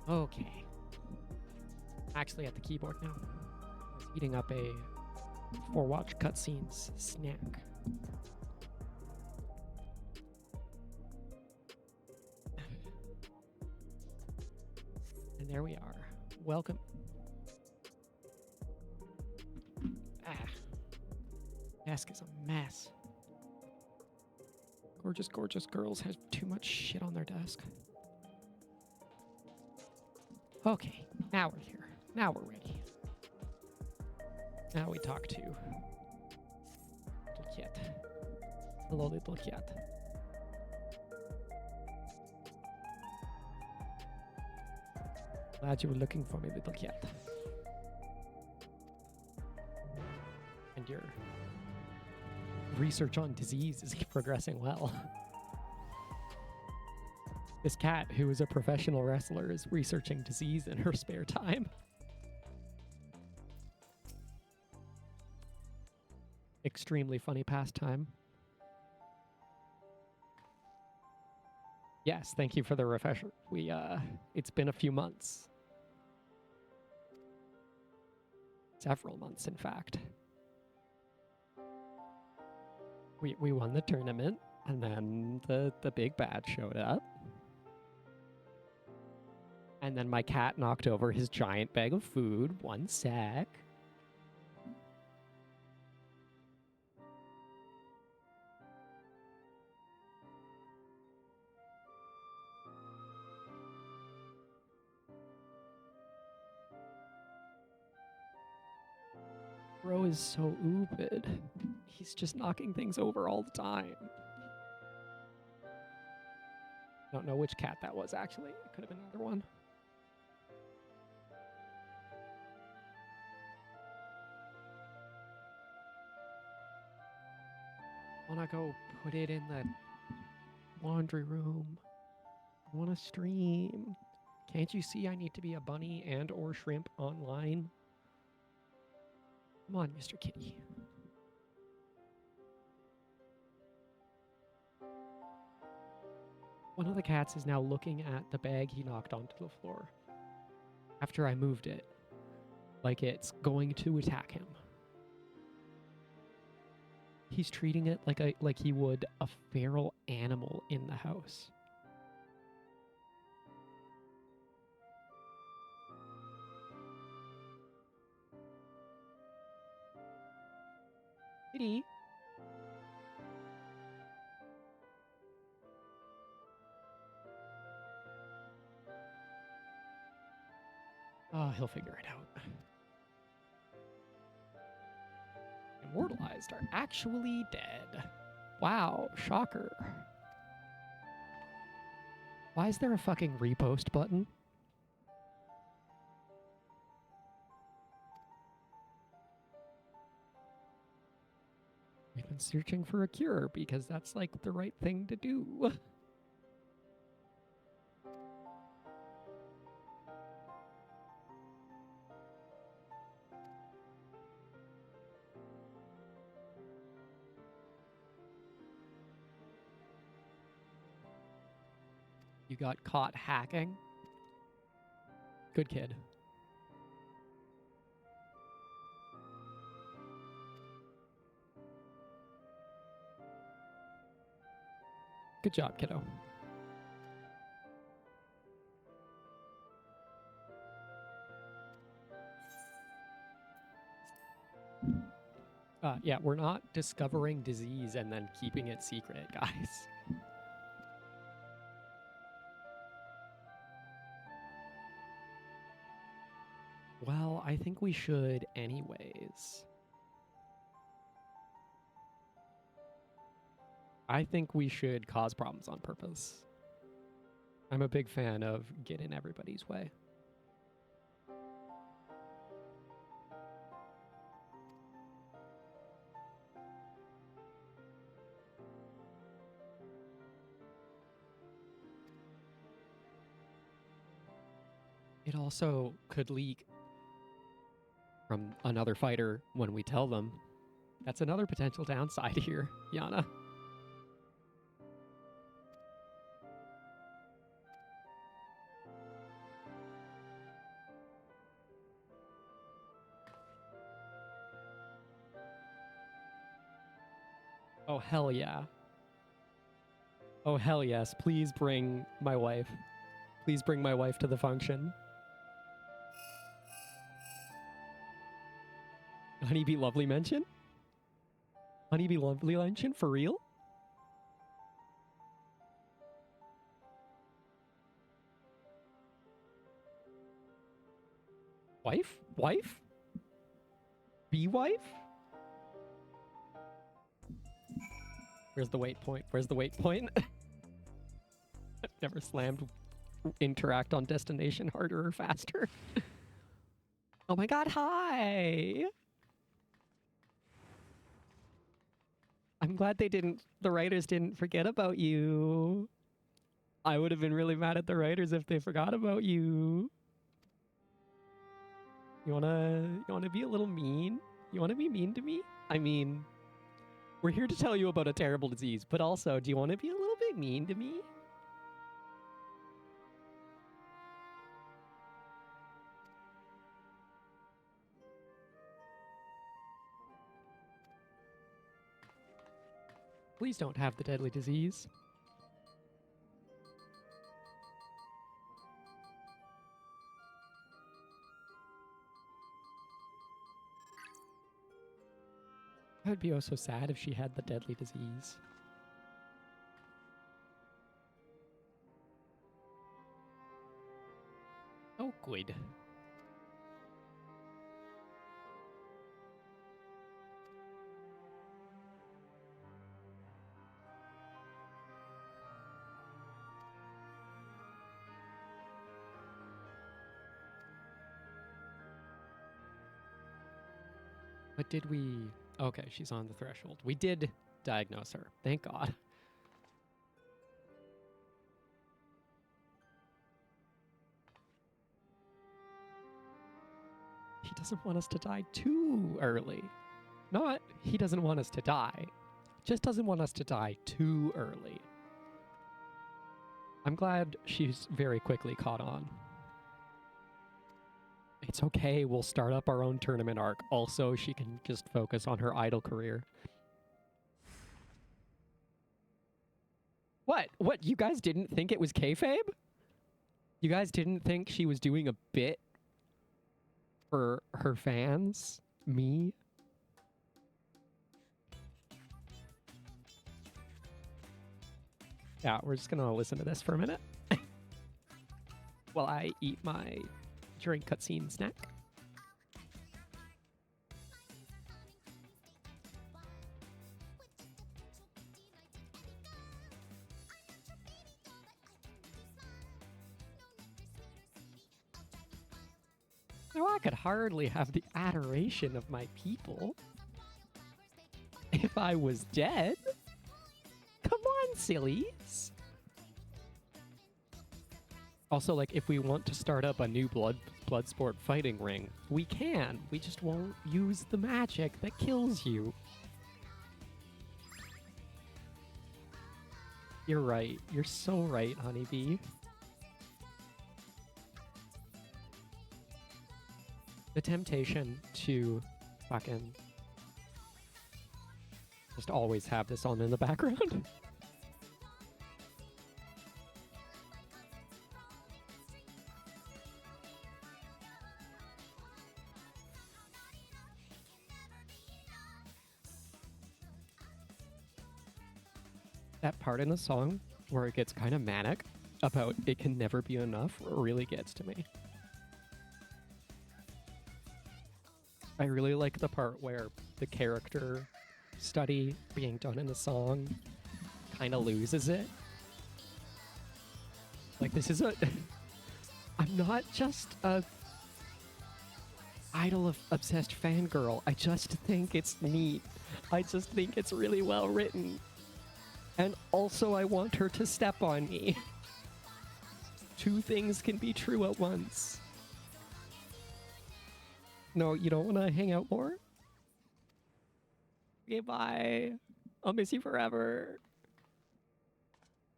Okay. Actually at the keyboard now. I was heating up a For Watch Cutscenes snack. And there we are. Welcome. Desk is a mess. Gorgeous, gorgeous girls have too much shit on their desk. Okay, now we're here. Now we're ready. Now we talk to little kid. Hello, little kid. Glad you were looking for me, little kid. And your research on disease is progressing well. This cat, who is a professional wrestler, is researching disease in her spare time. Extremely funny pastime. Yes, thank you for the refresher. It's been a few months. Several months, in fact. We won the tournament, and then the big bad showed up. And then my cat knocked over his giant bag of food. One sec. Bro is so oopid. He's just knocking things over all the time. Don't know which cat that was, actually. It could have been another one. Wanna go put it in the laundry room. I wanna stream. Can't you see I need to be a bunny and or shrimp online? Come on, Mr. Kitty. One of the cats is now looking at the bag he knocked onto the floor after I moved it, like it's going to attack him. He's treating it like he would a feral animal in the house. Kitty. Oh, he'll figure it out. Immortalized are actually dead. Wow, shocker. Why is there a fucking repost button? We've been searching for a cure because that's like the right thing to do. You got caught hacking? Good kid. Good job, kiddo. Yeah, we're not discovering disease and then keeping it secret, guys. Well, I think we should anyways. I think we should cause problems on purpose. I'm a big fan of get in everybody's way. It also could leak from another fighter when we tell them. That's another potential downside here, Yana. Oh, hell yeah. Oh, hell yes. Please bring my wife. Please bring my wife to the function. Honeybee Lovely mention? Honeybee Lovely mention? For real? Wife? Wife? Bee wife? Where's the wait point? Where's the wait point? I've never slammed interact on destination harder or faster. Oh my god, hi! I'm glad the writers didn't forget about you. I would have been really mad at the writers if they forgot about you. You wanna be a little mean? You wanna be mean to me? I mean, we're here to tell you about a terrible disease, but also, do you wanna be a little bit mean to me? Please don't have the deadly disease. I would be oh so sad if she had the deadly disease. Oh, good. But did we... Okay, she's on the threshold. We did diagnose her. Thank God. He doesn't want us to die too early. Not he doesn't want us to die. Just doesn't want us to die too early. I'm glad she's very quickly caught on. It's okay, we'll start up our own tournament arc. Also, she can just focus on her idol career. What? What? You guys didn't think it was kayfabe? You guys didn't think she was doing a bit for her fans? Me? Yeah, we're just gonna listen to this for a minute. While I eat my during cutscene snack. No, I could hardly have the adoration of my people if I was dead. Come on, sillies. Also, like, if we want to start up a new Bloodsport fighting ring, we can. We just won't use the magic that kills you. You're right. You're so right, Honeybee. The temptation to fucking just always have this on in the background. That part in the song where it gets kind of manic about it can never be enough really gets to me. I really like the part where the character study being done in the song kind of loses it. Like, this is a... I'm not just a idol-obsessed fangirl. I just think it's neat. I just think it's really well written. And also I want her to step on me. Two things can be true at once. No, you don't want to hang out more? Okay, bye. I'll miss you forever.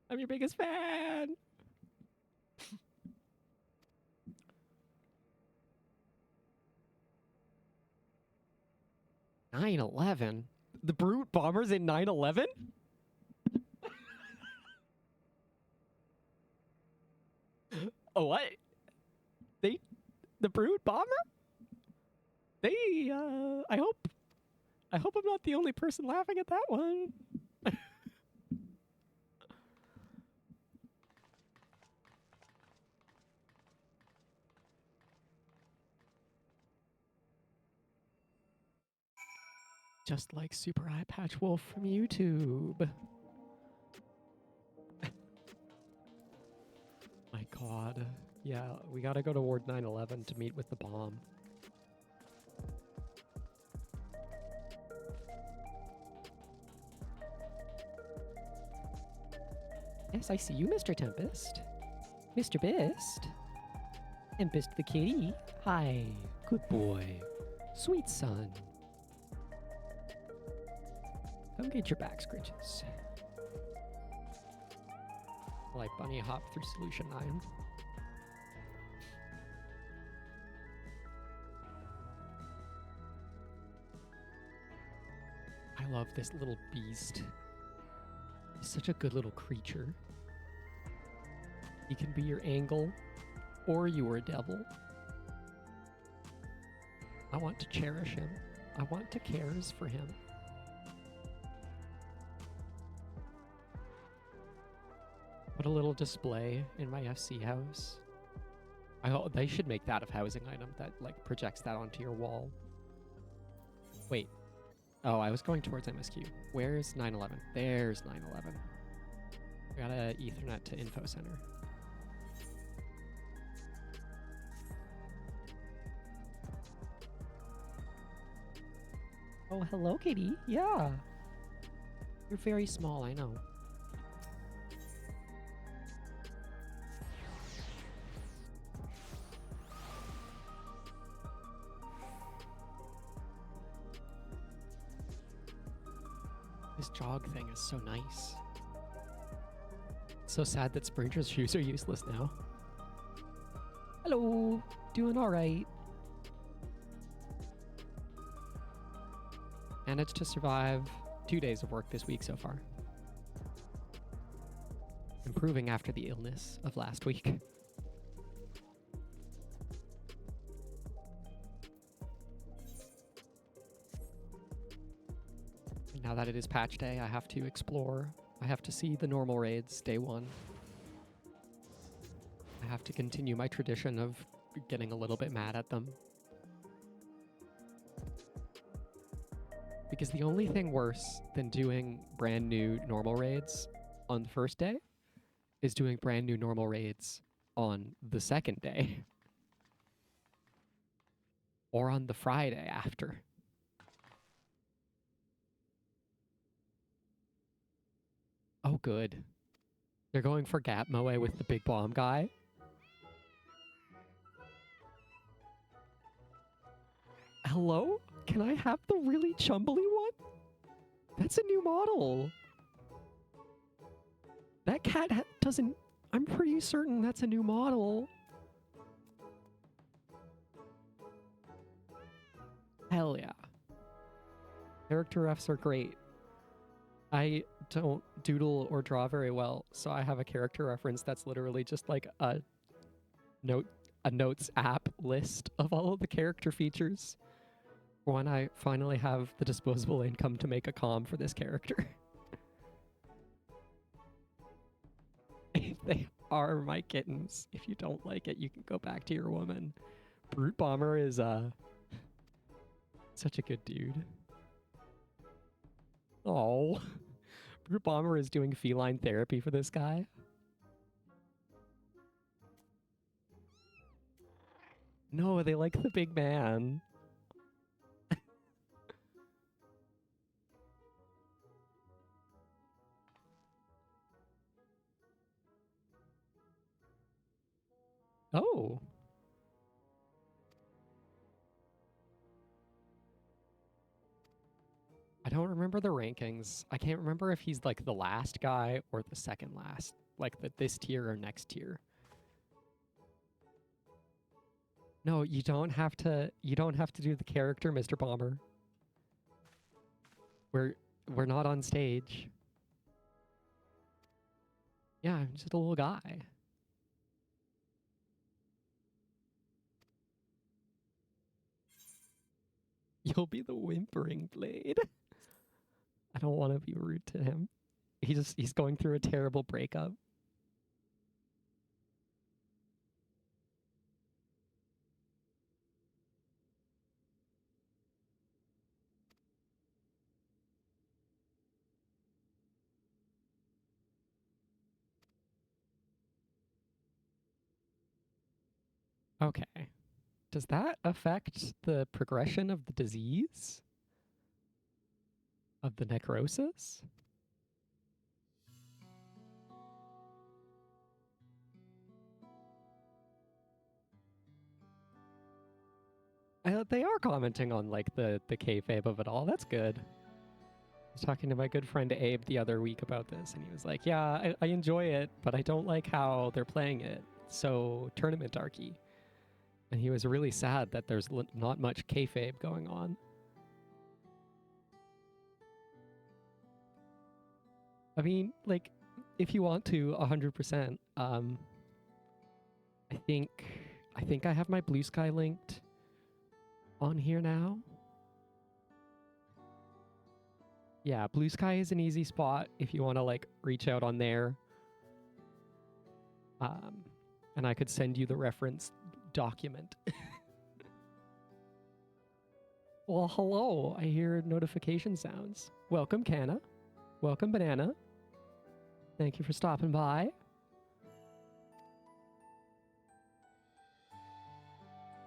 I'm your biggest fan. 9/11. The Brute Bombers in 9/11? Oh, what? The Brood Bomber? I hope I'm not the only person laughing at that one. Just like Super Eye Patch Wolf from YouTube. My god. Yeah, we gotta go to Ward 9/11 to meet with the bomb. Yes, I see you, Mr. Tempest. Mr. Best. Tempest the kitty. Hi. Good boy. Sweet son. Come get your back scritches. Like bunny hop through Solution 9. I love this little beast. He's such a good little creature. He can be your angel, or your devil. I want to cherish him. I want to cares for him. Put a little display in my FC house. They should make that a housing item that like projects that onto your wall. Wait. Oh, I was going towards MSQ. Where's 9/11? There's 9/11. We gotta Ethernet to info center. Oh, hello, kitty. Yeah. You're very small, I know. This jog thing is so nice. So sad that Springer's shoes are useless now. Hello. Doing all right. Managed to survive 2 days of work this week so far. Improving after the illness of last week. Now that it is patch day, I have to explore. I have to see the normal raids day one. I have to continue my tradition of getting a little bit mad at them. Because the only thing worse than doing brand new normal raids on the first day is doing brand new normal raids on the second day. Or on the Friday after. Oh, good. They're going for Gap Moe with the big bomb guy. Hello? Can I have the really chumbly one? That's a new model. That cat doesn't... I'm pretty certain that's a new model. Hell yeah. Character refs are great. I don't doodle or draw very well, so I have a character reference that's literally just like a notes app list of all of the character features for when I finally have the disposable income to make a comm for this character. They are my kittens. If you don't like it, you can go back to your woman. Brute Bomber is such a good dude. Oh. Brute Bomber is doing feline therapy for this guy. No, they like the big man. Oh. I don't remember the rankings. I can't remember if he's like the last guy or the second last. Like this tier or next tier. No, you don't have to do the character, Mr. Bomber. We're we're not on stage. Yeah, I'm just a little guy. You'll be the whimpering blade. I don't want to be rude to him. He's going through a terrible breakup. Okay. Does that affect the progression of the disease? Of the necrosis? They are commenting on like the kayfabe of it all. That's good. I was talking to my good friend Abe the other week about this, and he was like, "Yeah, I enjoy it, but I don't like how they're playing it. So tournament darky." And he was really sad that there's not much kayfabe going on. I mean, like, if you want to 100%, I think I have my Blue Sky linked on here now. Yeah, Blue Sky is an easy spot if you want to like reach out on there. And I could send you the reference document. Well, hello. I hear notification sounds. Welcome, Canna. Welcome, Banana. Thank you for stopping by.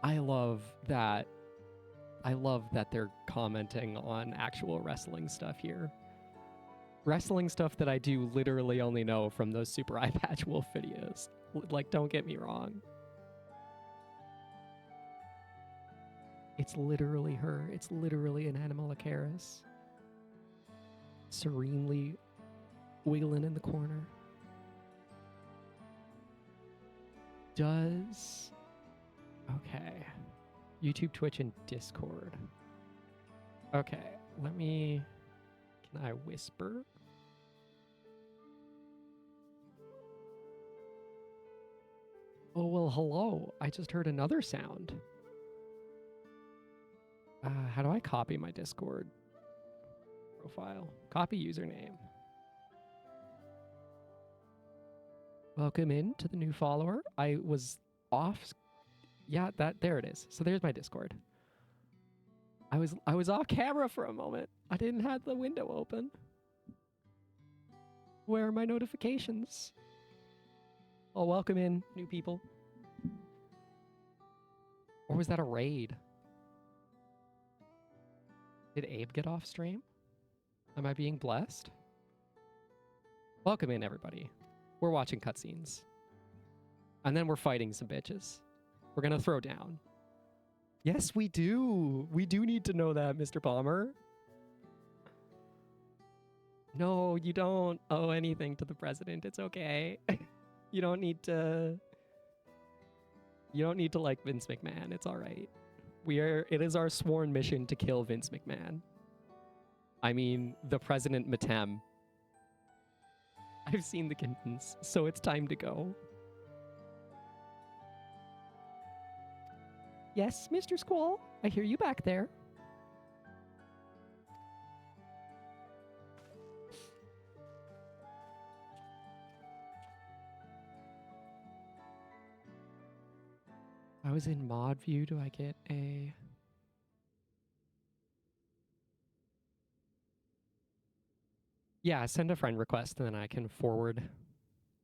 I love that they're commenting on actual wrestling stuff here. Wrestling stuff that I do literally only know from those Super Eye Patch Wolf videos. Like, don't get me wrong. It's literally her. It's literally an Animal Acaris. Serenely wiggling in the corner. Does... Okay. YouTube, Twitch, and Discord. Okay, let me... Can I whisper? Oh, well, hello. I just heard another sound. How do I copy my Discord profile? Copy username. Welcome in to the new follower. I was off. Yeah, there it is. So there's my Discord. I was off camera for a moment. I didn't have the window open. Where are my notifications? Oh, welcome in, new people. Or was that a raid? Did Abe get off stream? Am I being blessed? Welcome in, everybody. We're watching cutscenes. And then we're fighting some bitches. We're gonna throw down. Yes, we do. We do need to know that, Mr. Bomber. No, you don't owe anything to the president. It's okay. You don't need to like Vince McMahon. It's all right. It is our sworn mission to kill Vince McMahon. I mean, the President Matem. I've seen the kittens, so it's time to go. Yes, Mr. Squall, I hear you back there. I was in mod view. Do I get a... Yeah, send a friend request and then I can forward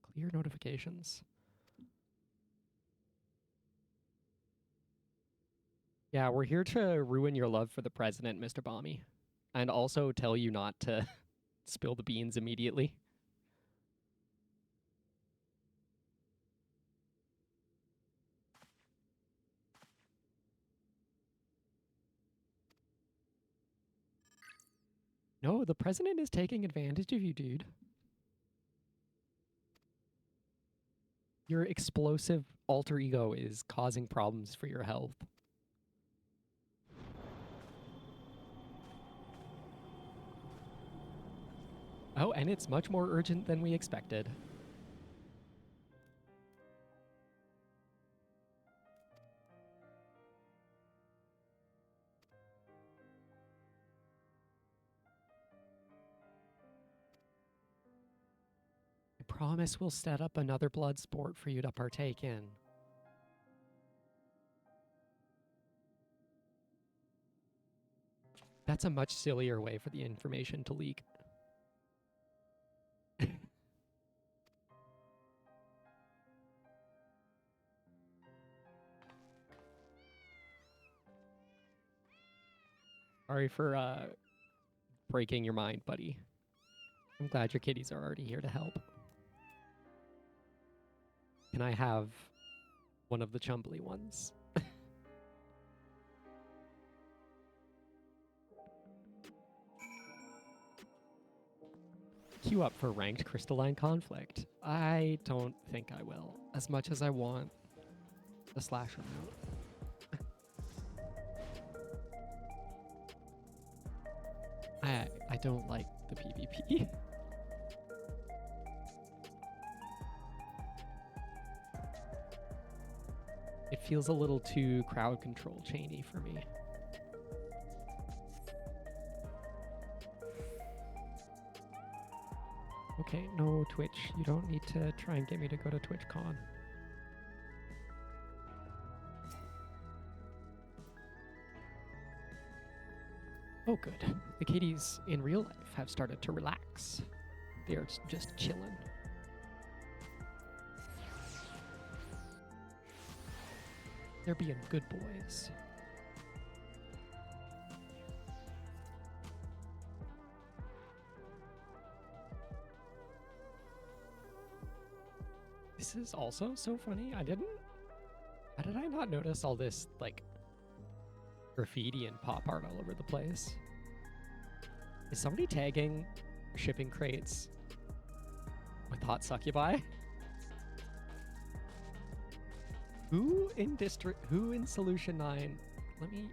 clear notifications. Yeah, we're here to ruin your love for the president, Mr. Bommy. And also tell you not to spill the beans immediately. No, the president is taking advantage of you, dude. Your explosive alter ego is causing problems for your health. Oh, and it's much more urgent than we expected. I promise we'll set up another blood sport for you to partake in. That's a much sillier way for the information to leak. Sorry for breaking your mind, buddy. I'm glad your kitties are already here to help. Can I have one of the chumbly ones? Queue up for ranked crystalline conflict. I don't think I will, as much as I want the slasher mode. I don't like the PvP. It feels a little too crowd control chainy for me. Okay, no Twitch. You don't need to try and get me to go to TwitchCon. Oh, good. The kitties in real life have started to relax. They're just chilling. They're being good boys. This is also so funny. How did I not notice all this, like, graffiti and pop art all over the place? Is somebody tagging shipping crates with hot succubi? Who in Solution 9? Let me,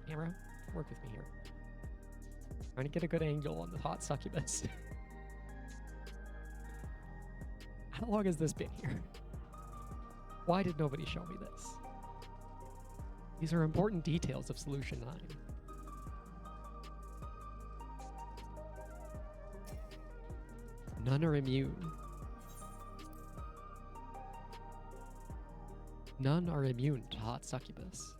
camera, work with me here. Trying to get a good angle on the hot succubus. How long has this been here? Why did nobody show me this? These are important details of Solution 9. None are immune. None are immune to hot succubus.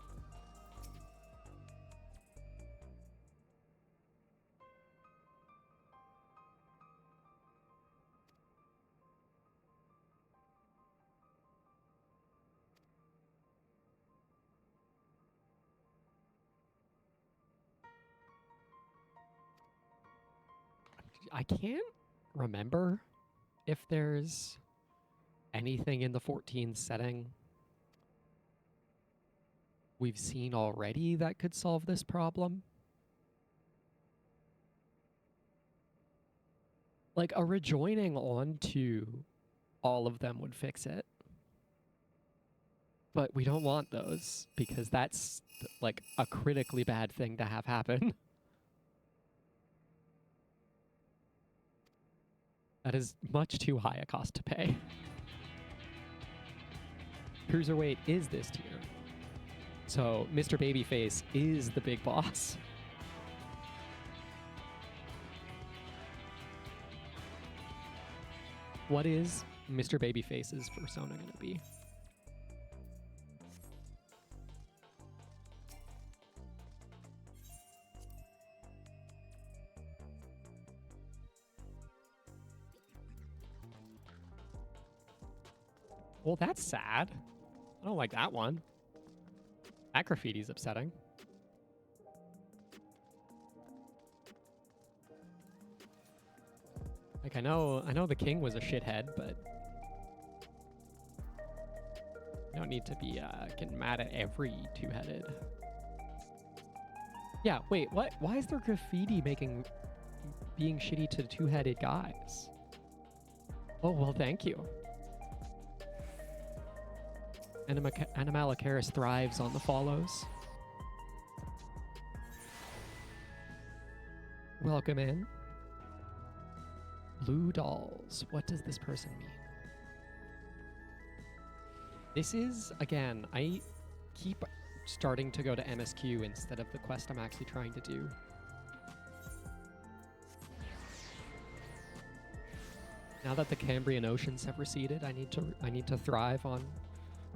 I can't remember if there's anything in the 14 setting we've seen already that could solve this problem. Like, a rejoining onto all of them would fix it. But we don't want those, because that's, like, a critically bad thing to have happen. That is much too high a cost to pay. Cruiserweight is this tier. So Mr. Babyface is the big boss. What is Mr. Babyface's persona going to be? Well, that's sad. I don't like that one. That graffiti's upsetting. Like, I know the king was a shithead, but you don't need to be getting mad at every two-headed. Yeah, wait, what? Why is there graffiti being shitty to two-headed guys? Oh, well, thank you. Animalicaris thrives on the follows. Welcome in. Blue dolls. What does this person mean? This is, again, I keep starting to go to MSQ instead of the quest I'm actually trying to do. Now that the Cambrian Oceans have receded, I need to thrive on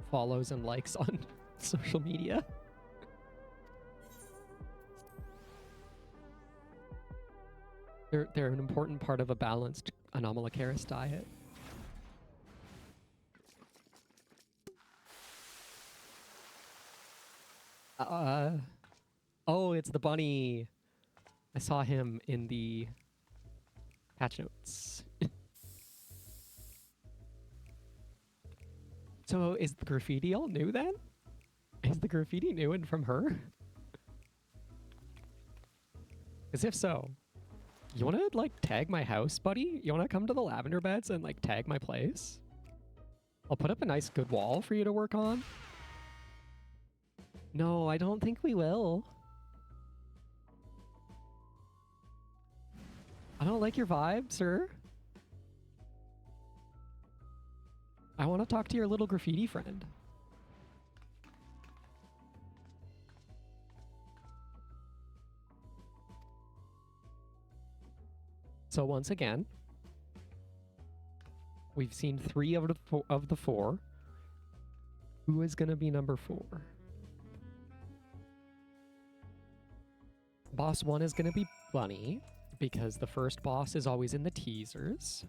follows and likes on social media. They're an important part of a balanced Anomalocaris diet. Oh, it's the bunny. I saw him in the patch notes. So is the graffiti all new then? Is the graffiti new and from her? Because if so, you want to like tag my house, buddy? You want to come to the lavender beds and like tag my place? I'll put up a nice good wall for you to work on. No, I don't think we will. I don't like your vibe, sir. I want to talk to your little graffiti friend. So once again, we've seen 3 of the 4. Who is going to be number 4? Boss 1 is going to be Bunny, because the first boss is always in the teasers.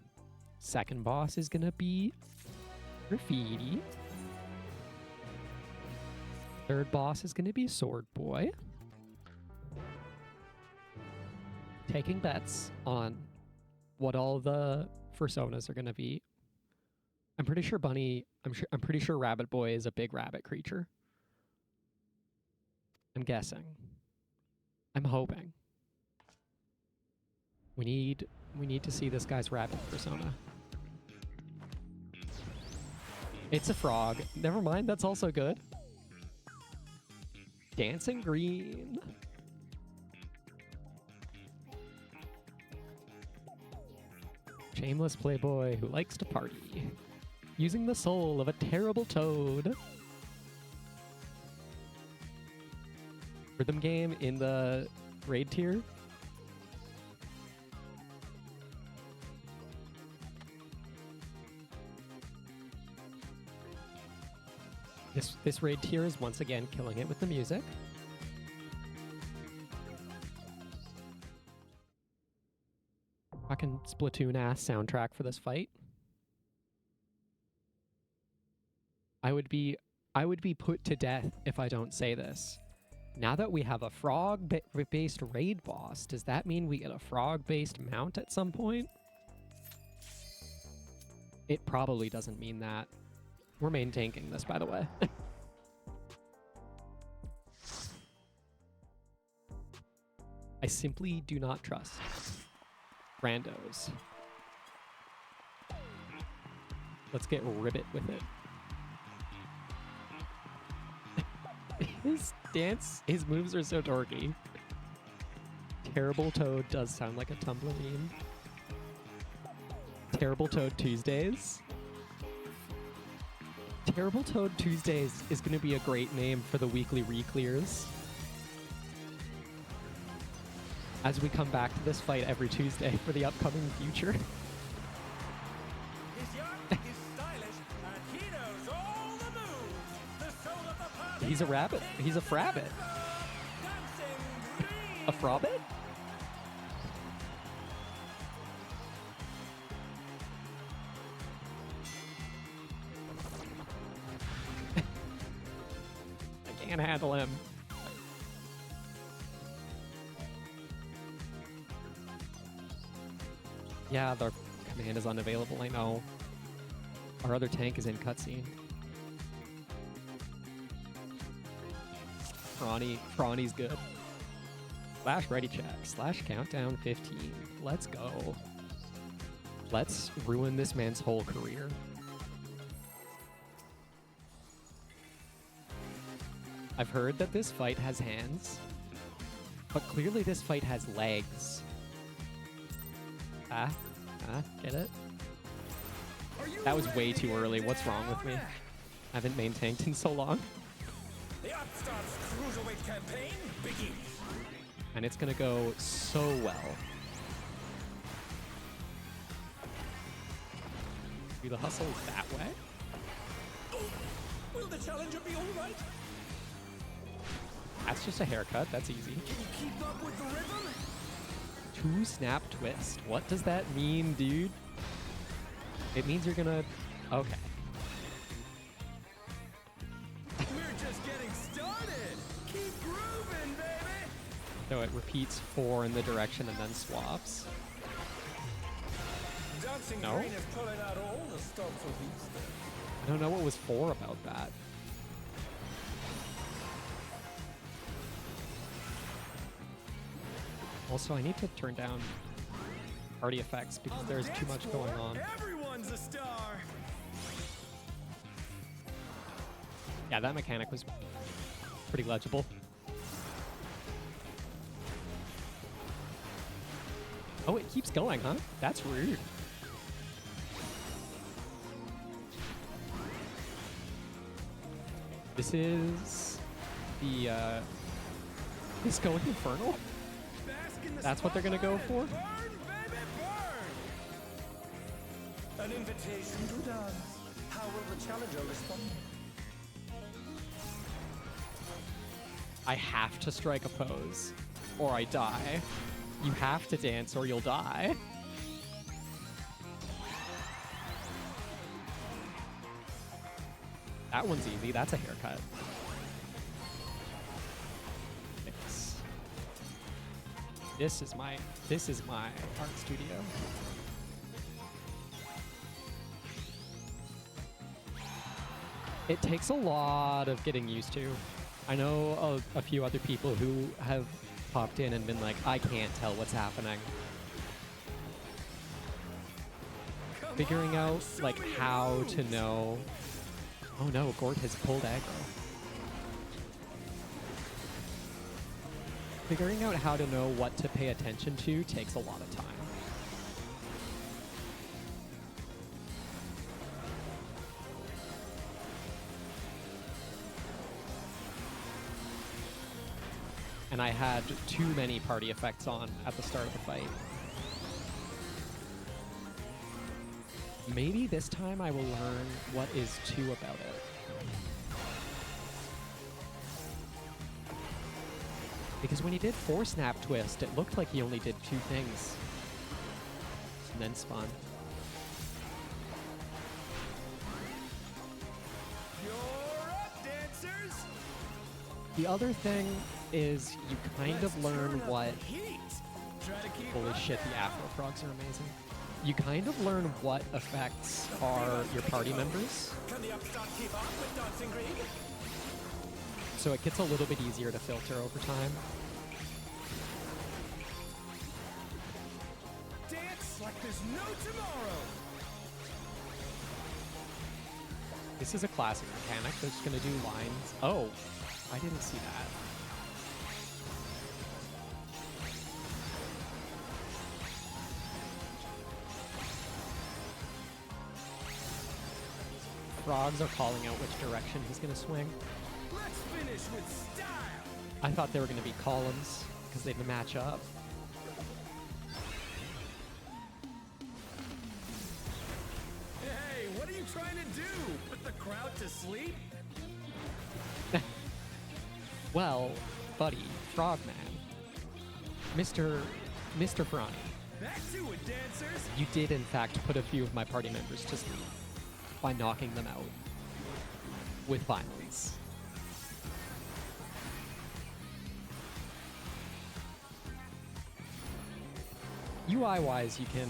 Second boss is going to be Graffiti. Third boss is going to be Sword Boy. Taking bets on what all the personas are going to be. I'm pretty sure Bunny, I'm pretty sure Rabbit Boy is a big rabbit creature. I'm guessing. I'm hoping. We need to see this guy's rabbit persona. It's a frog. Never mind, that's also good. Dancing green. Shameless playboy who likes to party. Using the soul of a terrible toad. Rhythm game in the raid tier. This raid tier is once again killing it with the music. Fucking Splatoon ass soundtrack for this fight. I would be put to death if I don't say this. Now that we have a frog-based raid boss, does that mean we get a frog-based mount at some point? It probably doesn't mean that. We're main tanking this, by the way. I simply do not trust randos. Let's get ribbit with it. His moves are so dorky. Terrible Toad does sound like a Tumblr meme. Terrible Toad Tuesdays. Terrible Toad Tuesdays is going to be a great name for the weekly re-clears. As we come back to this fight every Tuesday for the upcoming future. He's young, he's stylish, and he knows all the moves. The soul of the party. He's a rabbit. He's a frabbit. A frobbit? I can't handle him. Yeah, the command is unavailable, I know. Our other tank is in cutscene. Prawny's good. Slash ready check. Slash countdown 15. Let's go. Let's ruin this man's whole career. I've heard that this fight has hands, but clearly this fight has legs. Get it? Are you That was ready way to too get early. What's wrong with me? down? I haven't main tanked in so long. The Upstarts Cruiserweight campaign begins. And it's gonna go so well. Do the hustle that way? Will the challenger be all right? That's just a haircut. That's easy. Can you keep up with the rhythm? 2 snap twist. What does that mean, dude? It means you're gonna... Okay. We're just getting started. Keep grooving, baby. So it repeats 4 in the direction and then swaps. Dancing No? Green is pulling out all the stops for beats there. I don't know what was 4 about that. Also, I need to turn down party effects because On the there's too dance much floor, going on. Everyone's a star. Yeah, that mechanic was pretty legible. Oh, it keeps going, huh? That's rude. This is the Disco Infernal? Bask in the That's what they're gonna go spotlight for? and burn, baby, burn. An invitation to dance. How will the challenger respond? I have to strike a pose, or I die. You have to dance, or you'll die. That one's easy. That's a haircut. Thanks. This is my art studio. It takes a lot of getting used to. I know a few other people who have popped in and been like, I can't tell what's happening. Come Figuring on, out show like me your how to moves. know. Oh no, Gort has pulled aggro. Figuring out how to know what to pay attention to takes a lot of time. And I had too many party effects on at the start of the fight. Maybe this time I will learn what is 2 about it. Because when he did 4 snap twist, it looked like he only did 2 things. And then spun. You're up, dancers. The other thing is you kind of Let's learn turn up what... the heat. Try to keep Holy up shit, the now. Afro frogs are amazing. You kind of learn what effects are your party members, Can the upstart keep up with Dancing Green? so it gets a little bit easier to filter over time. Dance like there's no tomorrow. This is a classic mechanic. They're just gonna do lines. Oh, I didn't see that. Frogs are calling out which direction he's gonna swing. Let's finish with style. I thought they were gonna be columns because they'd match up. Hey, what are you trying to do? Put the crowd to sleep? Well, buddy, Frogman, Mr. Ferrani, Back to it, dancers. you did in fact put a few of my party members to sleep by knocking them out with violence. UI-wise, you can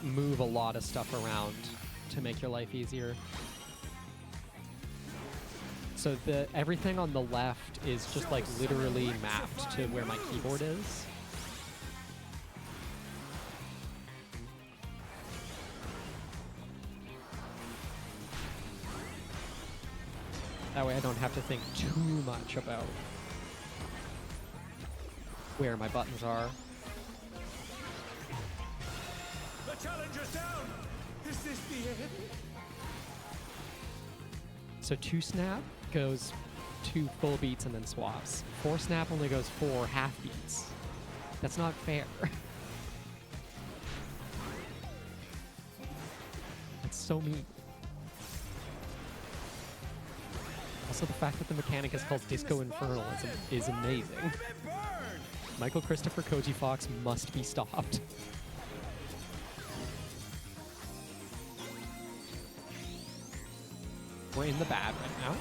move a lot of stuff around to make your life easier. So everything on the left is just like literally mapped to where my keyboard is. That way I don't have to think too much about where my buttons are. The challenger's down. Is this the end? So 2 snap goes 2 full beats and then swaps. 4 snap only goes 4 half beats. That's not fair. That's so mean. Also, the fact that the mechanic is called Disco Infernal is amazing. Baby, burn! Michael Christopher Koji Fox must be stopped. We're in the bad right now.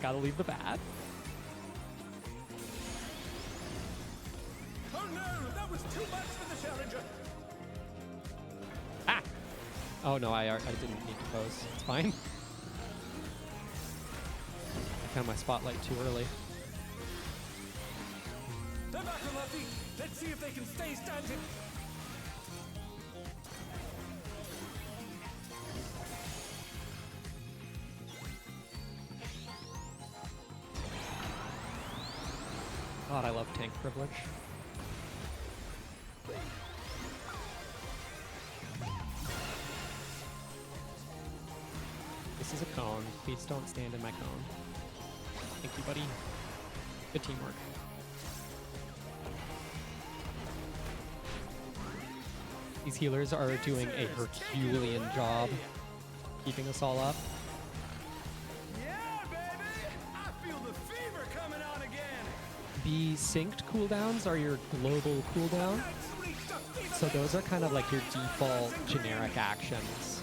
Gotta leave the bad. Oh no, that was too much for the challenger. Ah! Oh no, I didn't need to pose. It's fine. I found my spotlight too early. They're back on their feet. Let's see if they can stay standing. God, I love tank privilege. This is a cone. Please don't stand in my cone. Thank you, buddy. Good teamwork. These healers are doing a Herculean job keeping us all up. Yeah, baby! I feel the fever coming on again. The synced cooldowns are your global cooldown. So those are kind of like your default generic actions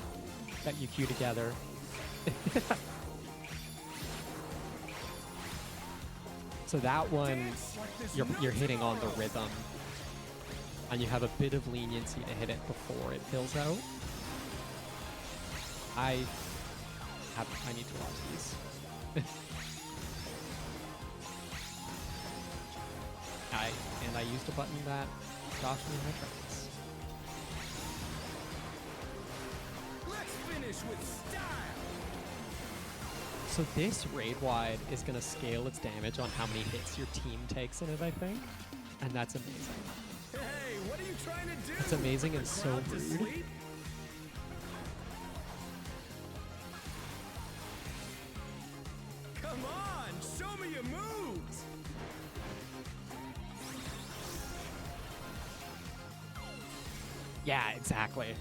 that you queue together. So that one, you're hitting on the rhythm, and you have a bit of leniency to hit it before it fills out. I need to watch these. I used a button that stopped me in my tracks. Let's finish with style. So this raid wide is gonna scale its damage on how many hits your team takes in it, I think, and that's amazing. Hey, what are you trying to do? It's amazing and Put the so crowd to rude. sleep? Come on, show me your moves. Yeah, exactly.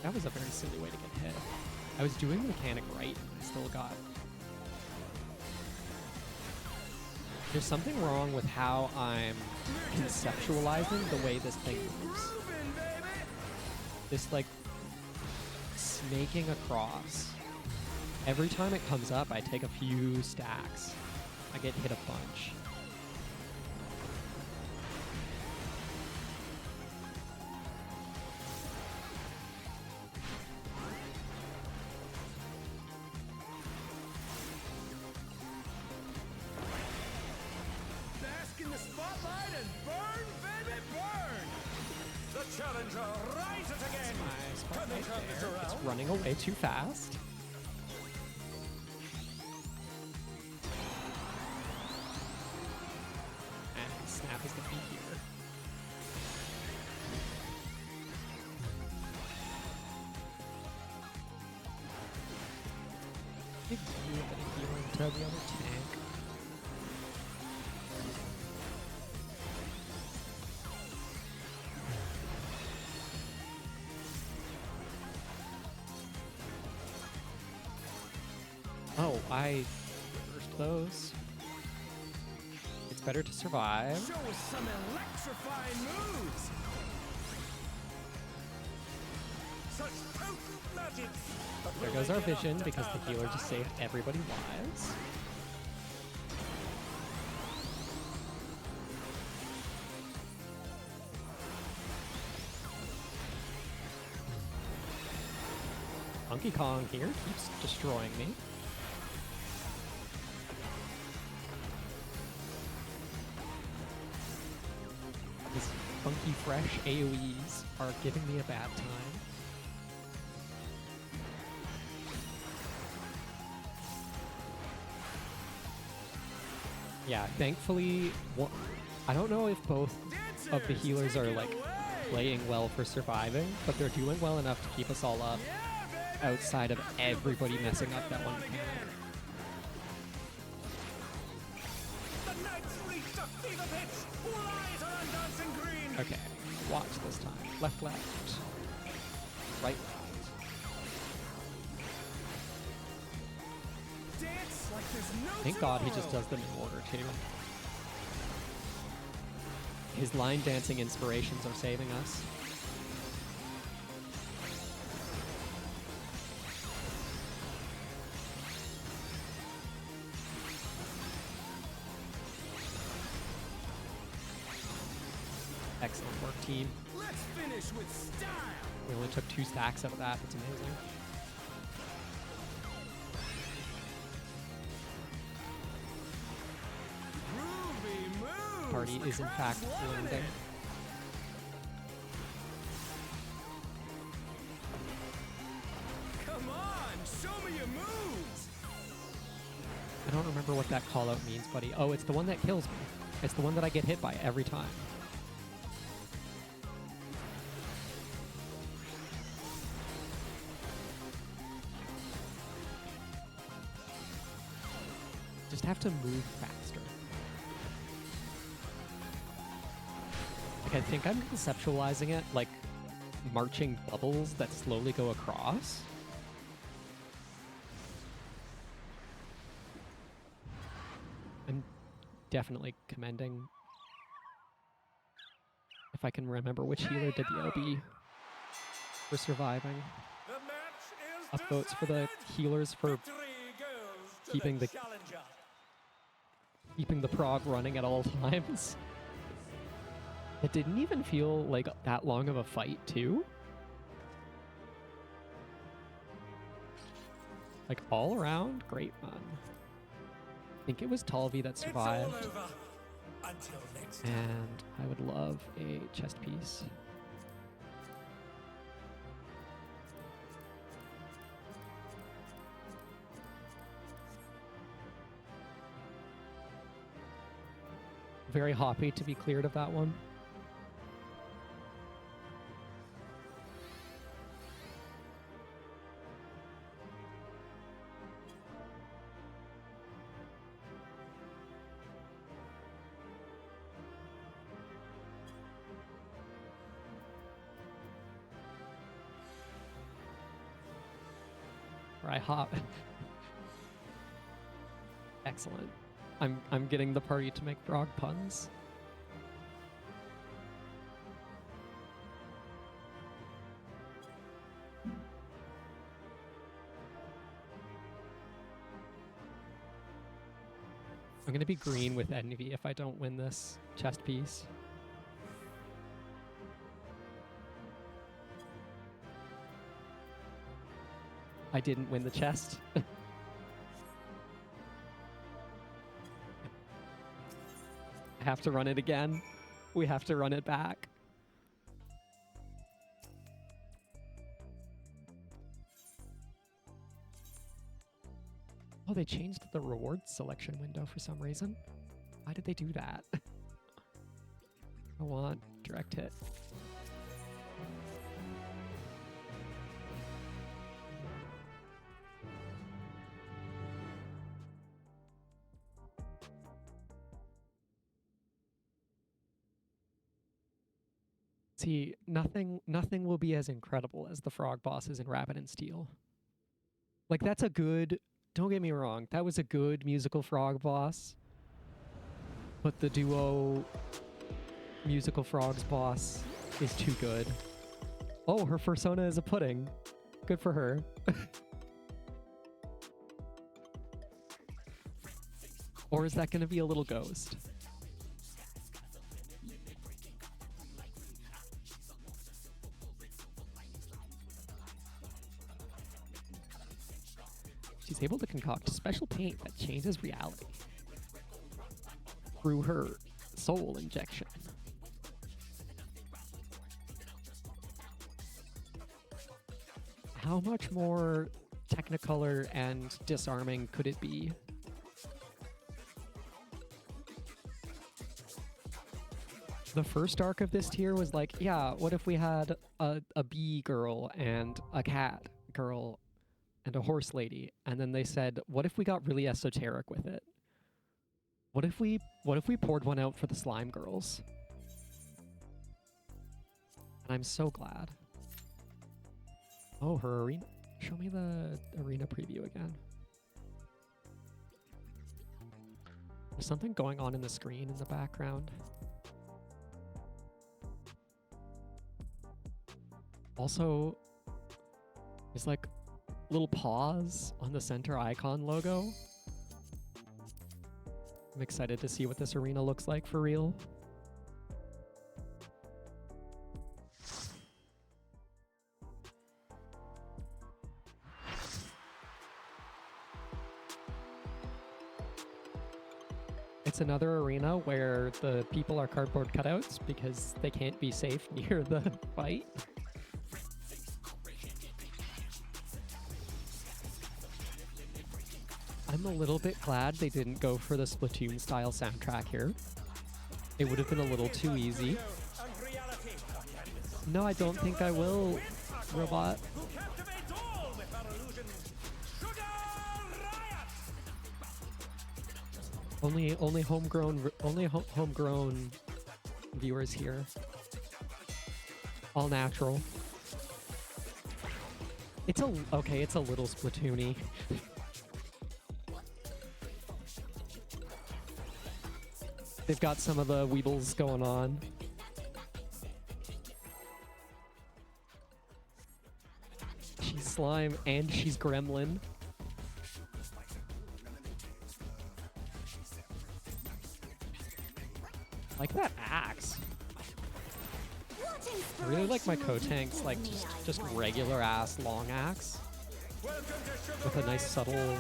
That was a very silly way to get hit. I was doing the mechanic right, and I still got. There's something wrong with how I'm conceptualizing the way this thing moves. Groovin', baby. This, like, snaking across. Every time it comes up, I take a few stacks. I get hit a bunch. Bask in the spotlight and burn, baby, burn. The challenger rises again. My Can they spotlight turn this there. It's around? running away too fast. And snap is the key here. Give you a bit of healing to the other tank. Oh, I reversed those. It's better to survive. Show us some electrifying moves. Such potent magic. But There will goes they our get up vision to because turn the healer just tide? saved everybody lives. Donkey Kong here keeps destroying me. These funky fresh AoEs are giving me a bad time. Yeah, thankfully, I don't know if both of the healers are like playing well for surviving, but they're doing well enough to keep us all up outside of everybody messing up that one mechanic. The Knights reached a fever pitch. All eyes are on dancing green. Okay, watch this time. Left, left. Right, right. Dance like there's no Thank God he tomorrow. just does them in order, too. His line dancing inspirations are saving us. Excellent work, team. Let's finish with style. We only took 2 stacks out of that. That's amazing. Groovy moves. Party The is in crowd's fact loving landing. it. Come on, show me your moves. I don't remember what that call out means, buddy. Oh, it's the one that kills me. It's the one that I get hit by every time. Just have to move faster. Like, I think I'm conceptualizing it like marching bubbles that slowly go across. I'm definitely commending. If I can remember which healer did the OB for surviving. The match is Upvotes for the decided. healers for Victory goes to keeping the the- challenger. keeping the prog running at all times. It didn't even feel like that long of a fight, too. Like, all around, great run. I think it was Talvi that It's all survived, over. Until next time. and I would love a chest piece. Very happy to be cleared of that one. Where I hop. Excellent. I'm getting the party to make frog puns. I'm gonna be green with envy if I don't win this chest piece. I didn't win the chest. I have to run it again. We have to run it back. Oh, they changed the rewards selection window for some reason. Why did they do that? I want direct hit. See, nothing will be as incredible as the frog bosses in Rapid and Steel. Like, that's a good, don't get me wrong, that was a good musical frog boss. But the duo musical frogs boss is too good. Oh, her persona is a pudding. Good for her. Or is that going to be a little ghost? She's able to concoct special paint that changes reality through her soul injection. How much more Technicolor and disarming could it be? The first arc of this tier was like, yeah, what if we had a bee girl and a cat girl and a horse lady? And then they said, what if we got really esoteric with it? What if we poured one out for the slime girls? And I'm so glad. Oh, her arena. Show me the arena preview again. There's something going on in the screen in the background. Also, there's like little paws on the center icon logo. I'm excited to see what this arena looks like for real. It's another arena where the people are cardboard cutouts because they can't be safe near the fight. I'm a little bit glad they didn't go for the Splatoon style soundtrack here. It would have been a little too easy. No, I don't think I will, robot. Only homegrown viewers here. All natural. It's a little Splatoony. They've got some of the weebles going on. She's slime and she's gremlin. Like that axe. I really like my Kotank's like just regular ass long axe with a nice subtle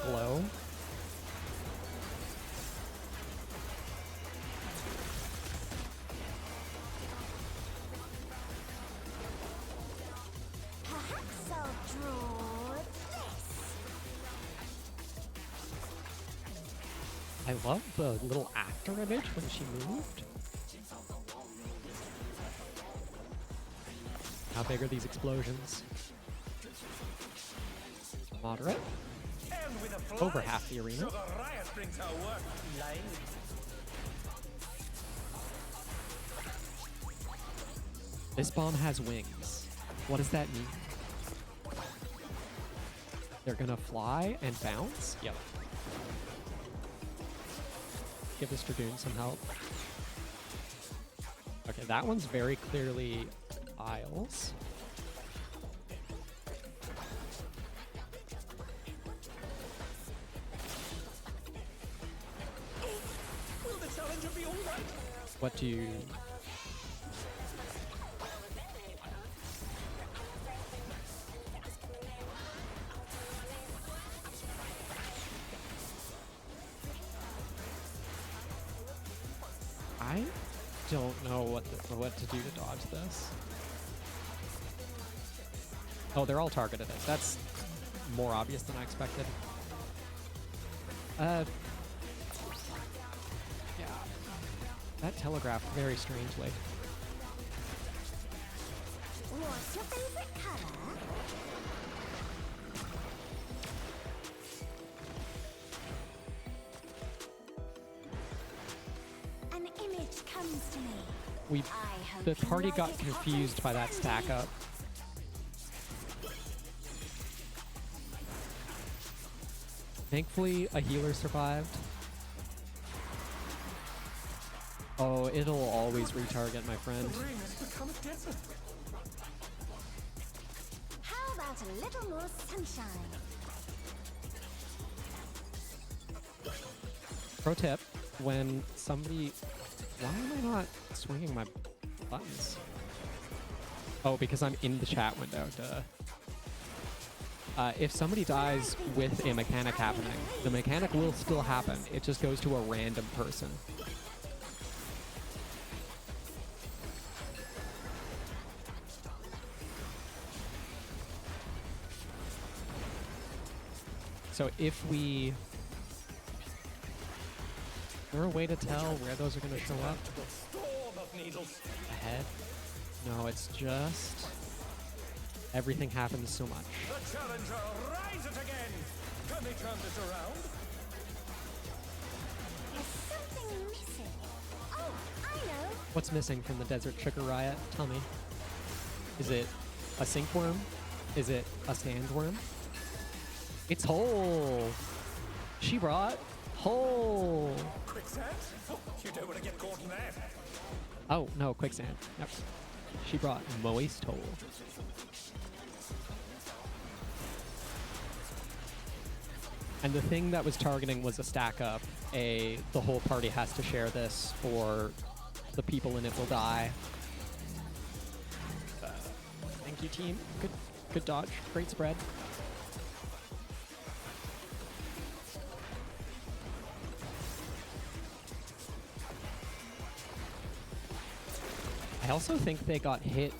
glow. I love the little after image when she moved. How big are these explosions? Moderate. Over half the arena. This bomb has wings. What does that mean? They're gonna fly and bounce? Yep. Give this Dragoon some help. Okay, that one's very clearly Isles. Will the challenger be all right? What do you... I don't know what to do to dodge this. Oh, they're all targeted. That's more obvious than I expected. Yeah. That telegraphed very strangely. What's your favorite color? An image comes to me. The party got confused by that stack up. Thankfully, a healer survived. Oh, it'll always retarget, my friend. How about a little more sunshine? Pro tip, when somebody... Why am I not swinging my buttons? Oh, because I'm in the chat window, duh. If somebody dies with a mechanic happening, the mechanic will still happen. It just goes to a random person. So if we... Is there a way to tell where those are going to show up? needles. Ahead? No, it's just... Everything happens so much. The challenger rises again. Can they turn this around? There's something missing. Oh, I know. What's missing from the Desert Sugar Riot? Tell me. Is it a sink worm? Is it a sandworm? It's Hole! She brought Hole! Quicksand? Oh, you don't want to get caught in that. Oh, no, quicksand. Yep. She brought Moist Hole. And the thing that was targeting was a stack up. The whole party has to share this or the people in it will die. Thank you, team. Good dodge. Great spread. I also think they got hit.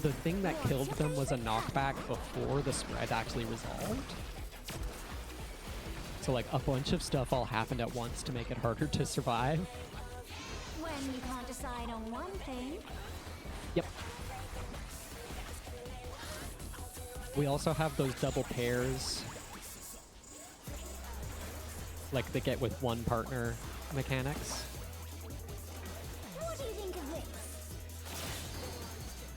The thing that killed them was a knockback before the spread actually resolved. So like a bunch of stuff all happened at once to make it harder to survive. When you can't decide on one thing. Yep. We also have those double pairs. Like the get with one partner mechanics. What do you think of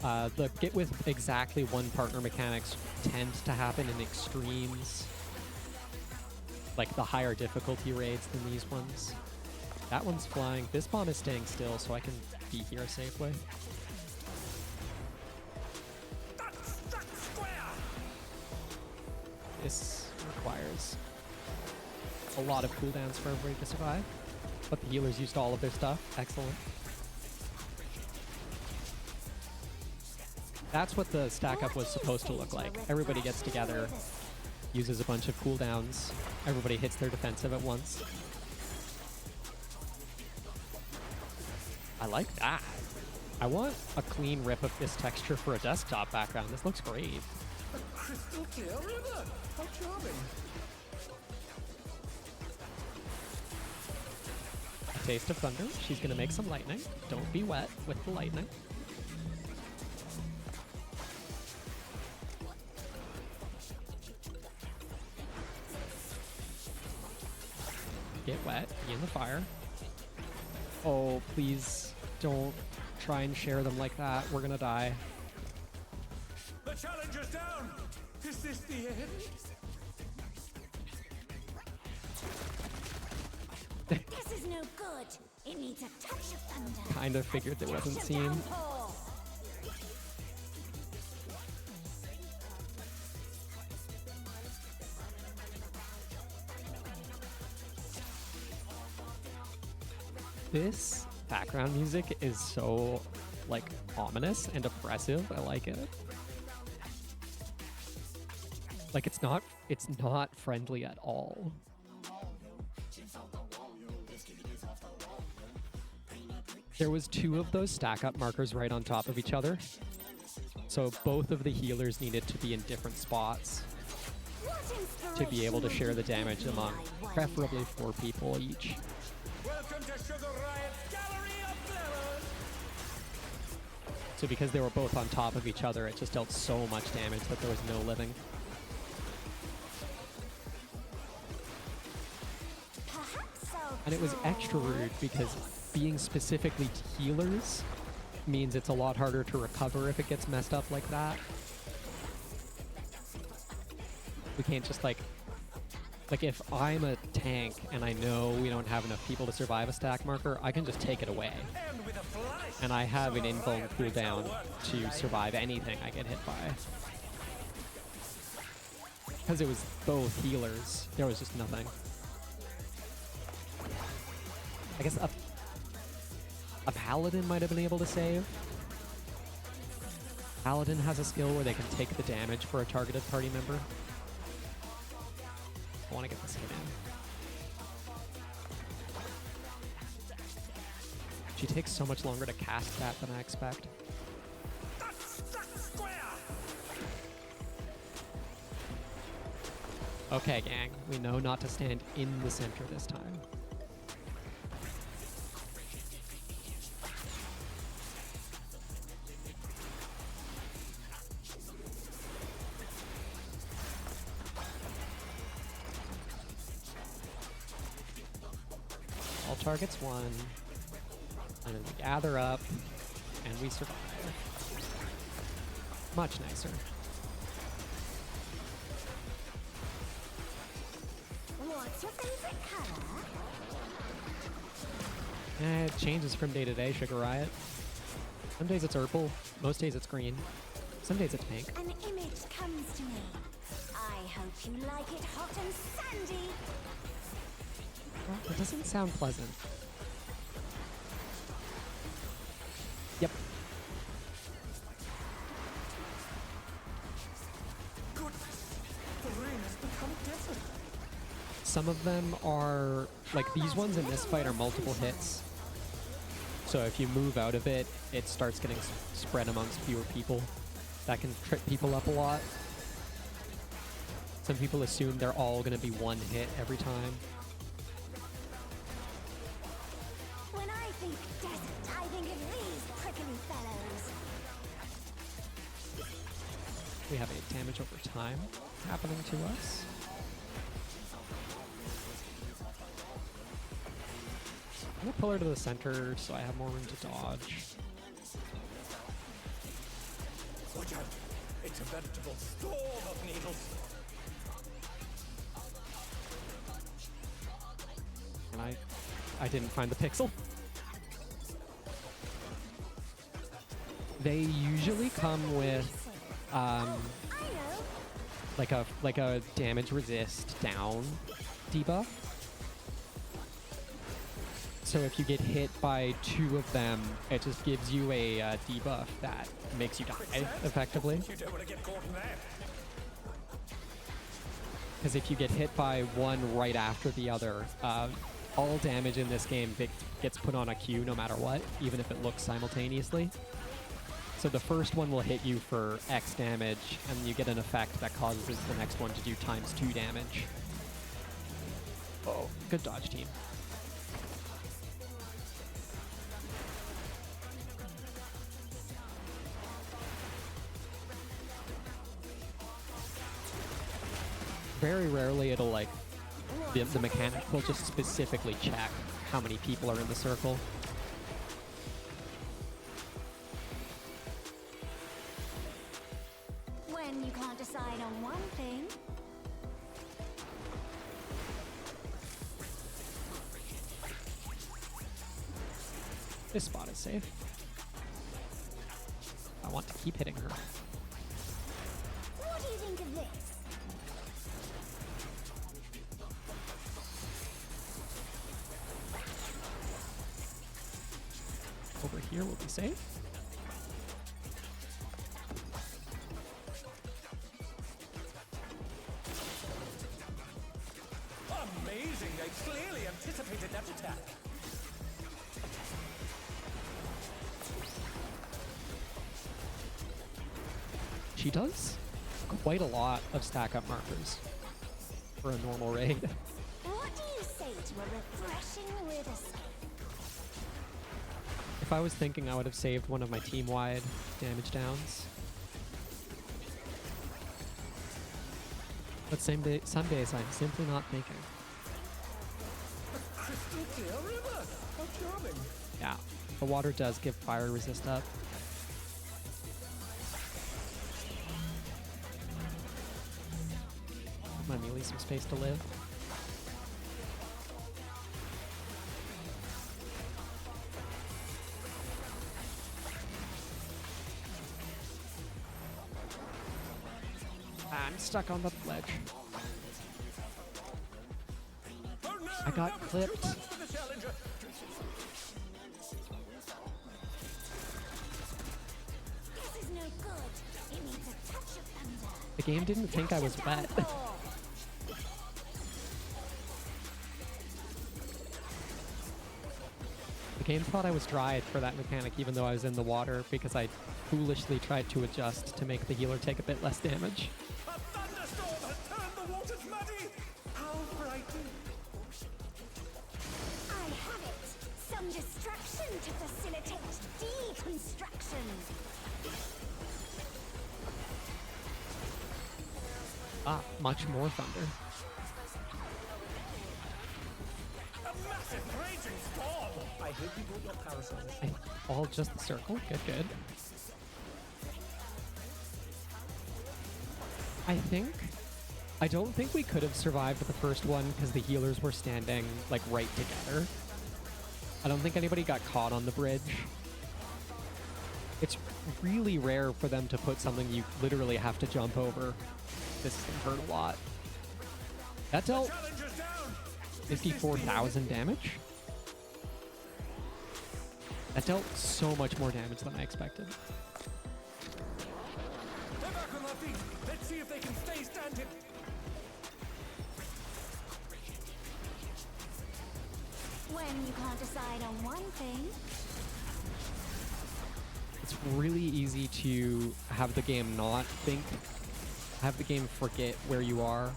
this? The get with exactly one partner mechanics tends to happen in extremes. Like the higher difficulty raids than these ones. That one's flying. This bomb is staying still so I can be here safely. This requires a lot of cooldowns for everybody to survive. But the healers used all of their stuff. Excellent. That's what the stack up was supposed to look like. Everybody gets together, uses a bunch of cooldowns. Everybody hits their defensive at once. I like that. I want a clean rip of this texture for a desktop background. This looks great. A crystal clear river. How charming. A taste of thunder. She's gonna make some lightning. Don't be wet with the lightning. Get wet, be in the fire. Oh, please don't try and share them like that. We're gonna die. The challenger's down. Is this the end? This is no good. It needs a touch of thunder. Kind of figured it wasn't Touch of seen. downpour. This background music is so, like, ominous and oppressive. I like it. Like, it's not friendly at all. There was 2 of those stack up markers right on top of each other. So both of the healers needed to be in different spots to be able to share the damage among preferably 4 people each. Welcome to Sugar Riot's Gallery of Glamour. So because they were both on top of each other, it just dealt so much damage that there was no living. And it was extra rude because being specifically to healers means it's a lot harder to recover if it gets messed up like that. We can't just like if I'm a tank and I know we don't have enough people to survive a stack marker, I can just take it away. And with a flourish. And I have an Sugar invuln Riot makes our cooldown work to today. survive anything I get hit by. Because it was both healers, there was just nothing. I guess a paladin might have been able to save. Paladin has a skill where they can take the damage for a targeted party member. I want to get this hit in. She takes so much longer to cast that than I expect. Square. Okay, gang, we know not to stand in the center this time. targets one, and then we gather up, and we survive. Much nicer. What's your favorite color? It changes from day to day, Sugar Riot. Some days it's purple, most days it's green, some days it's pink. An image comes to me. I hope you like it hot and sandy. Well, it doesn't sound pleasant. Yep. Goodness, the rain has become desert. Some of them are, like these ones in this fight are multiple hits. So if you move out of it, it starts getting spread amongst fewer people. That can trip people up a lot. Some people assume they're all going to be one hit every time. When I think desert, I think of these prickly fellows. We have 8 damage over time happening to us. I'm going to pull her to the center so I have more room to dodge. Watch out! It's a veritable storm of needles. And I didn't find the pixel. They usually come with I know. like a damage resist down debuff. So if you get hit by 2 of them, it just gives you a debuff that makes you die effectively. You don't want to get caught in that. Because if you get hit by one right after the other, all damage in this game gets put on a queue no matter what, even if it looks simultaneously. So the first one will hit you for X damage, and you get an effect that causes the next one to do ×2 damage. Oh, good dodge, team. Very rarely it'll like, the mechanic will just specifically check how many people are in the circle. When you can't decide on one thing. This spot is safe. I want to keep hitting her. What do you think of this? Over here will be safe. Amazing! They clearly anticipated that attack. She does quite a lot of stack up markers for a normal raid. What do you say to a refreshing word escape? If I was thinking, I would have saved one of my team-wide damage downs. But some days I'm simply not thinking. A crystal clear river! How charming! Yeah, the water does give fire resist up. Give my melee some space to live. I'm stuck on the ledge. Oh no! I got That was clipped. too much for the challenger. This is no good. It needs a touch of thunder. The game didn't think I was wet. The game thought I was dried for that mechanic even though I was in the water because I foolishly tried to adjust to make the healer take a bit less damage. A thunderstorm has turned the waters muddy! How frightening! I have it. Some destruction to facilitate deconstruction. Ah, much more thunder. A massive raging storm! Where'd you put your parasols? All just the circle. Good, good. I don't think we could have survived the first one because the healers were standing like right together. I don't think anybody got caught on the bridge. It's really rare for them to put something you literally have to jump over. This is gonna hurt a lot. That dealt Challenger's down. 54,000 damage. That dealt so much more damage than I expected. They're back on their feet. Let's see if they can stay standing. When you can't decide on one thing, It's really easy to have the game not think, have the game forget where you are.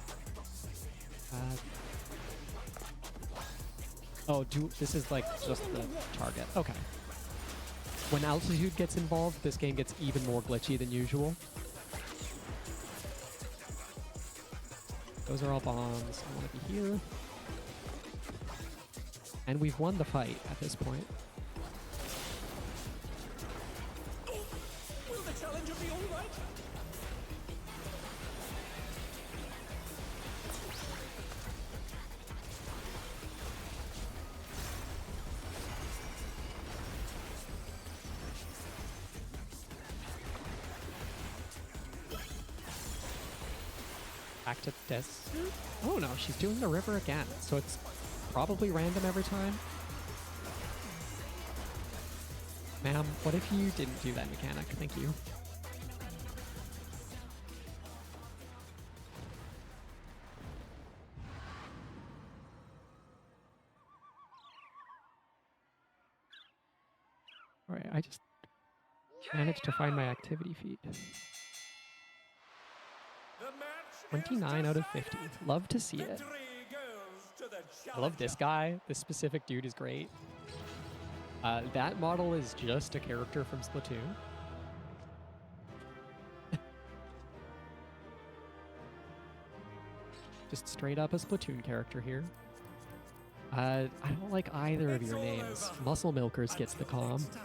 This is like just the target. Okay. When altitude gets involved, this game gets even more glitchy than usual. Those are all bombs. I want to be here. And we've won the fight at this point. Will the Challenger be all right? Back to this. Oh no, she's doing the river again. So it's probably random every time. Ma'am, what if you didn't do that mechanic? Thank you. Alright, I just managed to find my activity feed. The match 29 out of 50. Love to see it. Victory goes to the I love this Challenger. guy. This specific dude is great. That model is just a character from Splatoon. Just straight up a Splatoon character here. I don't like either of your names. Muscle Milkers gets the Until calm. next time.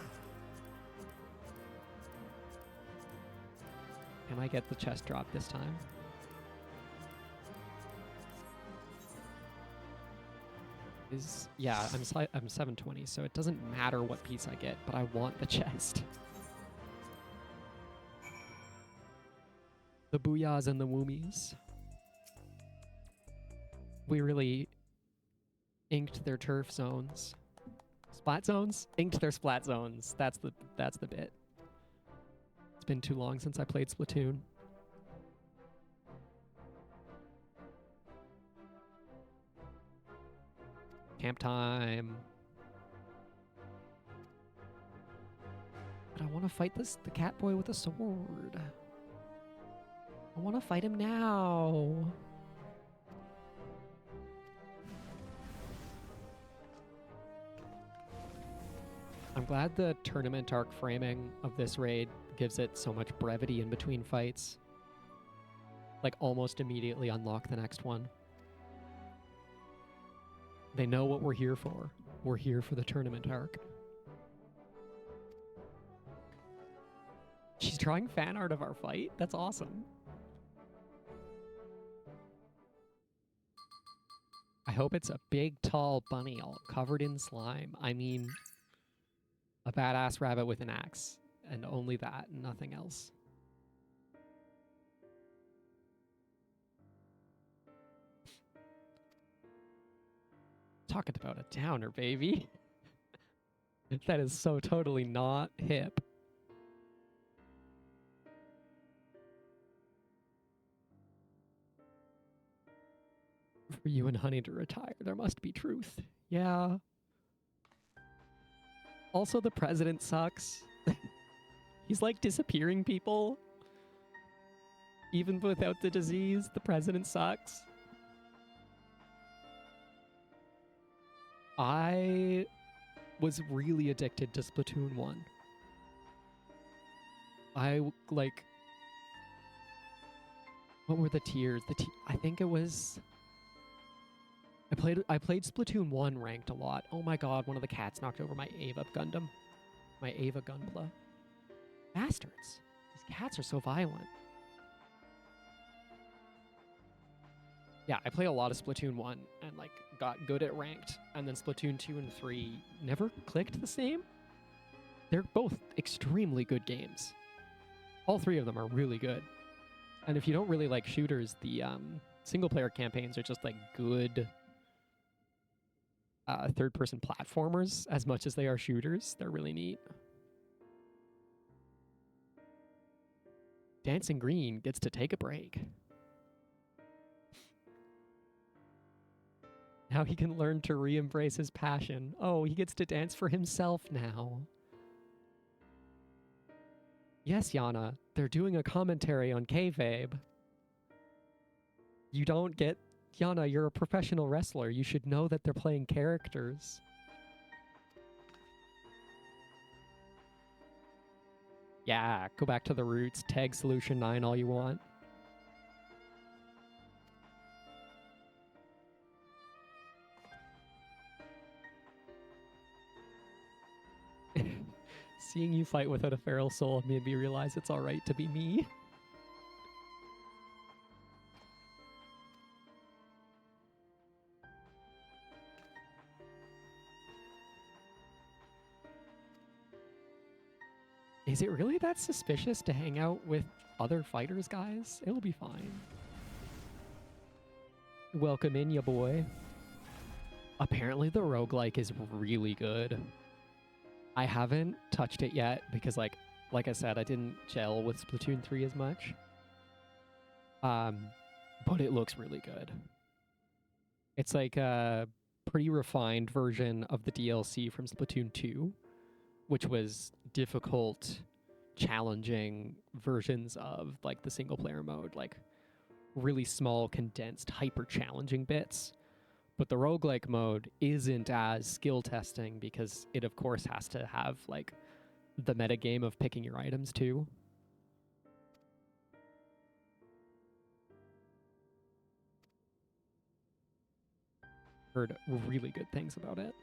Can I get the chest drop this time? Yeah, I'm 720, so it doesn't matter what piece I get, but I want the chest. The booyahs and the woomies. We really inked their turf zones. Splat zones? Inked their splat zones. That's the bit. It's been too long since I played Splatoon. Camp time. But I want to fight the cat boy with a sword. I want to fight him now. I'm glad the tournament arc framing of this raid gives it so much brevity in between fights. Like almost immediately unlock the next one. They know what we're here for. We're here for the tournament arc. She's drawing fan art of our fight? That's awesome. I hope it's a big, tall bunny all covered in slime. I mean, a badass rabbit with an axe. And only that, nothing else. Talking about a downer, baby. That is so totally not hip. For you and Honey to retire, there must be truth. Yeah. Also, the president sucks. He's like disappearing people. Even without the disease, the president sucks. I was really addicted to Splatoon 1. Like... What were the tiers? I think it was... I played Splatoon 1 ranked a lot. Oh my god, one of the cats knocked over my Ava Gundam. My Ava Gunpla. Bastards. These cats are so violent. Yeah, I played a lot of Splatoon 1 and like got good at ranked, and then Splatoon 2 and 3 never clicked the same. They're both extremely good games. All three of them are really good. And if you don't really like shooters, the single player campaigns are just like good third-person platformers as much as they are shooters. They're really neat. Dancing Green gets to take a break. Now he can learn to re-embrace his passion. Oh, he gets to dance for himself now. Yes, Yana, they're doing a commentary on kayfabe. You don't get... Yana, you're a professional wrestler. You should know that they're playing characters. Yeah, go back to the roots. Tag Solution 9 all you want. Seeing you fight without a feral soul made me realize it's alright to be me. Is it really that suspicious to hang out with other fighters, guys? It'll be fine. Welcome in, ya boy. Apparently the roguelike is really good. I haven't touched it yet because like I said, I didn't gel with Splatoon 3 as much. But it looks really good. It's like a pretty refined version of the DLC from Splatoon 2, which was difficult, challenging versions of like the single player mode, like really small, condensed, hyper challenging bits. But the roguelike mode isn't as skill testing because it, of course, has to have, like, the metagame of picking your items, too. Heard really good things about it.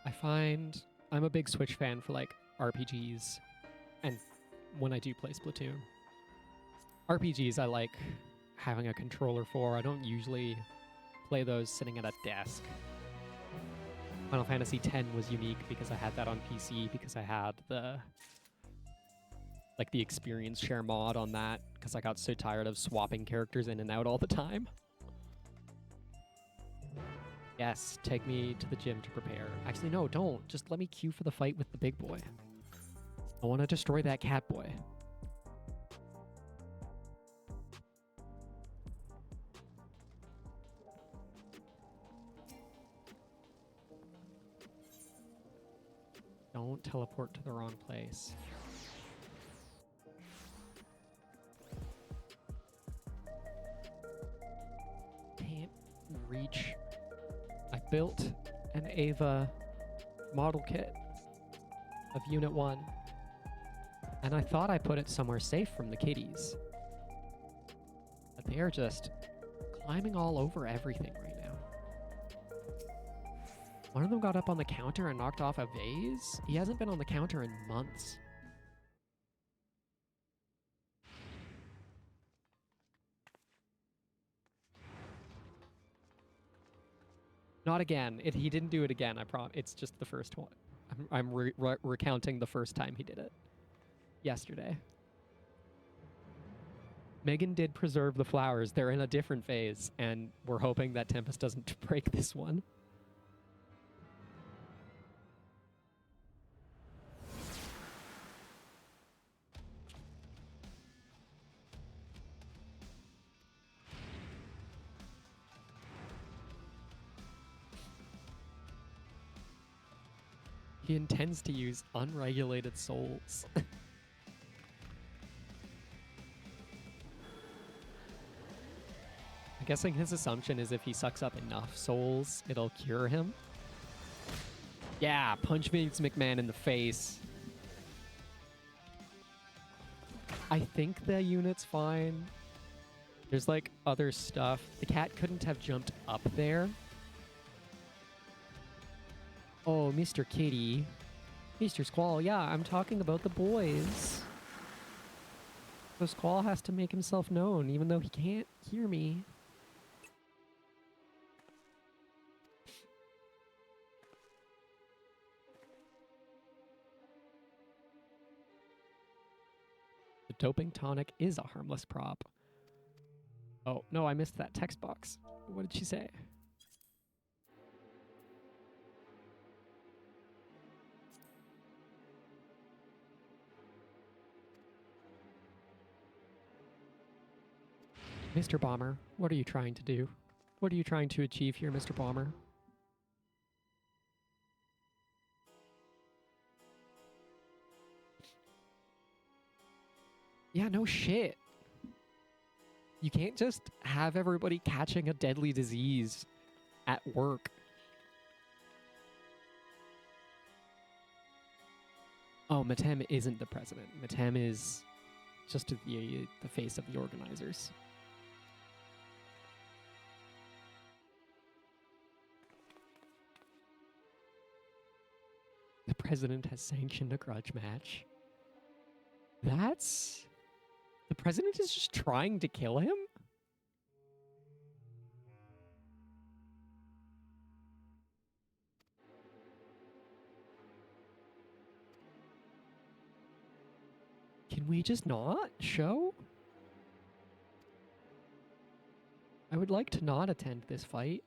I find I'm a big Switch fan for, like, RPGs. And when I do play Splatoon, RPGs I like having a controller for. I don't usually play those sitting at a desk. Final Fantasy X was unique because I had that on PC, because I had the experience share mod on that, because I got so tired of swapping characters in and out all the time. Yes, take me to the gym to prepare. Actually, no, don't. Just let me queue for the fight with the big boy. I want to destroy that cat boy. Don't teleport to the wrong place. Can't reach. I built an Ava model kit of Unit 1. And I thought I put it somewhere safe from the kitties. But they are just climbing all over everything right now. One of them got up on the counter and knocked off a vase. He hasn't been on the counter in months. Not again. He didn't do it again, I promise. It's just the first one. I'm recounting the first time he did it. Yesterday. Megan did preserve the flowers. They're in a different phase, and we're hoping that Tempest doesn't break this one. He intends to use unregulated souls. I'm guessing his assumption is if he sucks up enough souls, it'll cure him. Yeah, punch Vince McMahon in the face. I think the unit's fine. There's like other stuff. The cat couldn't have jumped up there. Oh, Mr. Kitty. Mr. Squall, yeah, I'm talking about the boys. So Squall has to make himself known, even though he can't hear me. The doping tonic is a harmless prop. Oh, no, I missed that text box. What did she say? Mr. Bomber, what are you trying to do? What are you trying to achieve here, Mr. Bomber? Yeah, no shit. You can't just have everybody catching a deadly disease at work. Oh, Matem isn't the president. Matem is just the face of the organizers. The president has sanctioned a grudge match. That's... The president is just trying to kill him? Can we just not show? I would like to not attend this fight.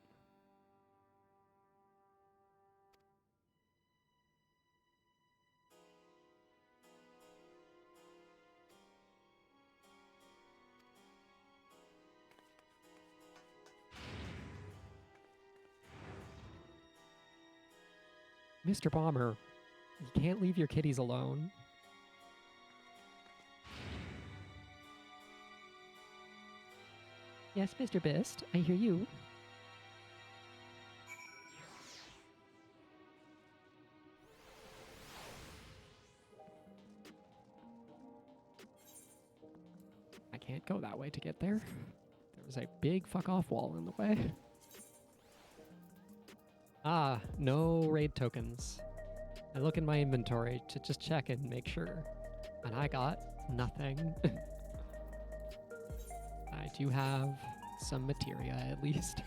Mr. Bomber, you can't leave your kitties alone. Yes, Mr. Best, I hear you. I can't go that way to get there. There was a big fuck off wall in the way. Ah, no raid tokens. I look in my inventory to just check and make sure. And I got nothing. I do have some materia at least.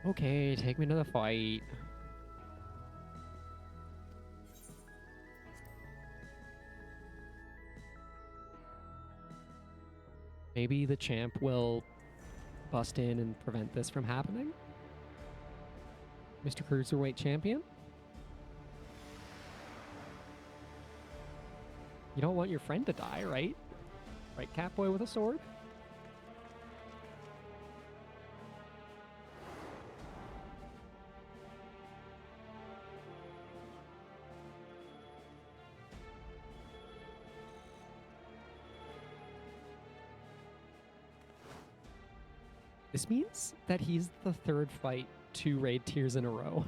Okay, take me to the fight. Maybe the champ will bust in and prevent this from happening? Mr. Cruiserweight Champion? You don't want your friend to die, right? Right, Catboy with a sword? This means that he's the third fight to raid tiers in a row.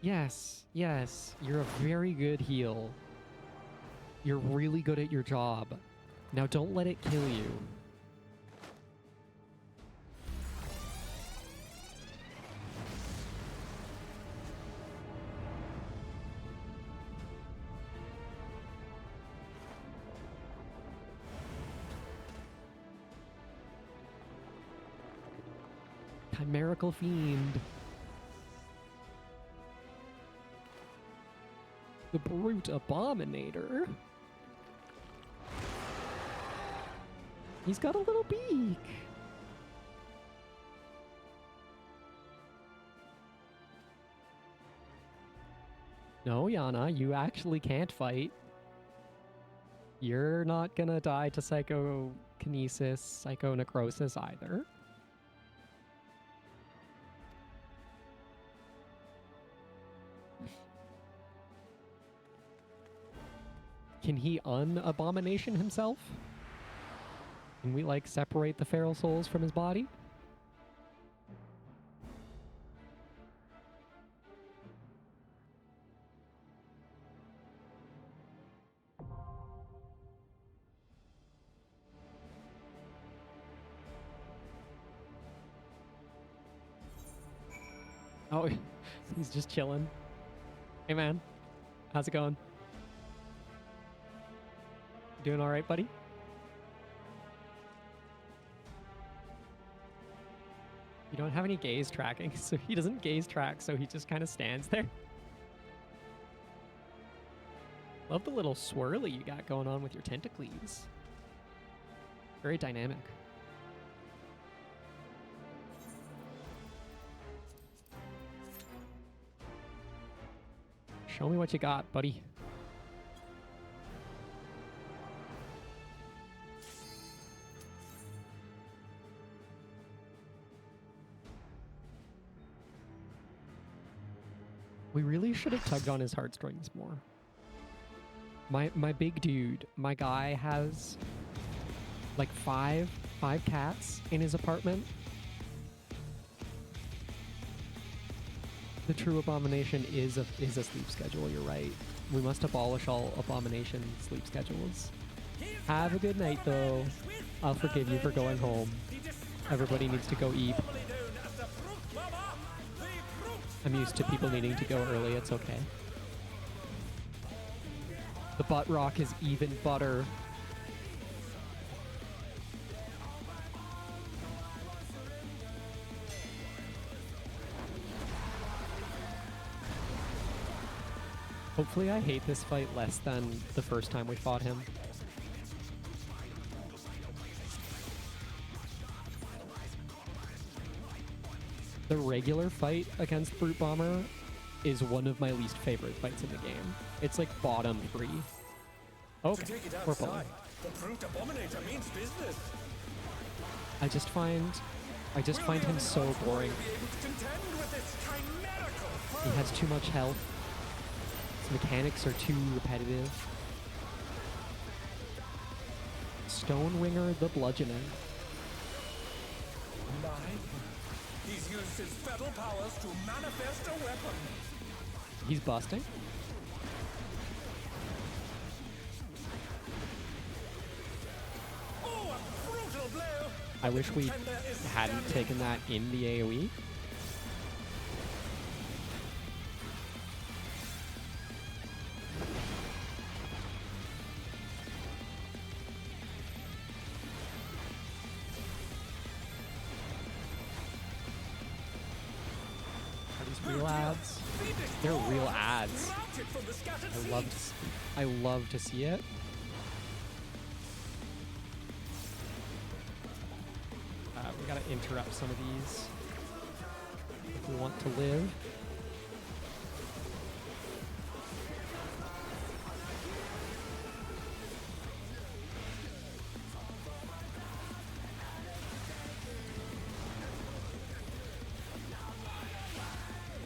Yes, yes, you're a very good heal. You're really good at your job. Now don't let it kill you. Chimerical Fiend. The Brute Abominator. He's got a little beak. No, Yana, you actually can't fight. You're not gonna die to psychokinesis, psychonecrosis either. Can he un-abomination himself? Can we, like, separate the feral souls from his body? Oh, he's just chilling. Hey, man. How's it going? Doing all right, buddy? You don't have any gaze tracking, so he doesn't gaze track, so he just kind of stands there. Love the little swirly you got going on with your tentacles. Very dynamic. Show me what you got, buddy. We really should have tugged on his heartstrings more. My big dude, my guy has like five cats in his apartment. The true abomination is a sleep schedule, you're right. We must abolish all abomination sleep schedules. Have a good night though. I'll forgive you for going home. Everybody needs to go eat. I'm used to people needing to go early, it's okay. The butt rock is even butter. Hopefully I hate this fight less than the first time we fought him. The regular fight against Brute Bomber is one of my least favorite fights in the game. It's like bottom 3. Okay, we're pulling. The Brute Abominator means business. I just find him so boring. He has too much health. His mechanics are too repetitive. Stoneringer the Bludgeoning. He's used his fetal powers to manifest a weapon. He's busting. Oh, a brutal blow. I wish we hadn't taken that in the AoE. Are these real ads? They're real ads. I love to see it. We gotta interrupt some of these if we want to live.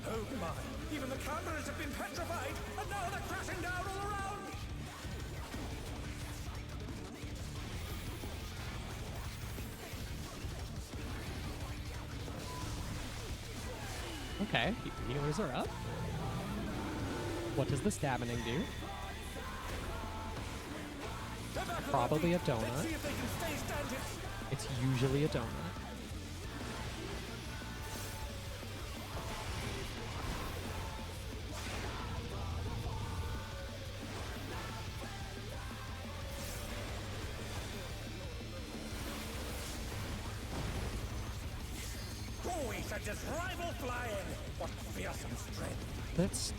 Oh my! Even the cameras have been petrified, and now they're crashing down all around. Okay, healers are up. What does the stabbing do? Probably a donut. See if they can stay standing. It's usually a donut. Oh, he said just rival flying. What fearsome strength.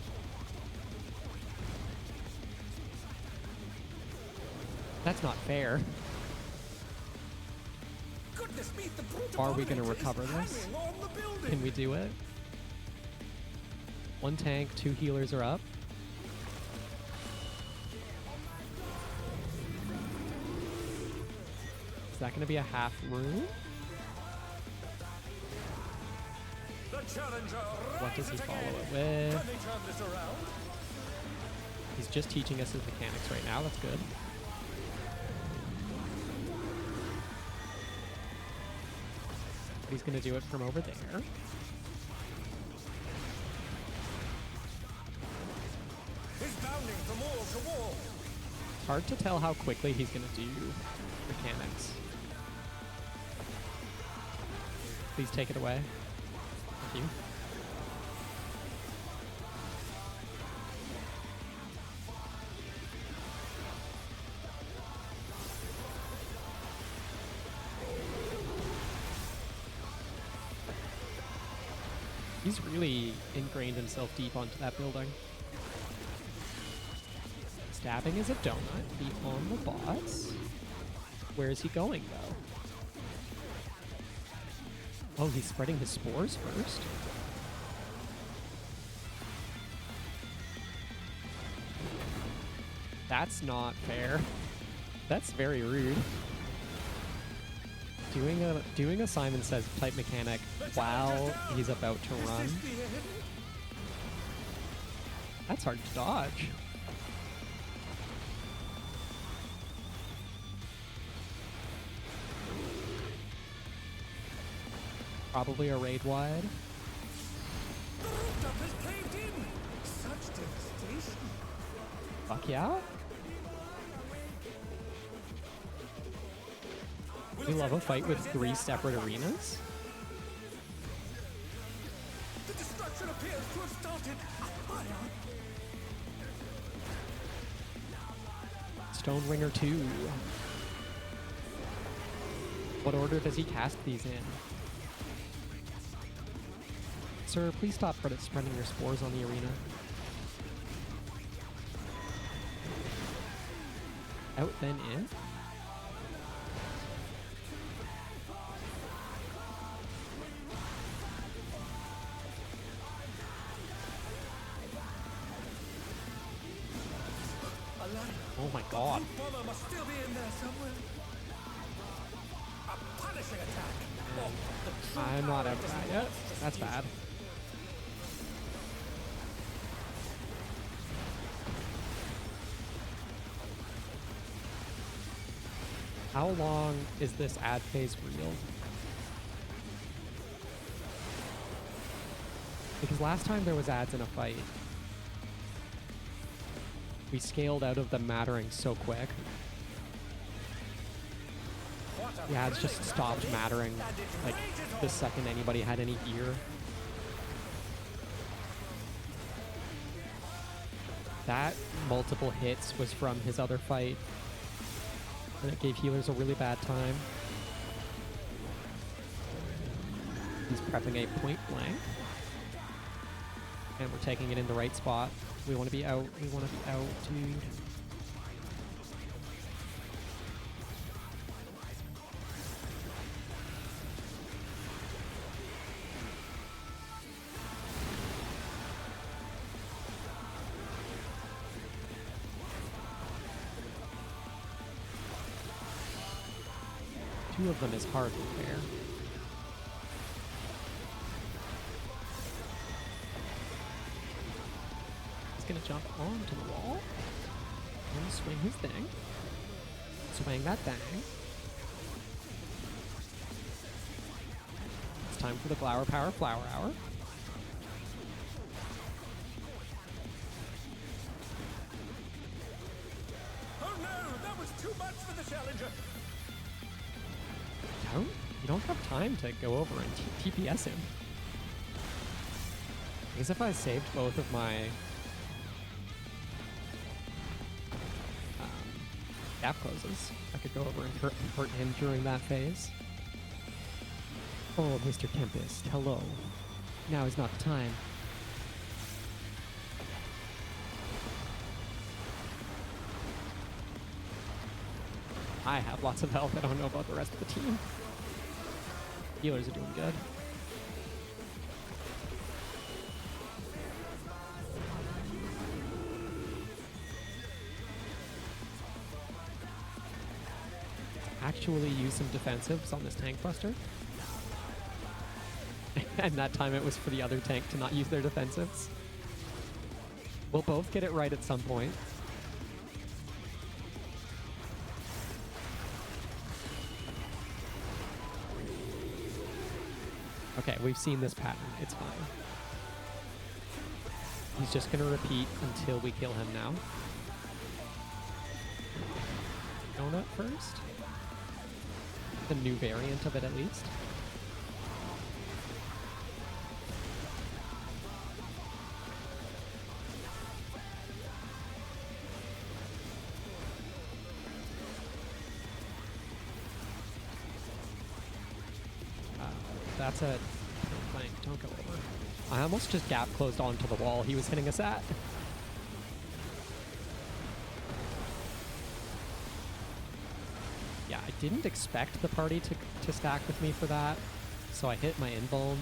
That's not fair. Goodness me, the Brute Are we gonna Abominator is recover this? hanging on the building. Can we do it? 1 tank, 2 healers are up. Is that gonna be a half room? The challenger What does he rises follow again. it with? Can they turn this around? He's just teaching us his mechanics right now. That's good. But he's going to do it from over there. He's bounding from wall to wall. It's hard to tell how quickly he's going to do mechanics. Please take it away. Thank you. He's really ingrained himself deep onto that building. Stabbing is a donut. Be on the bots. Where is he going, though? Oh, he's spreading his spores first. That's not fair. That's very rude. Doing a Simon Says type mechanic while he's about to run. That's hard to dodge. Probably a raid wide. The rooftop has caved in. Such devastation. Fuck yeah. We love a fight with 3 separate arenas. The destruction appears to have started a fire. Stoneringer 2. What order does he cast these in? Sir, please stop spreading your spores on the arena. Out then in? Oh my god. Bomber must still be in there somewhere. A punishing attack. Oh, the true I'm not power out of for that this yet. monstrous That's bad. How long is this ad phase real? Because last time there was ads in a fight, we scaled out of them mattering so quick. What a The ads just thrilling stopped battle. mattering And it like rages the on. second anybody had any gear. That multiple hits was from his other fight, and it gave healers a really bad time. He's prepping a point blank, and we're taking it in the right spot. We want to be out. We want to be out, dude. Two of them is hard to repair. He's gonna jump onto the wall and swing his thing. Swing that thing. It's time for the Flower Power Flower Hour. Oh no, that was too much for the challenger. You don't have time to go over and TPS him. I guess if I saved both of my gap closes, I could go over and hurt him during that phase. Oh, Mr. Tempest, hello. Now is not the time. I have lots of health. I don't know about the rest of the team. Healers are doing good. Actually use some defensives on this tank buster. And that time it was for the other tank to not use their defensives. We'll both get it right at some point. Okay, we've seen this pattern. It's fine. He's just gonna repeat until we kill him now. Donut first. The new variant of it, at least. That's a flank. Don't go over. I almost just gap closed onto the wall he was hitting us at. Yeah, I didn't expect the party to stack with me for that, so I hit my invuln.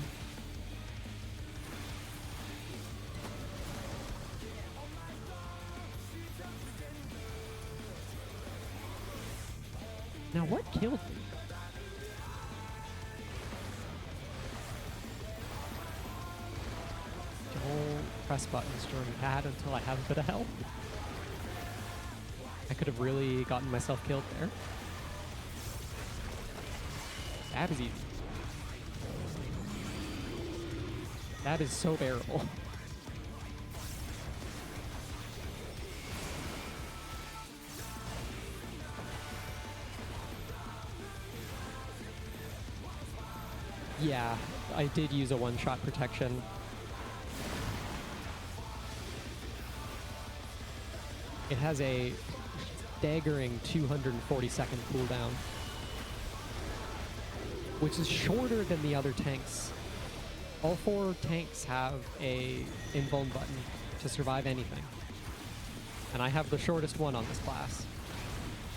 Now what killed me? Don't press buttons during that until I have a bit of health. I could have really gotten myself killed there. That is easy. That is so bearable. Yeah, I did use a one-shot protection. It has a staggering 240-second cooldown, which is shorter than the other tanks. All 4 tanks have a invuln button to survive anything. And I have the shortest one on this class.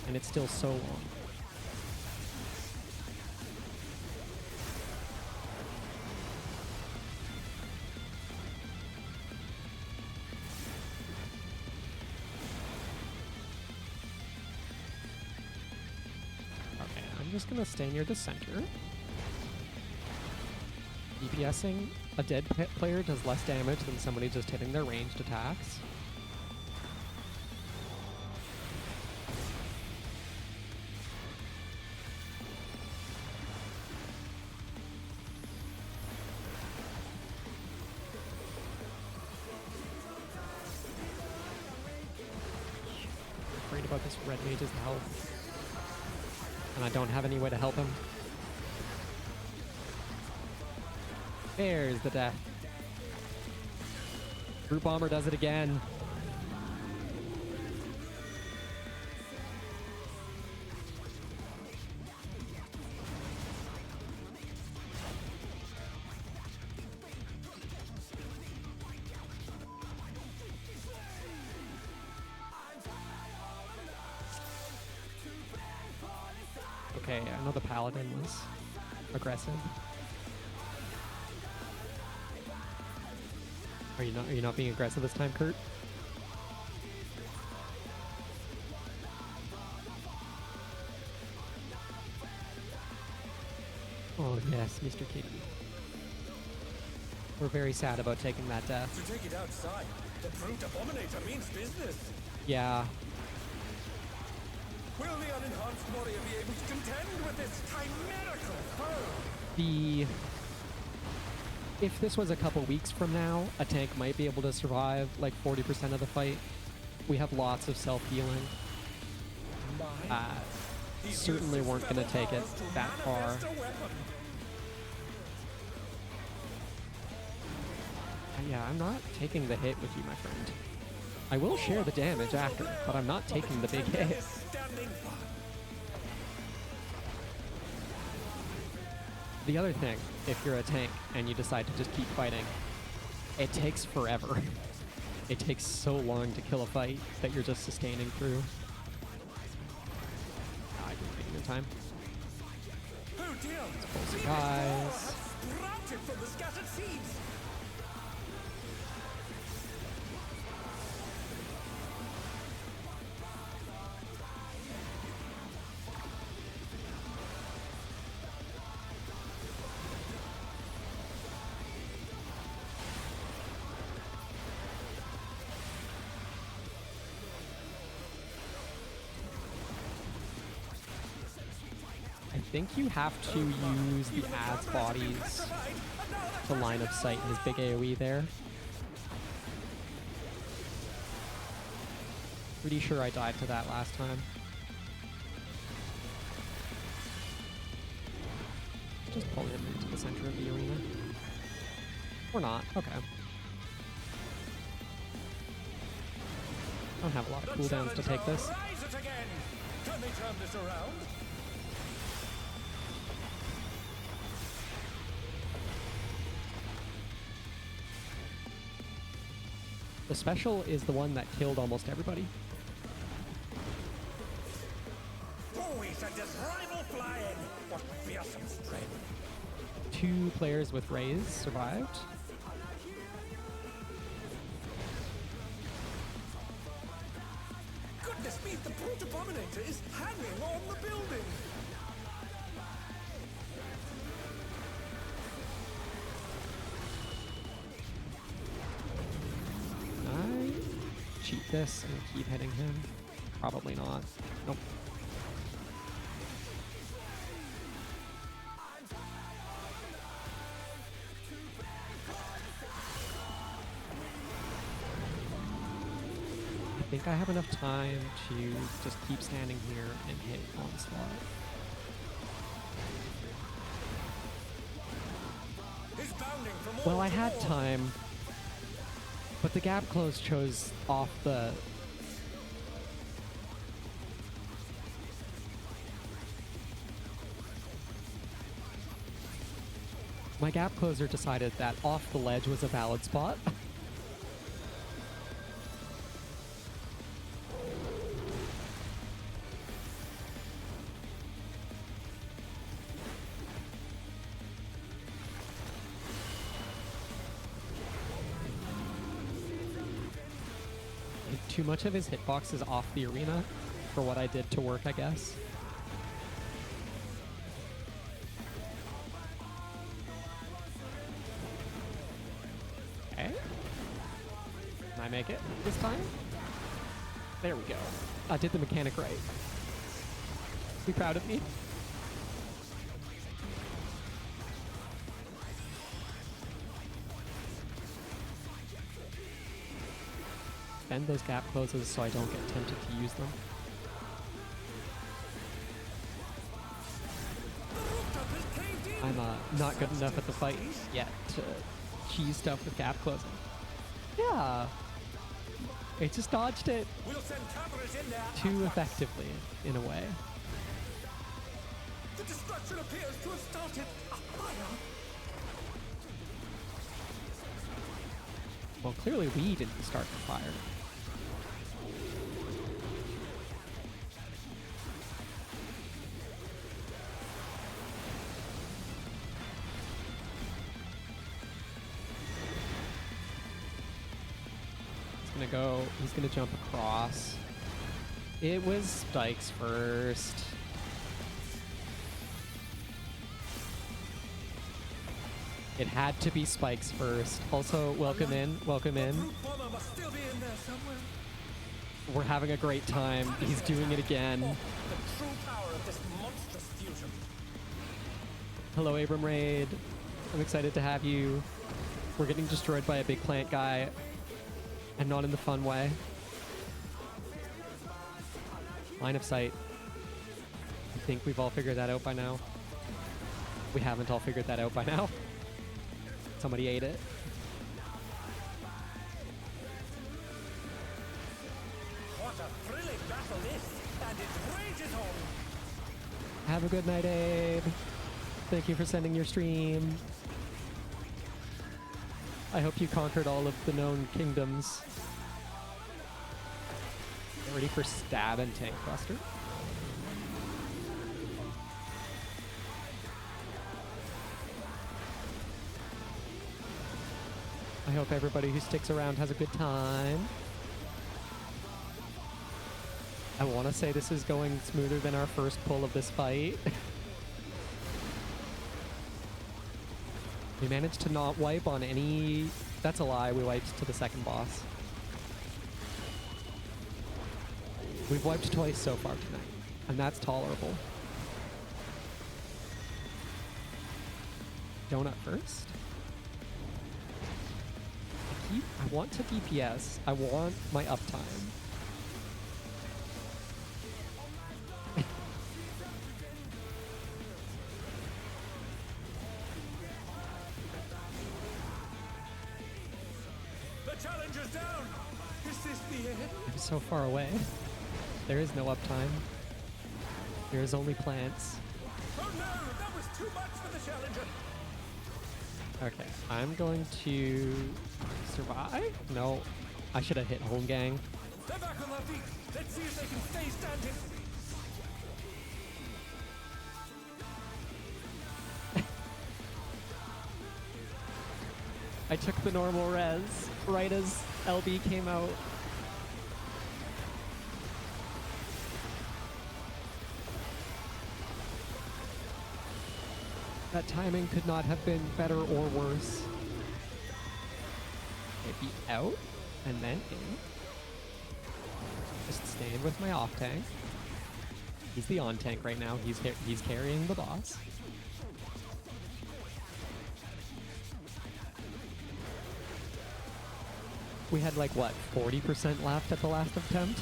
And it's still so long. Okay, I'm just gonna stay near the center. DPSing a dead player does less damage than somebody just hitting their ranged attacks. Afraid about this red mage's health. And I don't have any way to help him. There's the death. Brute Bomber does it again. Okay, I know the Paladin was aggressive. Are you not being aggressive this time, Kurt? Oh yes, Mr. Kitty. We're very sad about taking that death. To take it outside, the brute abominator means business. Yeah. Will the unenhanced warrior be able to contend with this chimerical foe? If this was a couple weeks from now, a tank might be able to survive like 40% of the fight. We have lots of self-healing. Certainly weren't going to take it that far. Yeah, I'm not taking the hit with you, my friend. I will share the damage after, but I'm not taking the big hit. The other thing, if you're a tank and you decide to just keep fighting, it takes forever. It takes so long to kill a fight that you're just sustaining through. I didn't make it in time. Let's pull some guys. I think you have to use the ads bodies to line of sight his big AoE there. Pretty sure I died to that last time. Just pull him into the center of the arena. Or not. Okay. I don't have a lot of cooldowns to take this. Rise it again. Can they turn this around? The special is the one that killed almost everybody. Oh, he sent his rival flying. What fearsome strength. 2 players with Rays survived. Goodness me, the Brute Abominator is hanging on the building. I cheat this and keep hitting him. Probably not. Nope. I think I have enough time to just keep standing here and hit Onslaught. He's bounding from all Well, I to had all. time, but the gap close chose off the... My gap closer decided that off the ledge was a valid spot. Too much of his hitbox is off the arena for what I did to work, I guess. Okay. Can I make it this time? There we go. I did the mechanic right. Be proud of me. Bend those gap closes so I don't get tempted to use them. I'm not good enough at the fight yet to cheese stuff with gap closing. Yeah. It just dodged it We'll send cavalry in there. too effectively, in a way. The destruction appears to have started a fire. Well, clearly we didn't start the fire. He's gonna jump across. It was Spikes first. It had to be Spikes first. Also, welcome in, welcome in. Brute bomber must still be in there somewhere. We're having a great time. He's doing it again. Oh, the true power of this monstrous fusion. Hello, Abram Raid. I'm excited to have you. We're getting destroyed by a big plant guy, and not in the fun way. Line of sight. I think we've all figured that out by now. We haven't all figured that out by now. Somebody ate it. What a thrilling battle this, and it rages on. Have a good night, Abe. Thank you for sending your stream. I hope you conquered all of the known kingdoms. Get ready for stab and tank buster. I hope everybody who sticks around has a good time. I want to say this is going smoother than our first pull of this fight. We managed to not wipe on any... That's a lie, we wiped to the second boss. We've wiped twice so far tonight, and that's tolerable. Donut first. I want to DPS. I want my uptime. The challenger's down. Is this the end? I'm so far away. There is no uptime. There is only plants. Oh no, that was too much for the challenger. Okay, I'm going to survive? No, I should have hit home gang. They're back on their feet. Let's see if they can stay standing. I took the normal res right as LB came out. That timing could not have been better or worse. Maybe out and then in. Just staying with my off tank. He's the on tank right now. He's carrying the boss. We had like what, 40% left at the last attempt?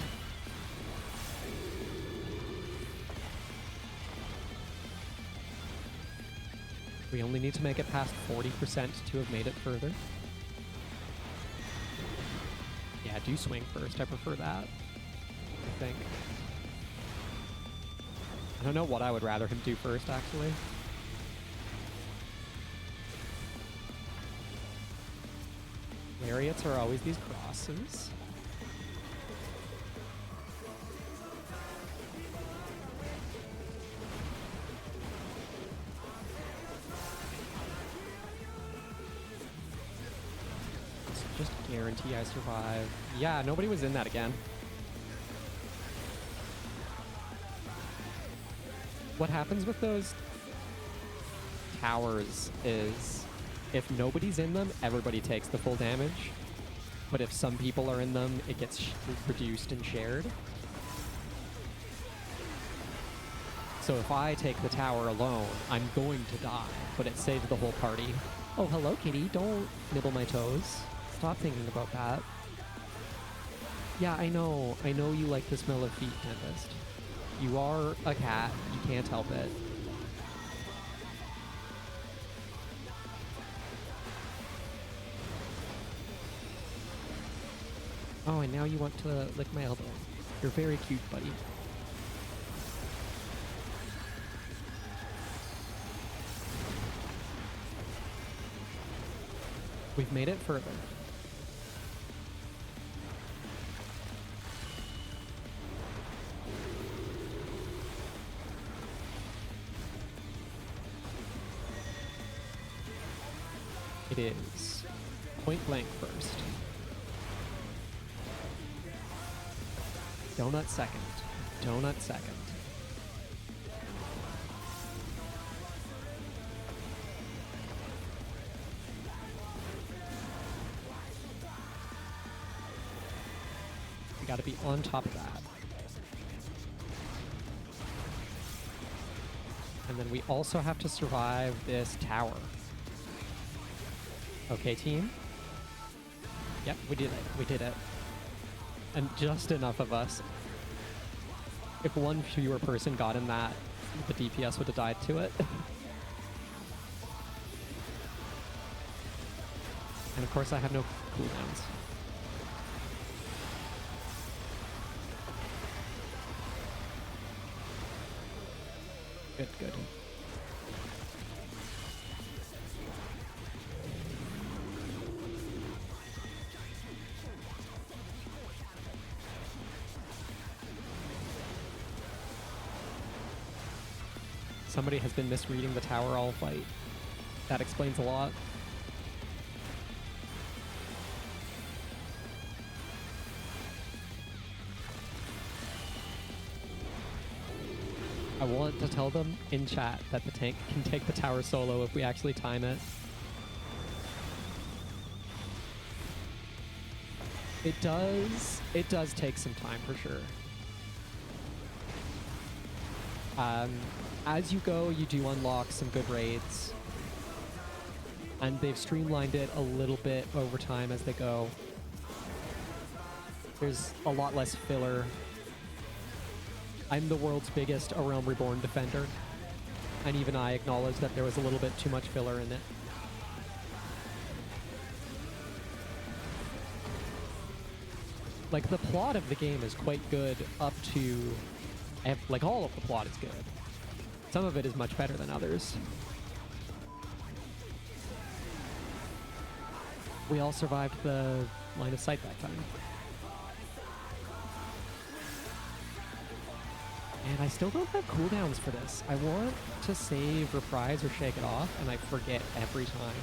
We only need to make it past 40% to have made it further. Yeah, do swing first. I prefer that, I think. I don't know what I would rather him do first, actually. Lariats are always these crosses. Just guarantee I survive. Yeah, nobody was in that again. What happens with those towers is if nobody's in them, everybody takes the full damage. But if some people are in them, it gets reduced and shared. So if I take the tower alone, I'm going to die, but it saves the whole party. Oh, hello, kitty. Don't nibble my toes. Stop thinking about that. Yeah, I know. I know you like the smell of feet, Tempest. You are a cat. You can't help it. Oh, and now you want to lick my elbow. You're very cute, buddy. We've made it further. It is point blank first. Donut second. Donut second. We gotta be on top of that. And then we also have to survive this tower. Okay, team? Yep, we did it. We did it. And just enough of us. If one fewer person got in that, the DPS would have died to it. And of course I have no cooldowns. Good, good. Somebody has been misreading the tower all fight. That explains a lot. I want to tell them in chat that the tank can take the tower solo if we actually time it. It does take some time for sure. As you go, you do unlock some good raids. And they've streamlined it a little bit over time as they go. There's a lot less filler. I'm the world's biggest A Realm Reborn defender, and even I acknowledge that there was a little bit too much filler in it. Like, the plot of the game is quite good up to... like, all of the plot is good. Some of it is much better than others. We all survived the line of sight that time. And I still don't have cooldowns for this. I want to save, reprise, or shake it off, and I forget every time.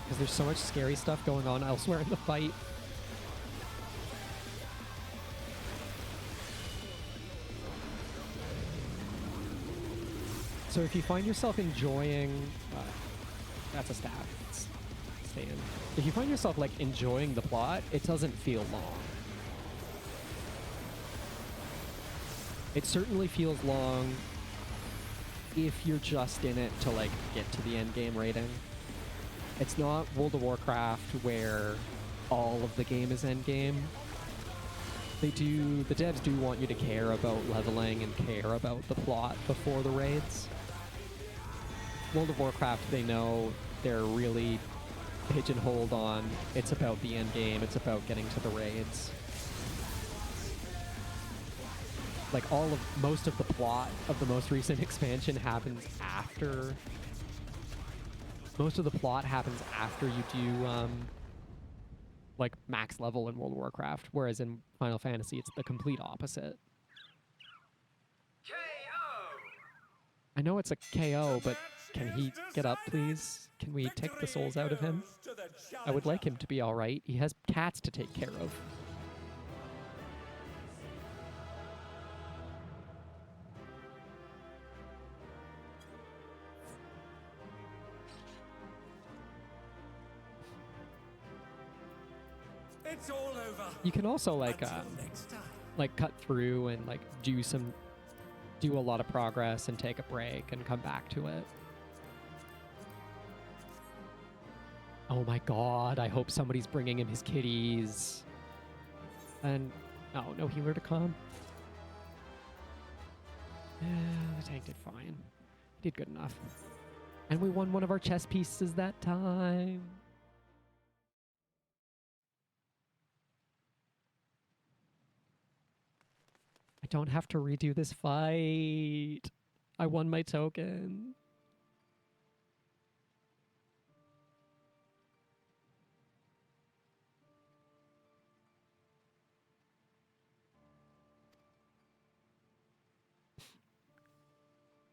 Because there's so much scary stuff going on elsewhere in the fight. So if you find yourself enjoying... that's a stab. Stay in. If you find yourself, like, enjoying the plot, it doesn't feel long. It certainly feels long if you're just in it to, like, get to the end game rating. It's not World of Warcraft where all of the game is end game. The devs do want you to care about leveling and care about the plot before the raids. World of Warcraft, they know they're really pigeonholed on it's about the end game, it's about getting to the raids. Like, most of the plot of the most recent expansion happens after... Most of the plot happens after you do, like, max level in World of Warcraft, whereas in Final Fantasy, it's the complete opposite. I know it's a KO, but can he get up, please? Can we take the souls out of him? I would like him to be alright. He has cats to take care of. It's all over. You can also, like, Until next time. like, cut through and, like, do a lot of progress and take a break and come back to it. Oh my god, I hope somebody's bringing him his kitties. And, oh, no healer to come. The tank did fine. He did good enough. And we won one of our chess pieces that time. I don't have to redo this fight. I won my token.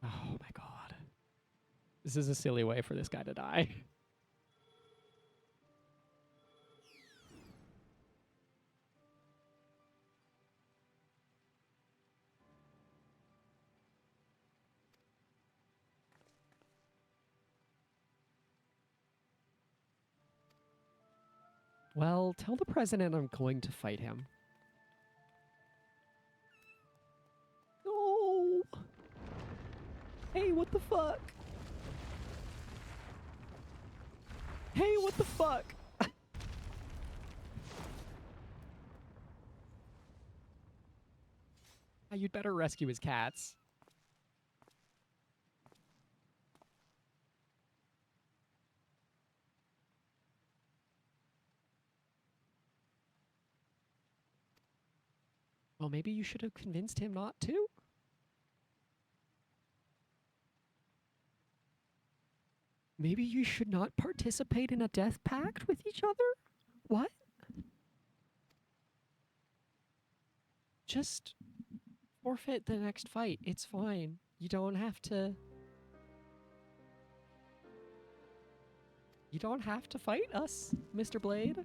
Oh my god. This is a silly way for this guy to die. Well, tell the president I'm going to fight him. No! Hey, what the fuck? Hey, what the fuck? You'd better rescue his cats. Well, maybe you should have convinced him not to? Maybe you should not participate in a death pact with each other? What? Just forfeit the next fight. It's fine. You don't have to... You don't have to fight us, Mr. Blade.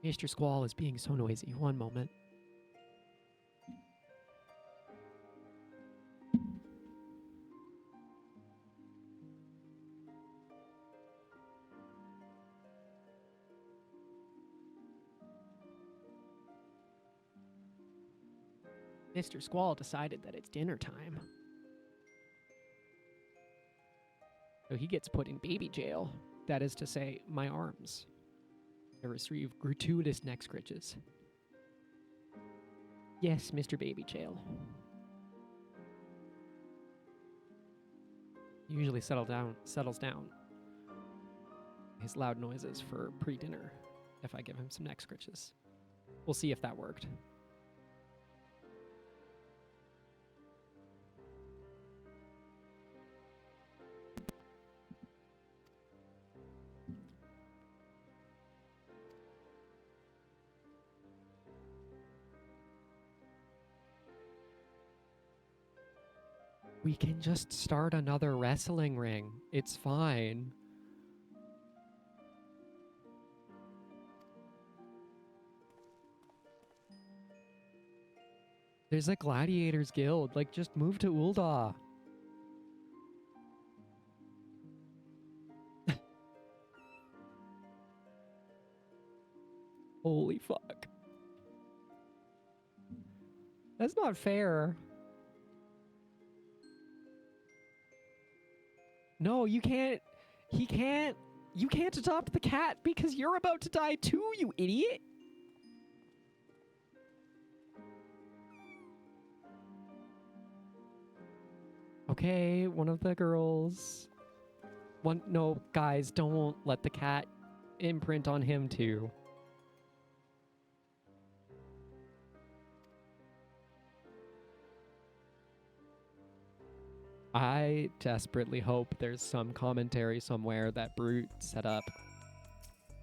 Mr. Squall is being so noisy. One moment. Mr. Squall decided that it's dinner time. So he gets put in baby jail. That is to say, my arms. I receive gratuitous neck scritches. Yes, Mr. Baby Jail. Usually settles down his loud noises for pre-dinner if I give him some neck scritches. We'll see if that worked. We can just start another wrestling ring. It's fine. There's a gladiators guild. Like, just move to Ul'dah. Holy fuck. That's not fair. No, you can't. He can't. You can't adopt the cat because you're about to die too, you idiot. Okay, one of the girls. No, guys, don't let the cat imprint on him too. I desperately hope there's some commentary somewhere that Brute set up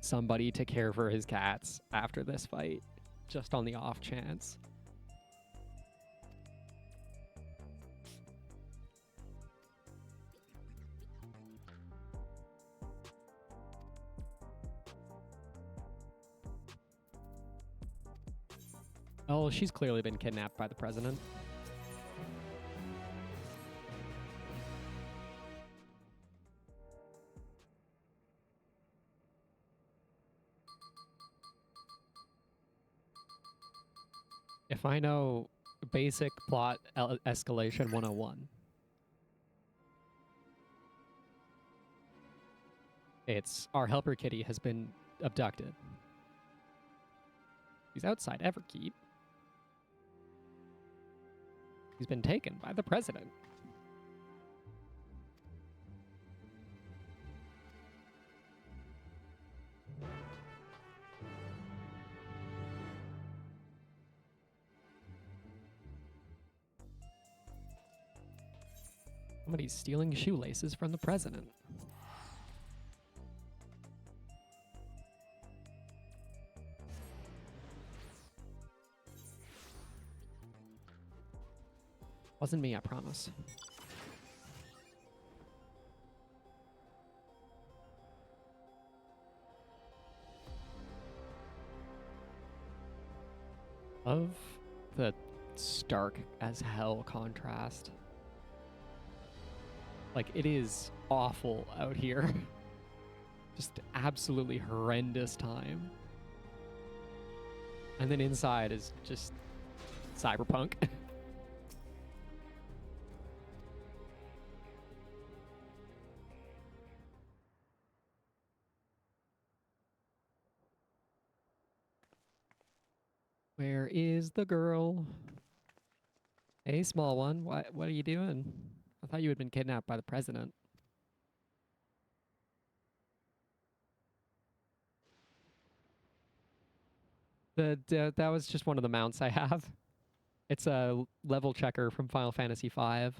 somebody to care for his cats after this fight, just on the off chance. Oh, she's clearly been kidnapped by the president. If I know basic plot escalation 101, it's our helper kitty has been abducted. He's outside Everkeep. He's been taken by the president. Somebody's stealing shoelaces from the president. Wasn't me, I promise. Of the stark as hell contrast. Like, it is awful out here. Just absolutely horrendous time. And then inside is just cyberpunk. Where is the girl? Hey, small one. What are you doing? I thought you had been kidnapped by the president. That was just one of the mounts I have. It's a level checker from Final Fantasy V.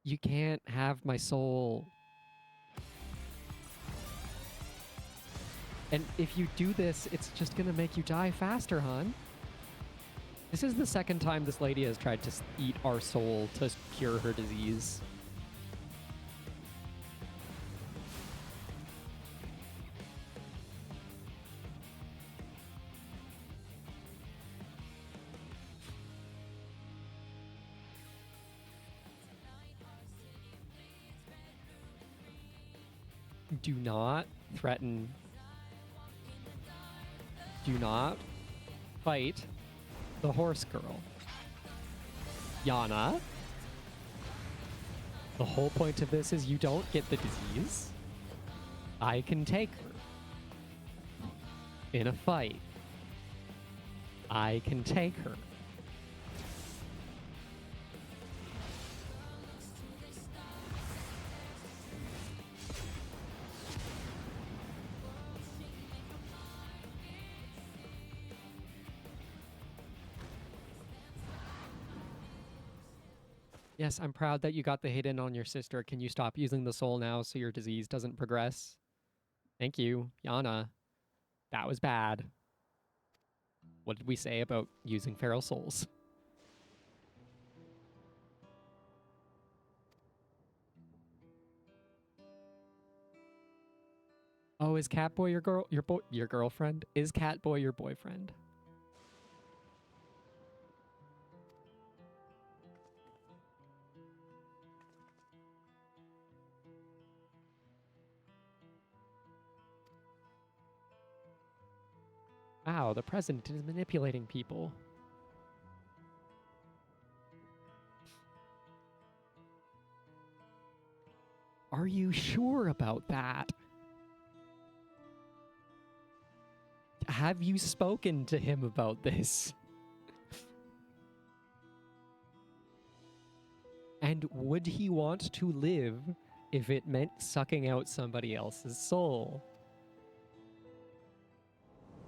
You can't have my soul. And if you do this, it's just gonna make you die faster, hon. This is the second time this lady has tried to eat our soul to cure her disease. Do not threaten. Do not fight the horse girl. Yana. The whole point of this is you don't get the disease. I can take her. In a fight. I can take her. Yes, I'm proud that you got the hit in on your sister. Can you stop using the soul now so your disease doesn't progress? Thank you, Yana. That was bad. What did we say about using feral souls? Oh, is Catboy your girlfriend? Is Catboy your boyfriend? Wow, the president is manipulating people. Are you sure about that? Have you spoken to him about this? And would he want to live if it meant sucking out somebody else's soul?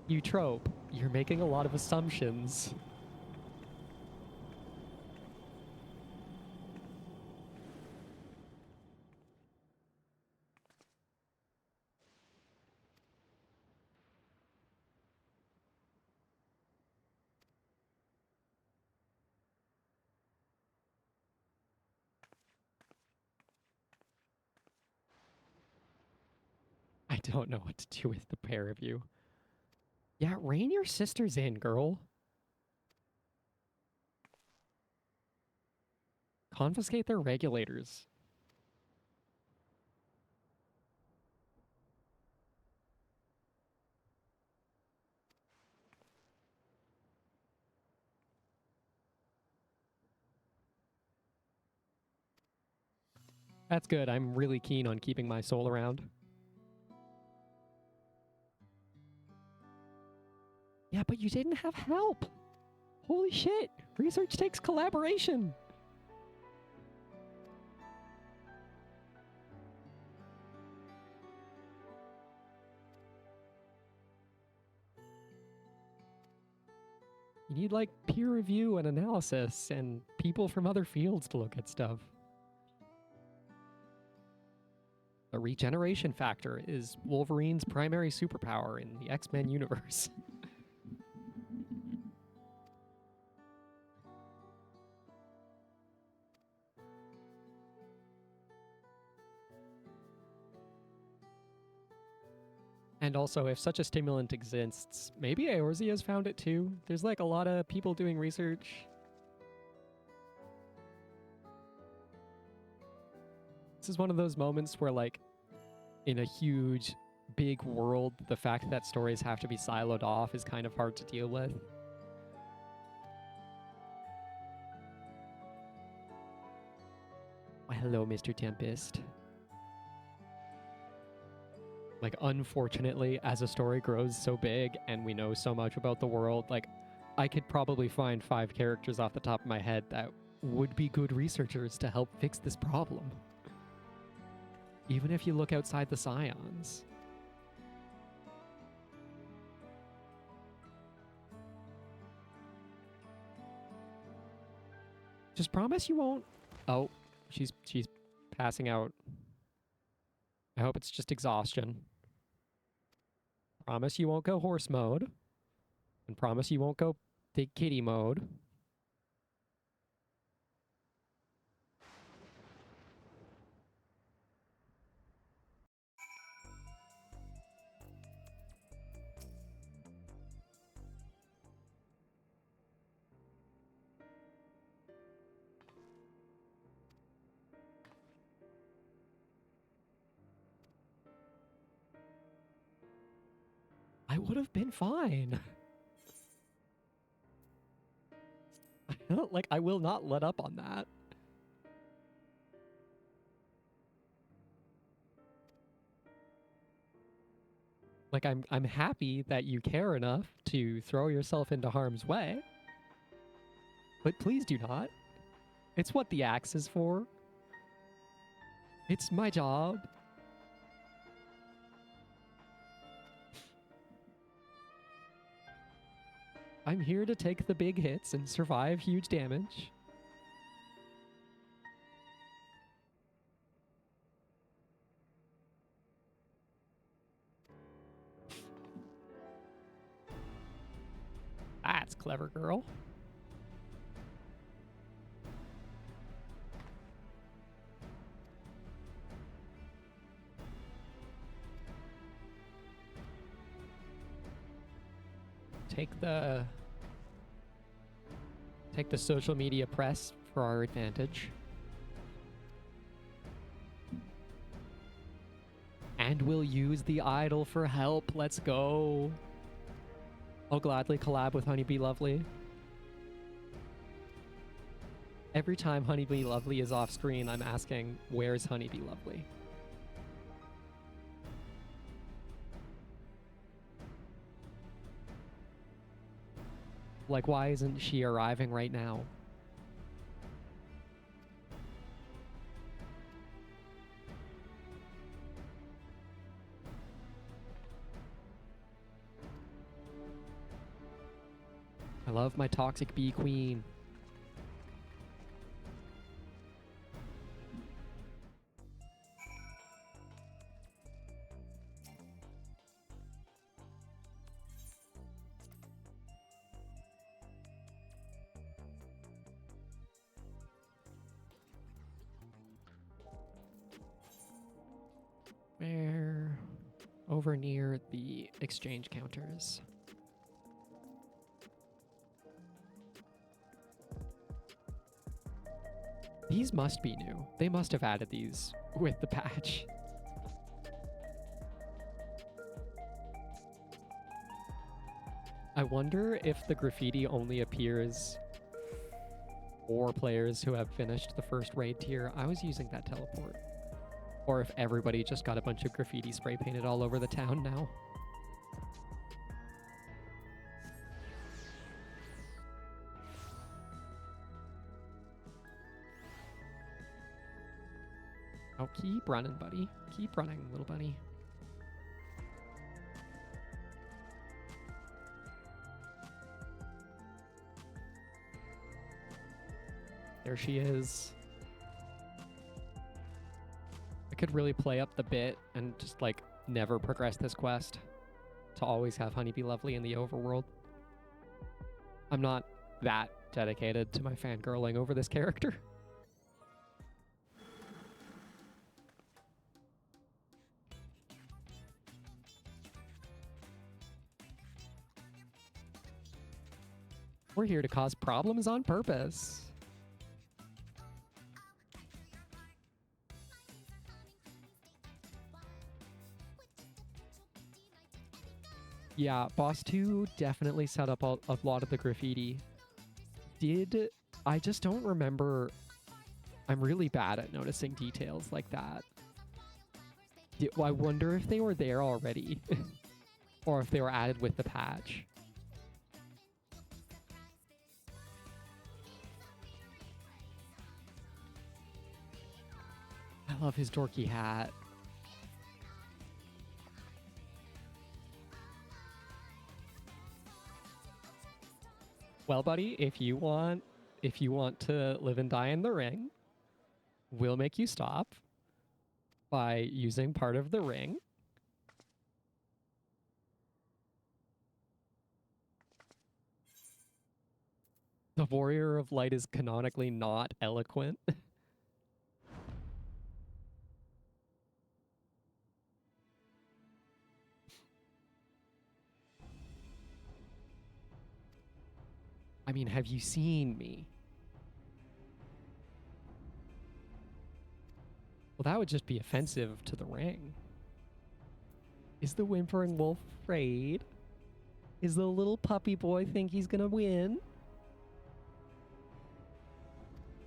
Eutrope, you're making a lot of assumptions. I don't know what to do with the pair of you. Yeah, rein your sisters in, girl. Confiscate their regulators. That's good. I'm really keen on keeping my soul around. Yeah, but you didn't have help. Holy shit. Research takes collaboration. You need like peer review and analysis and people from other fields to look at stuff. The regeneration factor is Wolverine's primary superpower in the X-Men universe. And also, if such a stimulant exists, maybe Eorzea has found it too. There's like a lot of people doing research. This is one of those moments where, like, in a huge, big world, the fact that stories have to be siloed off is kind of hard to deal with. Well, hello, Mr. Tempest. Like, unfortunately, as a story grows so big and we know so much about the world, like, I could probably find 5 characters off the top of my head that would be good researchers to help fix this problem. Even if you look outside the Scions. Just promise you won't... Oh, she's passing out. I hope it's just exhaustion. Promise you won't go horse mode. And promise you won't go big kitty mode. would have been fine. Like, I will not let up on that. Like, I'm happy that you care enough to throw yourself into harm's way. But please do not. It's what the axe is for. It's my job. I'm here to take the big hits and survive huge damage. That's clever, girl. Take the social media press for our advantage. And we'll use the idol for help. Let's go. I'll gladly collab with Honeybee Lovely. Every time Honeybee Lovely is off screen, I'm asking, where's Honeybee Lovely? Like, why isn't she arriving right now? I love my toxic bee queen. Where? Over near the exchange counters. These must be new. They must have added these with the patch. I wonder if the graffiti only appears for players who have finished the first raid tier. I was using that teleport. Or if everybody just got a bunch of graffiti spray painted all over the town now. Oh, keep running, buddy. Keep running, little bunny. There she is. I could really play up the bit and just, like, never progress this quest to always have Honeybee Lovely in the overworld. I'm not that dedicated to my fangirling over this character. We're here to cause problems on purpose. Yeah, Boss 2 definitely set up a lot of the graffiti. I just don't remember. I'm really bad at noticing details like that. I wonder if they were there already. Or if they were added with the patch. I love his dorky hat. Well, buddy, if you want to live and die in the ring, we'll make you stop by using part of the ring. The Warrior of Light is canonically not eloquent. I mean, have you seen me? Well, that would just be offensive to the ring. Is the Whimpering Wolf afraid? Is the little puppy boy think he's gonna win?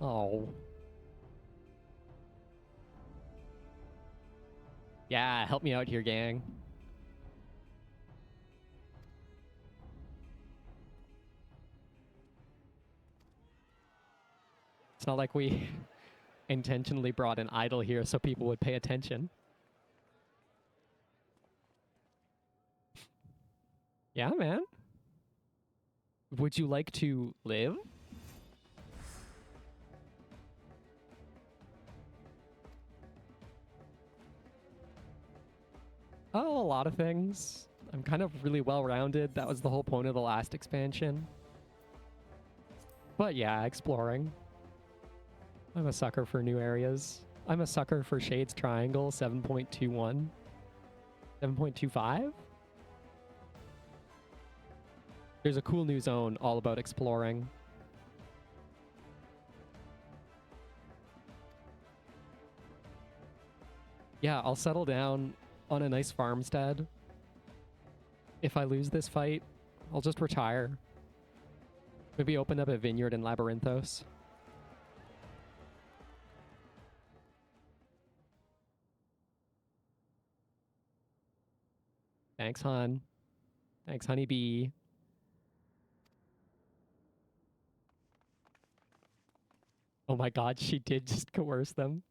Oh. Yeah, help me out here, gang. It's not like we intentionally brought an idol here so people would pay attention. Yeah, man. Would you like to live? Oh, a lot of things. I'm kind of really well-rounded. That was the whole point of the last expansion. But yeah, exploring. I'm a sucker for new areas. I'm a sucker for Shades Triangle 7.21. 7.25? There's a cool new zone all about exploring. Yeah, I'll settle down on a nice farmstead. If I lose this fight, I'll just retire. Maybe open up a vineyard in Labyrinthos. Thanks, hon. Thanks, honeybee. Oh my god, she did just coerce them.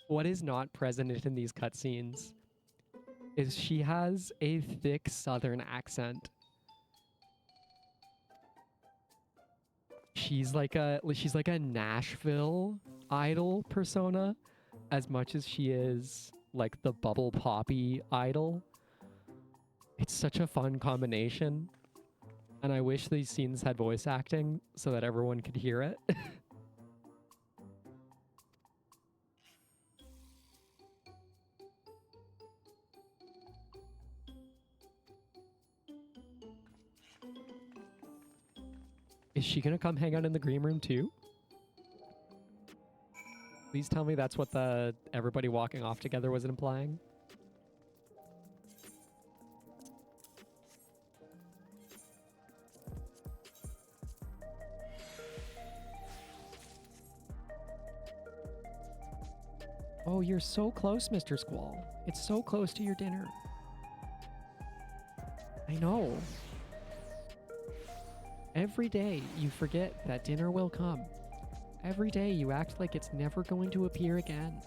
What is not present in these cutscenes is she has a thick southern accent. She's like a Nashville idol persona as much as she is like the Bubble Poppy idol. It's such a fun combination. And I wish these scenes had voice acting so that everyone could hear it. Is she gonna come hang out in the green room too? Please tell me that's what the everybody walking off together was implying. Oh, you're so close, Mr. Squall. It's so close to your dinner. I know. Every day you forget that dinner will come. Every day you act like it's never going to appear again.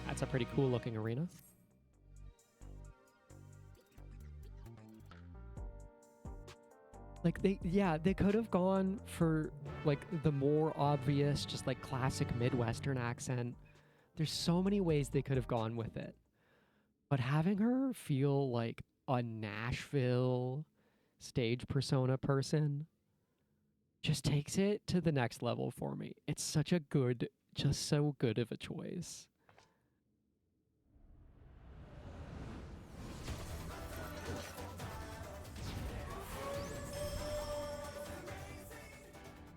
That's a pretty cool looking arena. Like they could have gone for like the more obvious, just like classic Midwestern accent. There's so many ways they could have gone with it. But having her feel like a Nashville stage persona person just takes it to the next level for me. It's such a good, just so good of a choice.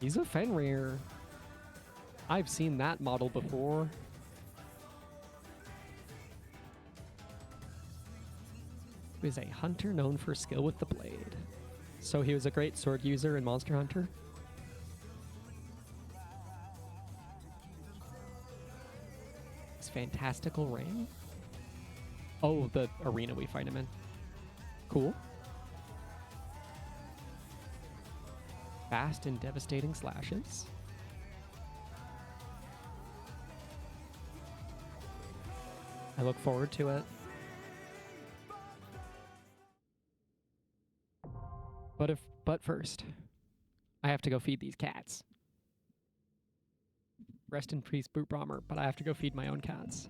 He's a Fenrir. I've seen that model before. He was a hunter known for skill with the blade. So he was a great sword user in Monster Hunter. His fantastical ring. Oh, the arena we fight him in. Cool. Fast and devastating slashes. I look forward to it. But first, I have to go feed these cats. Rest in peace, Boot Bomber, but I have to go feed my own cats.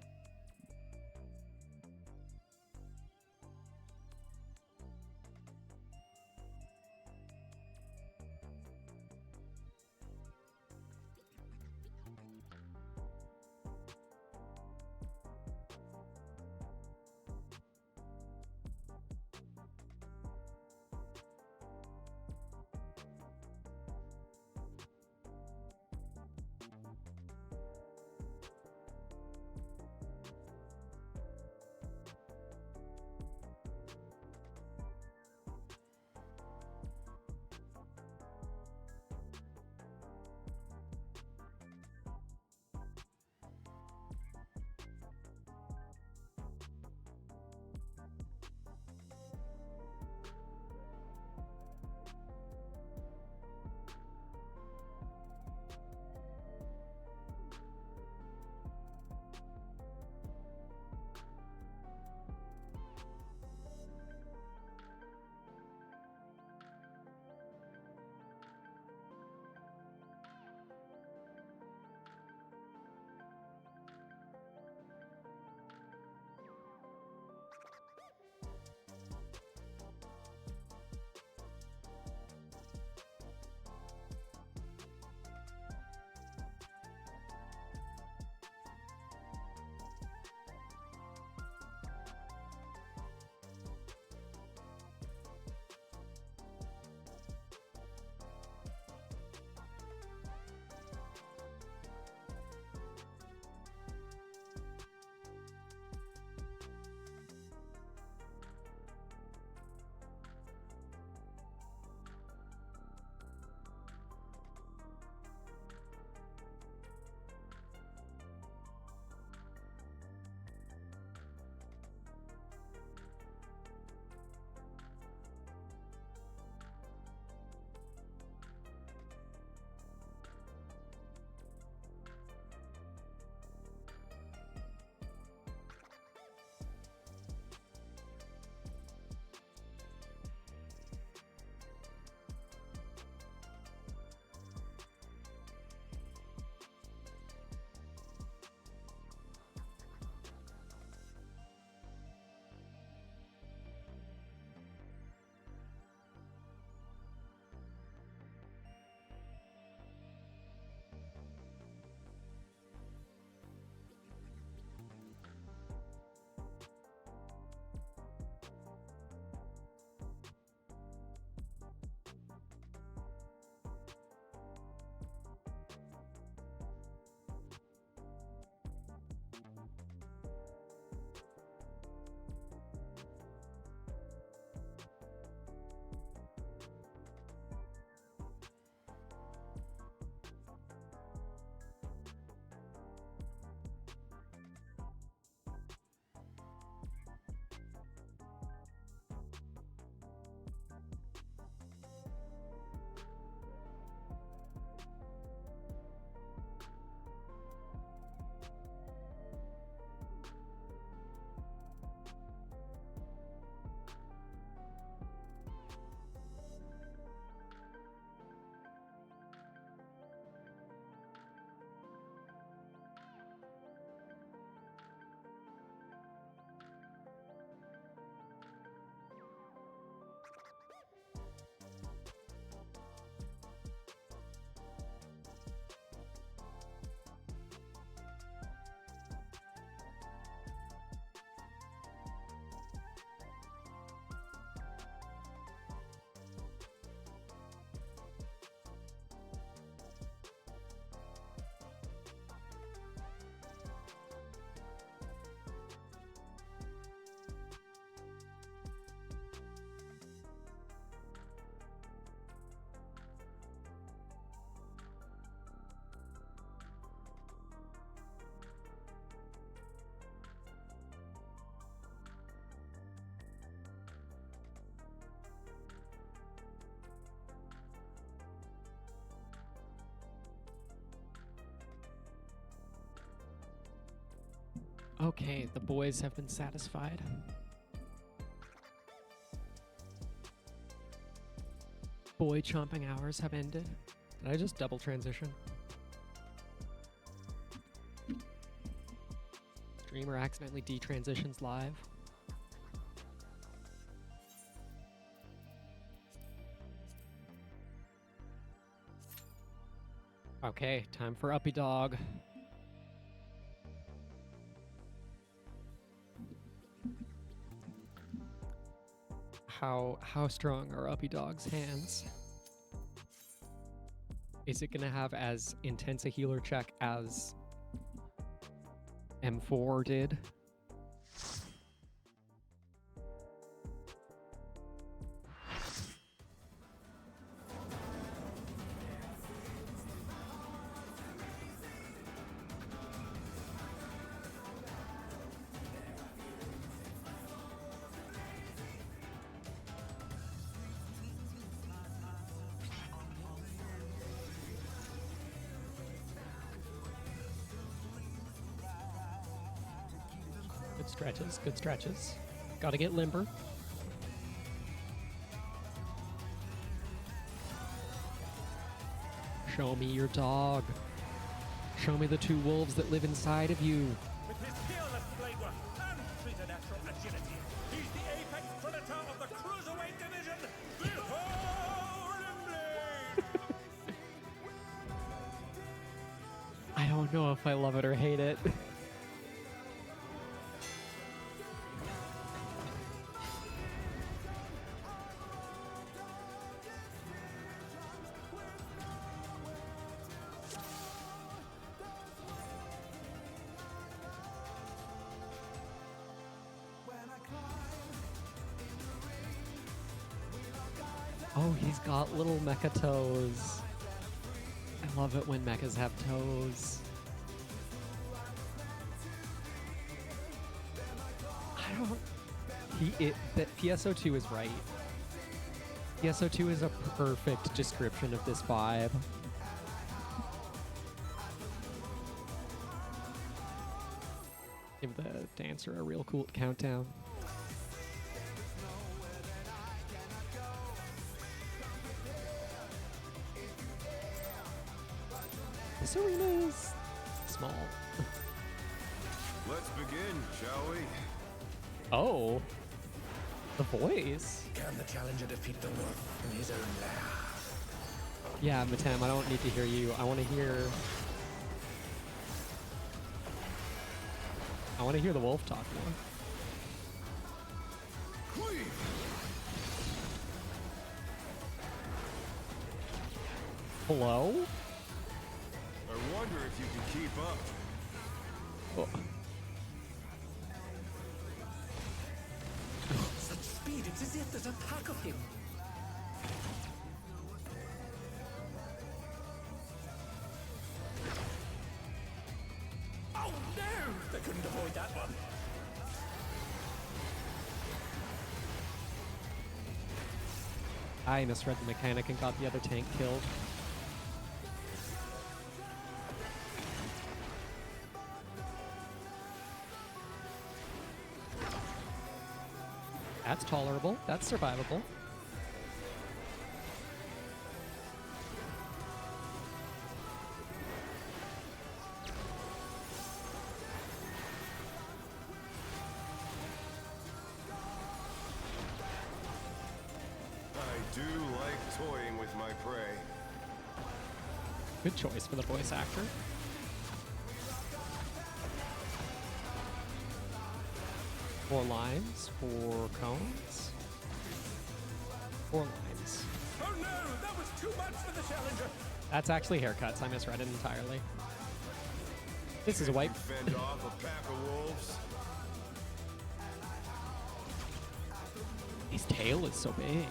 Okay, the boys have been satisfied. Boy chomping hours have ended. Did I just double transition? Streamer accidentally detransitions live. Okay, time for Uppy Dog. How strong are Uppy Dog's hands? Is it gonna have as intense a healer check as M4 did? Good stretches, good stretches. Gotta get limber. Show me your dog. Show me the two wolves that live inside of you. With his peerless blade work and preternatural agility, he's the apex predator of the cruiserweight division. Behold him blade! I don't know if I love it or hate it. Oh, he's got little mecha toes. I love it when mechas have toes. I don't... PSO2 is right. PSO2 is a perfect description of this vibe. Give the dancer a real cool countdown. This arena is small. Let's begin, shall we? Oh, the voice. Can the challenger defeat the wolf in his own lair? Yeah, Matem, I don't need to hear you. I want to hear the wolf talk more. Cleave! Hello? I wonder if you can keep up. Oh. Such speed, it's as if there's a pack of him. Oh no! They couldn't avoid that one. I misread the mechanic and got the other tank killed. That's tolerable. That's survivable. I do like toying with my prey. Good choice for the voice actor. Four lines, four cones. Four lines. Oh no! That was too much for the challenger! That's actually haircuts. I misread it entirely. This is a white. Fend off a pack of wolves. His tail is so big.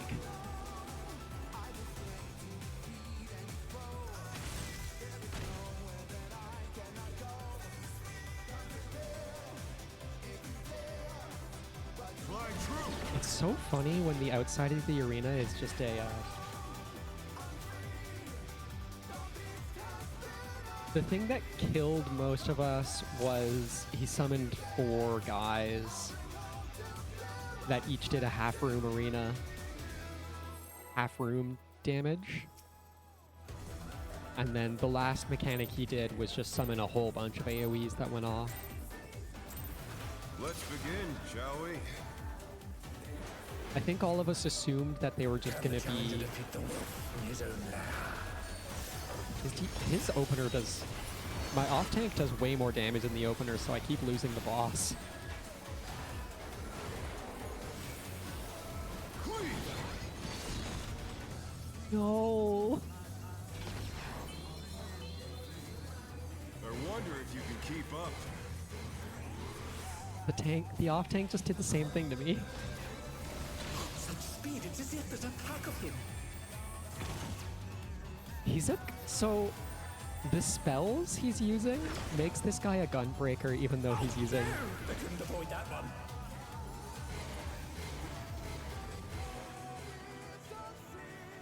Fly true! It's so funny when the outside of the arena is just a The thing that killed most of us was he summoned 4 guys that each did a half-room arena, half-room damage. And then the last mechanic he did was just summon a whole bunch of AoEs that went off. Let's begin, shall we? I think all of us assumed that they were just gonna be... His opener does... My off-tank does way more damage than the opener, so I keep losing the boss. No! I wonder if you can keep up. The off-tank just did the same thing to me. Such speed, it's as if there's a pack of him. So, the spells he's using makes this guy a gunbreaker even though he's using... I couldn't avoid that one.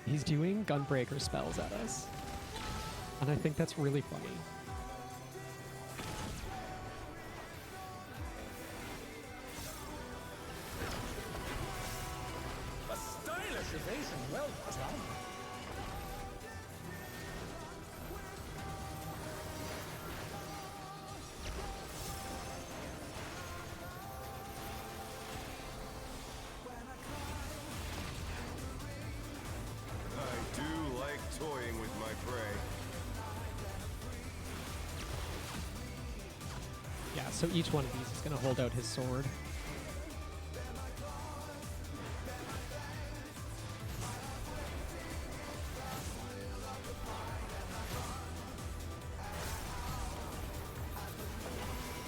He's doing gunbreaker spells at us. And I think that's really funny. A stylish evasion, well done. I do like toying with my prey. Yeah, so each one of these is going to hold out his sword.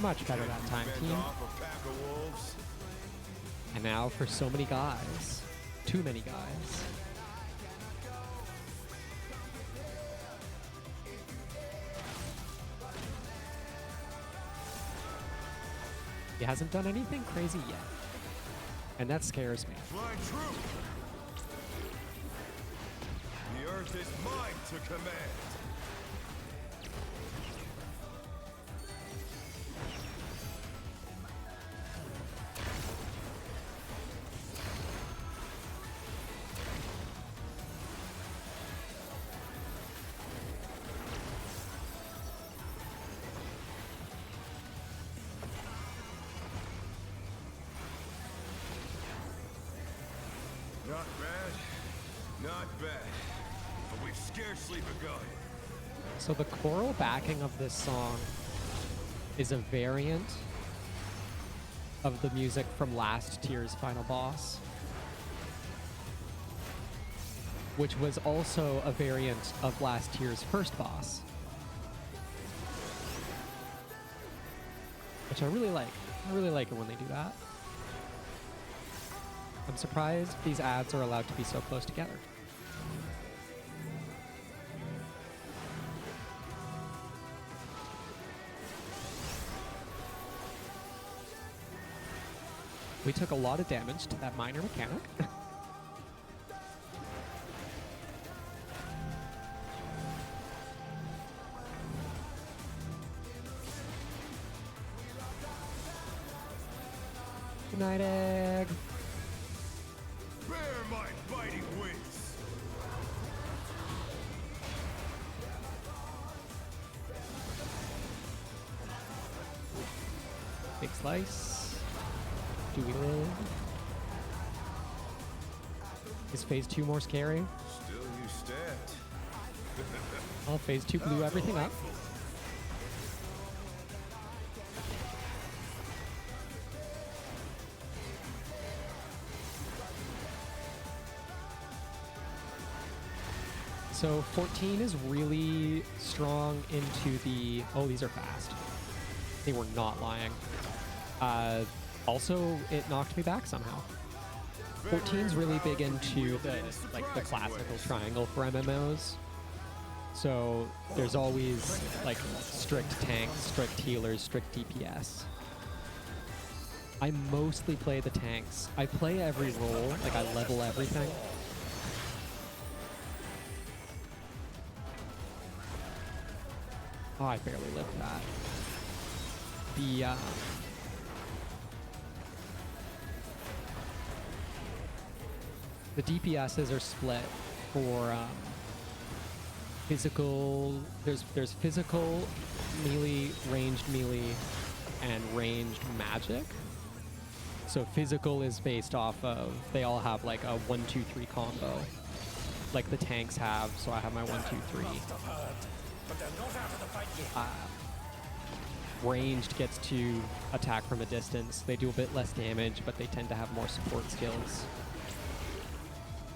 Much better that time, Fend team. off a pack of wolves. And now for so many guys. Too many guys. He hasn't done anything crazy yet. And that scares me. Fly true. The earth is mine to command. Not bad. Not bad. But we've scarcely begun. So the choral backing of this song is a variant of the music from last tier's final boss, which was also a variant of last tier's first boss, which I really like. I really like it when they do that. I'm surprised these ads are allowed to be so close together. We took a lot of damage to that minor mechanic. Good night, Egg. Bear my biting wings. Big slice. Do we live? Is phase 2 more scary? Still you stand. Well, phase 2 blew everything up. So 14 is really strong into the... Oh, these are fast. They were not lying. Also, it knocked me back somehow. 14's really big into the classical triangle for MMOs. So there's always like strict tanks, strict healers, strict DPS. I mostly play the tanks. I play every role, like I level everything. Oh, I barely lived that. The DPSs are split for physical. There's physical, melee, and ranged magic. So physical is based off of, they all have like a 1-2-3 combo, like the tanks have. So I have my 1-2-3. But they're not out of the fight yet. Ranged gets to attack from a distance. They do a bit less damage, but they tend to have more support skills.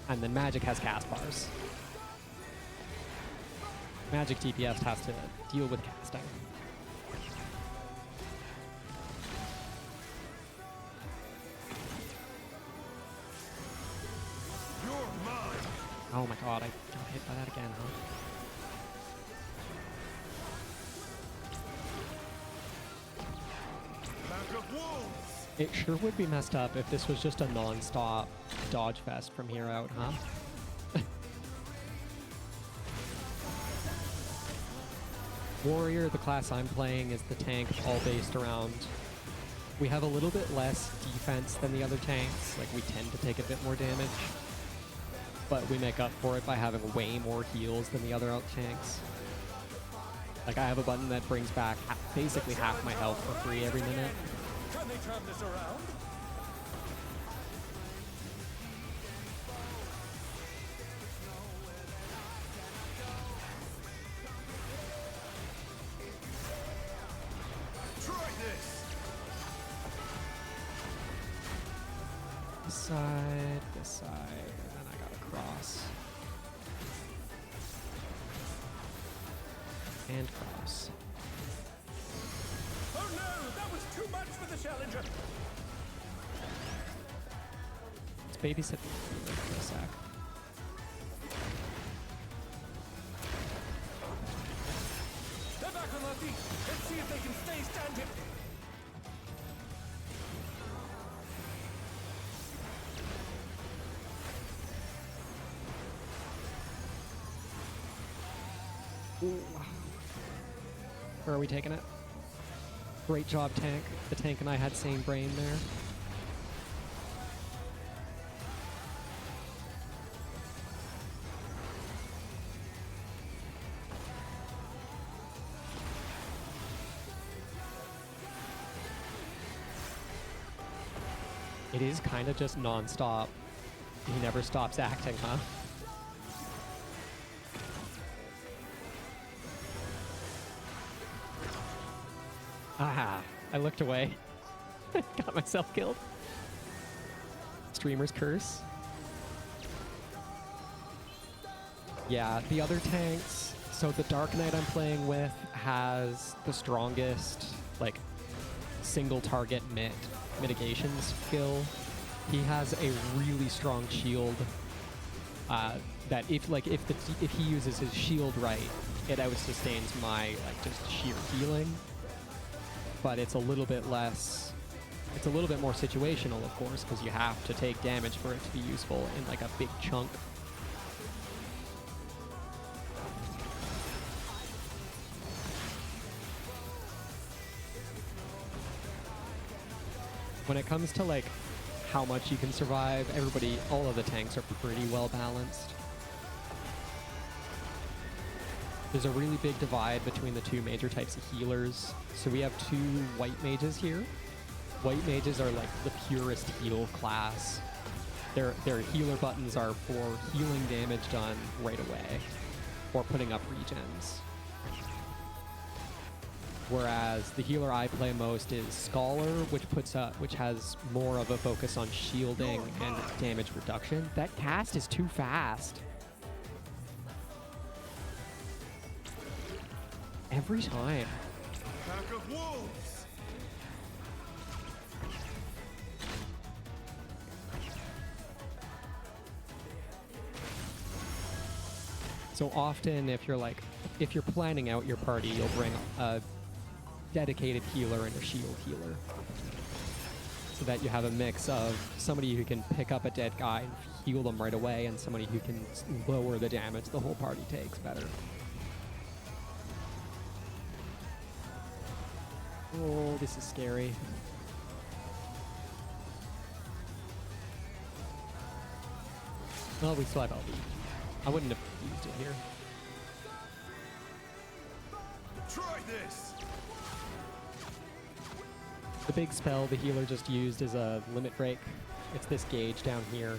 And then magic has cast bars. Magic DPS has to deal with casting. You're mine. Oh my god, I got hit by that again, huh? Pack of wolves. It sure would be messed up if this was just a non-stop dodge fest from here out, huh? Warrior, the class I'm playing, is the tank, all based around... We have a little bit less defense than the other tanks, like we tend to take a bit more damage. But we make up for it by having way more heals than the other tanks. Like I have a button that brings back basically half my health for free every minute. Can they turn this around? Try this. This side, and then I gotta cross. And cross. Oh no, that was too much for the challenger. Let's babysit for a sec. They're back on their feet. Let's see if they can stay standing. Where are we taking it? Great job, tank. The tank and I had same brain there. It is kind of just non-stop. He never stops acting, huh? Aha, I looked away. Got myself killed. Streamer's curse. Yeah, the other tanks. So the Dark Knight I'm playing with has the strongest, like, single target mitigation skill. He has a really strong shield that if he uses his shield right, it out sustains my like just sheer healing. But it's a little bit less. It's a little bit more situational, of course, because you have to take damage for it to be useful in like a big chunk. When it comes to like how much you can survive, all of the tanks are pretty well balanced. There's a really big divide between the two major types of healers. So we have two white mages here. White mages are like the purest heal class. Their healer buttons are for healing damage done right away, or putting up regens. Whereas the healer I play most is Scholar, which has more of a focus on shielding and damage reduction. That cast is too fast. Every time. Pack of wolves. So often if you're planning out your party, you'll bring a dedicated healer and a shield healer. So that you have a mix of somebody who can pick up a dead guy and heal them right away, and somebody who can lower the damage the whole party takes better. Oh, this is scary. Well, we still have LB. I wouldn't have used it here. Try this! The big spell the healer just used is a limit break. It's this gauge down here.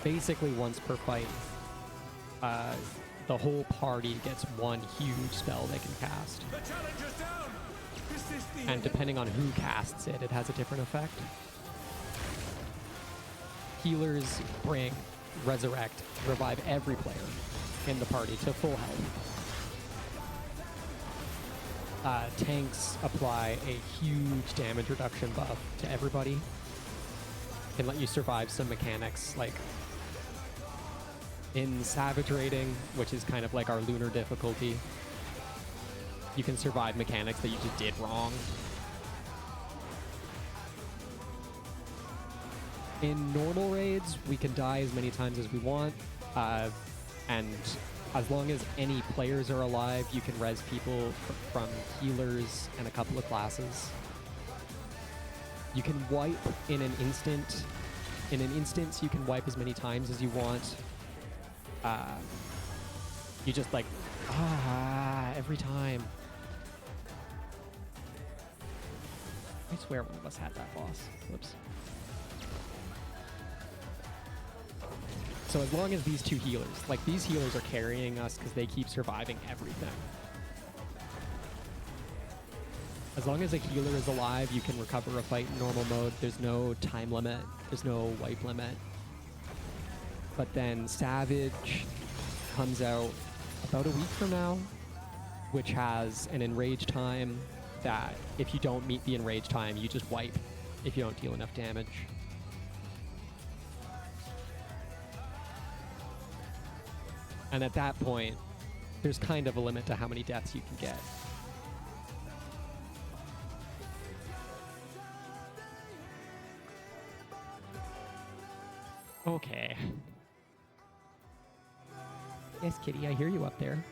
Basically, once per fight, the whole party gets one huge spell they can cast. The challenger's down! Is this the And depending on who casts it, it has a different effect. Healers bring, resurrect, revive every player in the party to full health. Tanks apply a huge damage reduction buff to everybody. Can let you survive some mechanics like in Savage Raiding, which is kind of like our lunar difficulty. You can survive mechanics that you just did wrong. In normal raids, we can die as many times as we want, and as long as any players are alive, you can res people from healers and a couple of classes. You can wipe in an instant. In an instance, you can wipe as many times as you want. You just like, every time. I swear one of us had that boss. Whoops. So as long as these two healers, like these healers are carrying us because they keep surviving everything. As long as a healer is alive, you can recover a fight in normal mode. There's no time limit. There's no wipe limit. But then Savage comes out about a week from now, which has an enrage time that if you don't meet the enrage time, you just wipe if you don't deal enough damage. And at that point, there's kind of a limit to how many deaths you can get. Okay. Yes, Kitty, I hear you up there.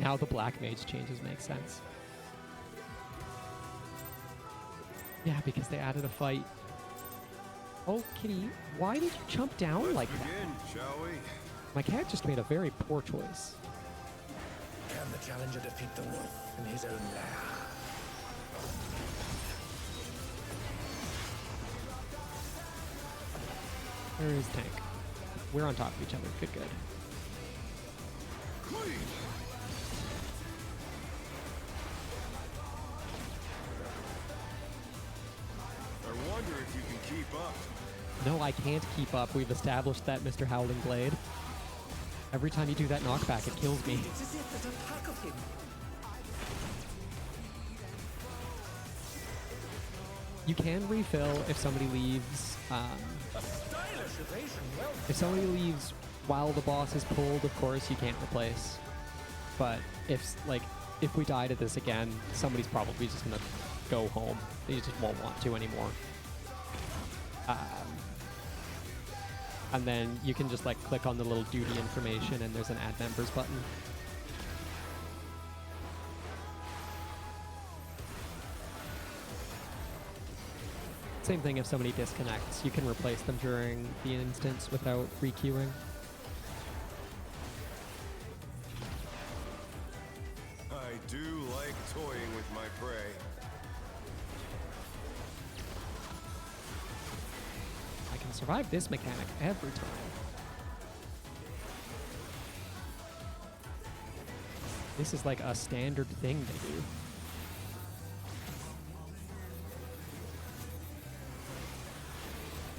Now the Black Mage changes make sense. Yeah, because they added a fight. Oh, Kitty, why did you jump down Let's like begin, that? shall we? My cat just made a very poor choice. Can the challenger defeat the wolf in his own lair? Where is Tank? We're on top of each other. Good, good. Clean! I wonder if you can keep up. No, I can't keep up. We've established that, Mr. Howling Blade. Every time you do that knockback, it kills me. It's as if there's a pack of him. You can refill if somebody leaves. A stylish evasion, well If somebody leaves while the boss is pulled, of course, you can't replace. But if we die to this again, somebody's probably just gonna go home. They just won't want to anymore. And then you can just like click on the little duty information and there's an add members button. Same thing if somebody disconnects. You can replace them during the instance without requeuing. I do like toying with my prey. I can survive this mechanic every time. This is like a standard thing they do.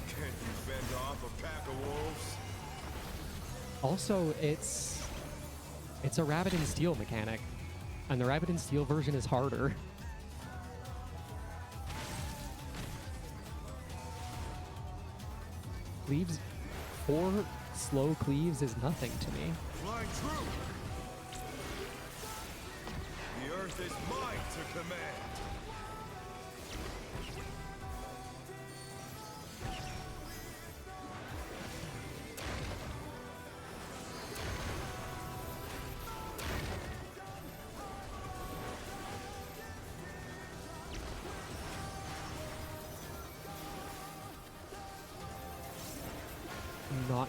Can you fend off a pack of wolves? Also, it's a Rabbit in Steel mechanic, and the Rabbit in Steel version is harder. Cleaves, 4 slow cleaves is nothing to me. Flying true! The earth is mine to command!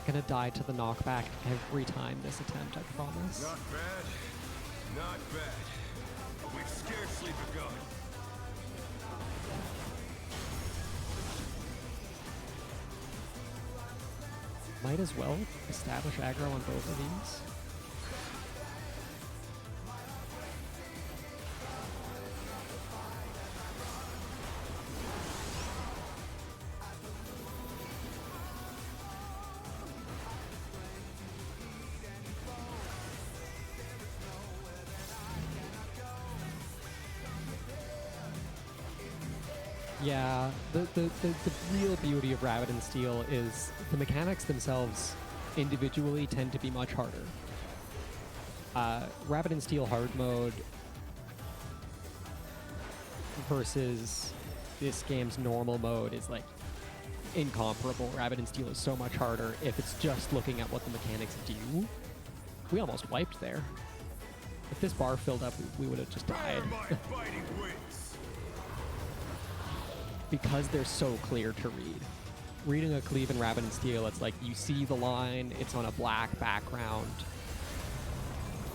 gonna die to the knockback every time this attempt, I promise. Not bad. Not bad. But we've scarcely begun. Might as well establish aggro on both of these. Yeah, the real beauty of Rabbit and Steel is the mechanics themselves individually tend to be much harder. Rabbit and Steel hard mode versus this game's normal mode is like incomparable. Rabbit and Steel is so much harder if it's just looking at what the mechanics do. We almost wiped there. If this bar filled up, we would have just died. Bear my biting wings. Because they're so clear to read. Reading a cleave in Rabbit and Steel, it's like you see the line, it's on a black background.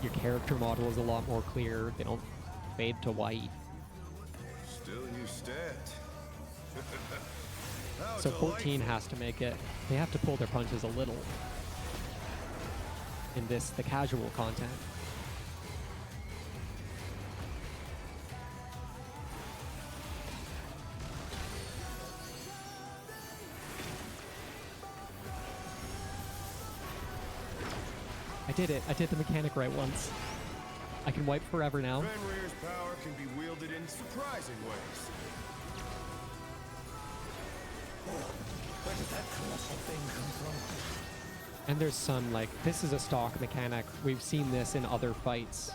Your character model is a lot more clear. They don't fade to white. Still you stand. How So 14 delightful. has to make it. They have to pull their punches a little in this, the casual content. I did it. I did the mechanic right once. I can wipe forever now. Fenrir's power can be wielded in surprising ways. Where did that colossal thing come from? And there's some, like, this is a stock mechanic. We've seen this in other fights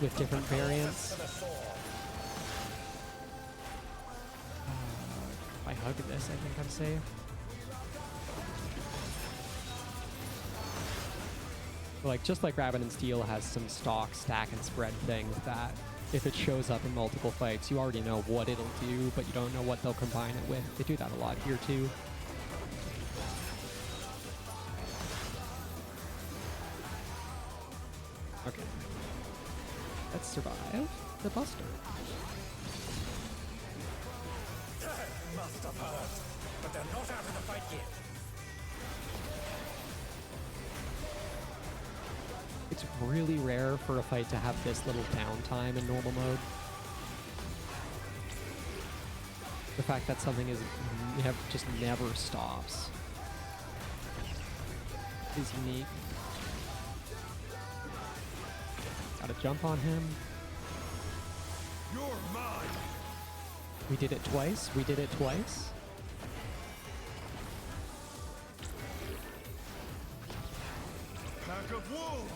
with different variants. If I hug this, I think I'm safe. Like, just like Rabbit and Steel has some stock stack and spread things that if it shows up in multiple fights, you already know what it'll do, but you don't know what they'll combine it with. They do that a lot here too. Okay. Let's survive the Buster. That must have hurt. But they're not out of the fight yet. It's really rare for a fight to have this little downtime in normal mode. The fact that something is just never stops is unique. Gotta jump on him. You're mine. We did it twice. We did it twice. Pack of wolves.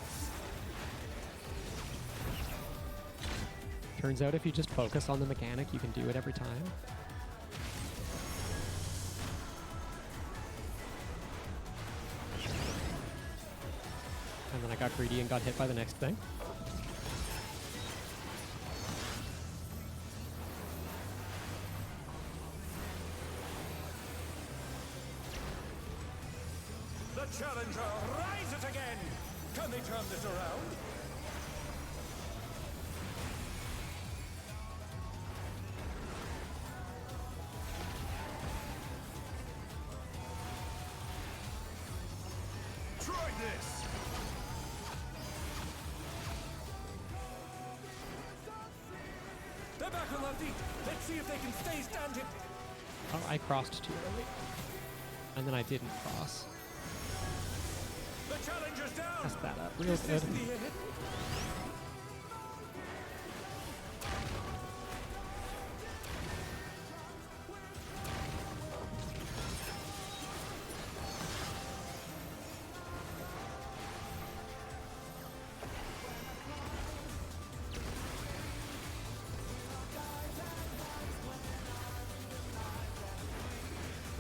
Turns out if you just focus on the mechanic, you can do it every time. And then I got greedy and got hit by the next thing. The challenger rises again. Can they turn this around? Try this. They're back on their feet. Let's see if they can stay standing. Oh, I crossed too early. And then I didn't cross. The challenger's down. Messed that up real This good. is the end.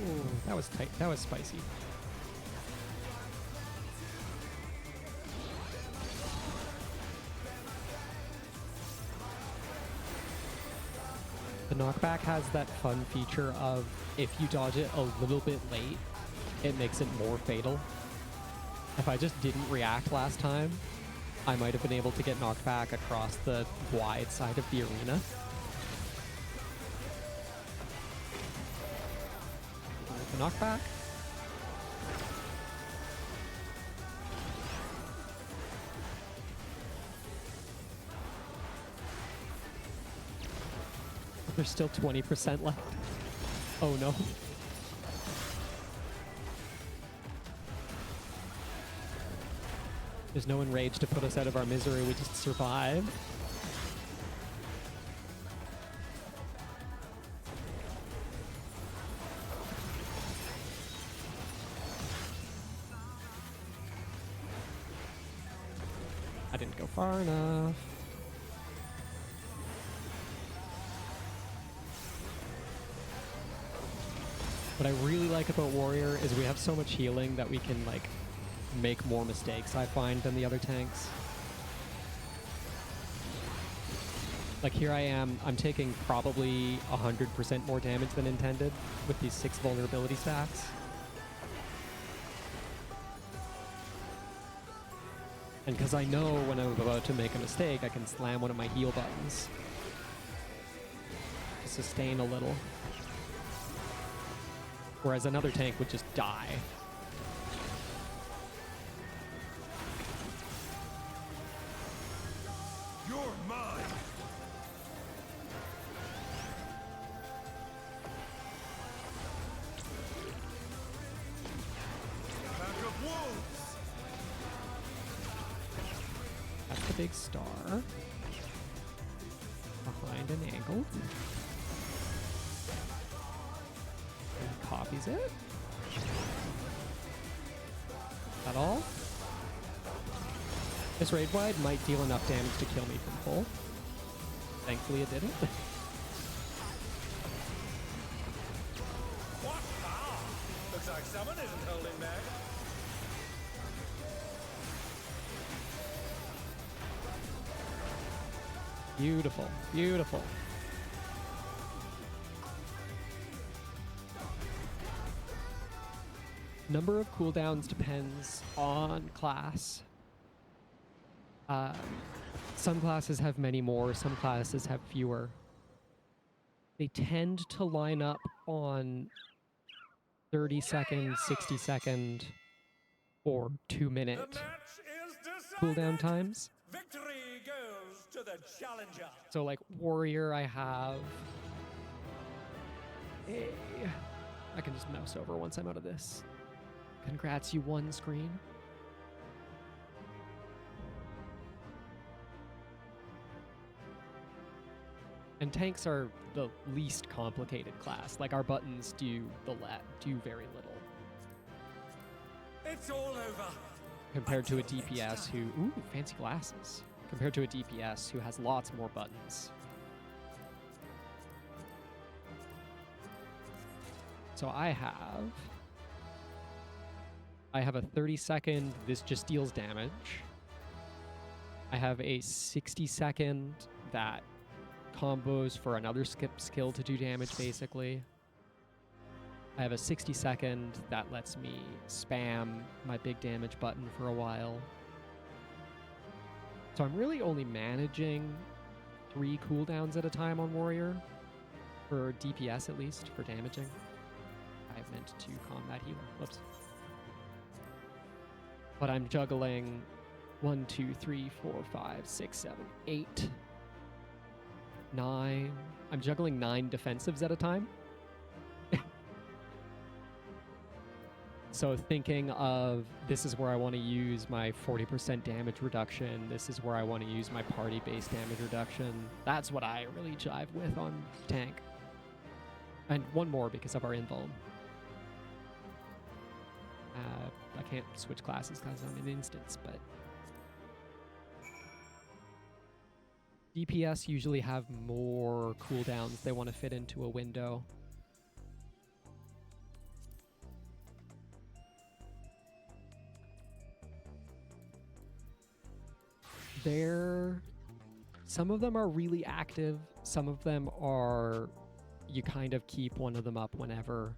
Ooh, that was tight. That was spicy. The knockback has that fun feature of if you dodge it a little bit late, it makes it more fatal. If I just didn't react last time, I might have been able to get knocked back across the wide side of the arena. The knockback. There's still 20% left. Oh no. There's no enrage to put us out of our misery, we just survive. I didn't go far enough. What I really like about Warrior is we have so much healing that we can, like, make more mistakes, I find, than the other tanks. Like, here I am, I'm taking probably 100% more damage than intended with these 6 vulnerability stacks. And because I know when I'm about to make a mistake, I can slam one of my heal buttons to sustain a little. Whereas another tank would just die. You're mine. Pack of wolves. That's the big star. Behind an angle. And copies it. That all? This raid wide might deal enough damage to kill me from full. Thankfully it didn't. What power! Looks like someone isn't holding back. Beautiful, beautiful. Number of cooldowns depends on class. Some classes have many more, some classes have fewer. They tend to line up on 30-second, 60-second, or 2-minute The match is cooldown decided. times. Victory goes to the challenger. So like Warrior, I have a... I can just mouse over once I'm out of this. Congrats, you won screen. And tanks are the least complicated class. Like our buttons do very little It's all over. compared to a Until next DPS time. who fancy glasses. Compared to a DPS who has lots more buttons. So I have a 30-second, this just deals damage. I have a 60-second that combos for another skill to do damage, basically. I have a 60-second that lets me spam my big damage button for a while. So I'm really only managing 3 cooldowns at a time on Warrior, for DPS at least, for damaging. I meant to combat healer. Whoops. But I'm juggling 1, 2, 3, 4, 5, 6, 7, 8, 9. I'm juggling 9 defensives at a time. So thinking of this is where I want to use my 40% damage reduction. This is where I want to use my party-based damage reduction. That's what I really jive with on tank. And one more because of our invuln. I can't switch classes because I'm an instance, but DPS usually have more cooldowns they want to fit into a window. Some of them are really active, some of them are you kind of keep one of them up whenever.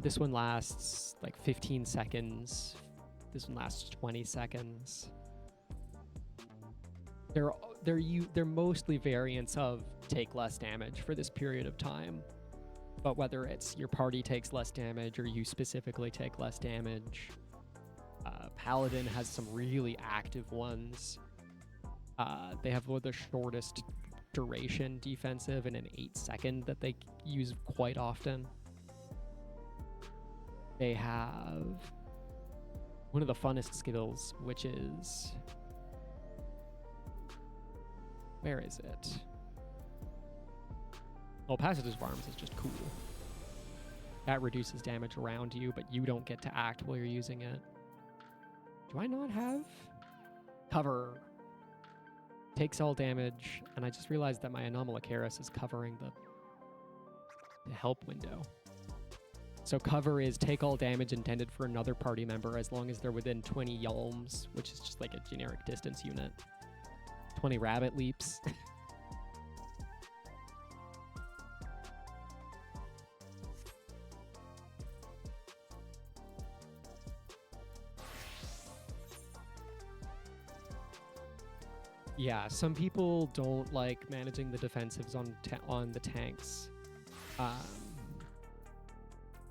This one lasts like 15 seconds, This one lasts 20 seconds. They're mostly variants of take less damage for this period of time. But whether it's your party takes less damage or you specifically take less damage, Paladin has some really active ones. They have one of the shortest duration defensive in an 8-second that they use quite often. They have one of the funnest skills, which is... Where is it? Well, Passages of Arms is just cool. That reduces damage around you, but you don't get to act while you're using it. Do I not have? Cover. Takes all damage, and I just realized that my Anomalocaris is covering the help window. So cover is take all damage intended for another party member as long as they're within 20 yalms, which is just like a generic distance unit. 20 rabbit leaps. Yeah, some people don't like managing the defensives on the tanks.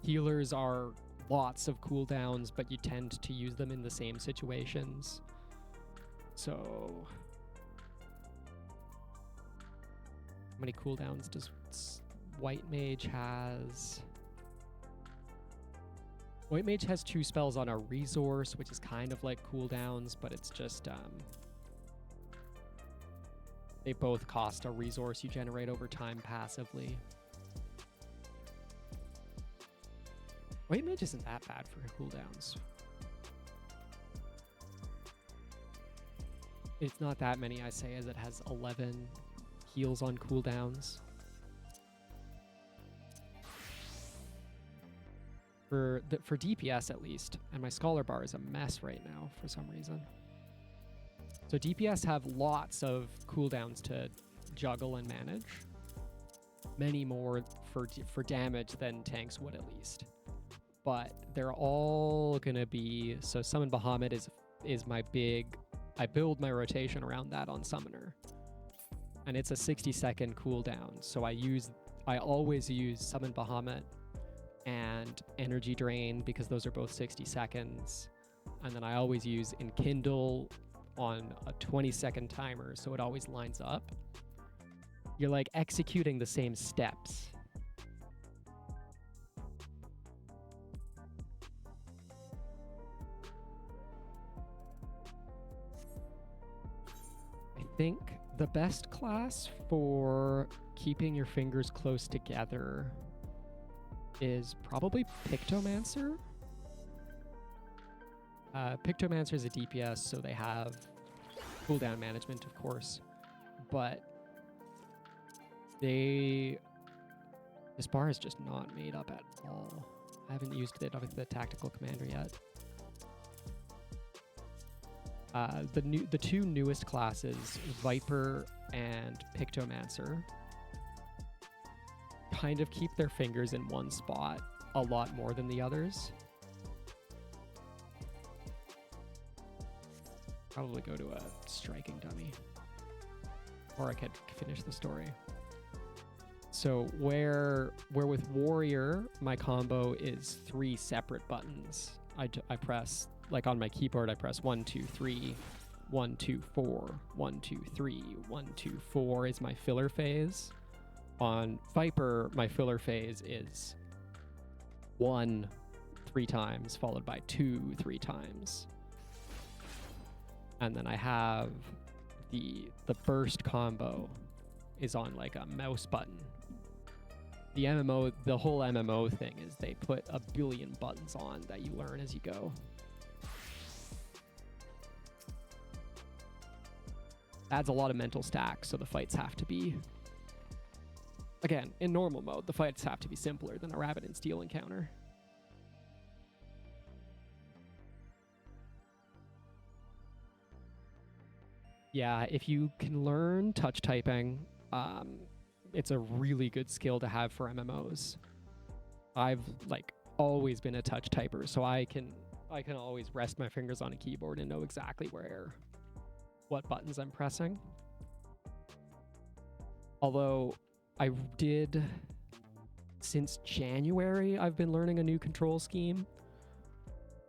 Healers are lots of cooldowns, but you tend to use them in the same situations. So, how many cooldowns does White Mage has? White Mage has 2 spells on a resource, which is kind of like cooldowns, but it's just they both cost a resource you generate over time passively. White Mage isn't that bad for cooldowns. It's not that many, I say, as it has 11 heals on cooldowns. For DPS at least, and my Scholar Bar is a mess right now for some reason. So DPS have lots of cooldowns to juggle and manage. Many more for damage than tanks would at least. But they're all gonna be, so Summon Bahamut is my big, I build my rotation around that on Summoner. And it's a 60-second cooldown. So I always use Summon Bahamut and Energy Drain because those are both 60 seconds. And then I always use Enkindle on a 20-second timer, so it always lines up. You're like executing the same steps. I think the best class for keeping your fingers close together is probably Pictomancer. Pictomancer is a DPS, so they have cooldown management, of course, but this bar is just not made up at all. I haven't used it with the Tactical Commander yet. The 2 newest classes, Viper and Pictomancer, kind of keep their fingers in one spot a lot more than the others. Probably go to a striking dummy. Or I could finish the story. So where with Warrior, my combo is 3 separate buttons. I press, like on my keyboard, I press 1, 2, 3, 1, 2, 4, 1, 2, 3, 1, 2, 4 is my filler phase. On Viper, my filler phase is 1 3 times, followed by 2 3 times. And then I have the burst combo is on like a mouse button. The whole MMO thing is they put a billion buttons on that you learn as you go. Adds a lot of mental stack, so the fights have to be... Again, in normal mode, the fights have to be simpler than a Rabbit and Steel encounter. Yeah, if you can learn touch typing, it's a really good skill to have for MMOs. I've always been a touch typer, so I I can always rest my fingers on a keyboard and know exactly what buttons I'm pressing. Although I did, since January, I've been learning a new control scheme.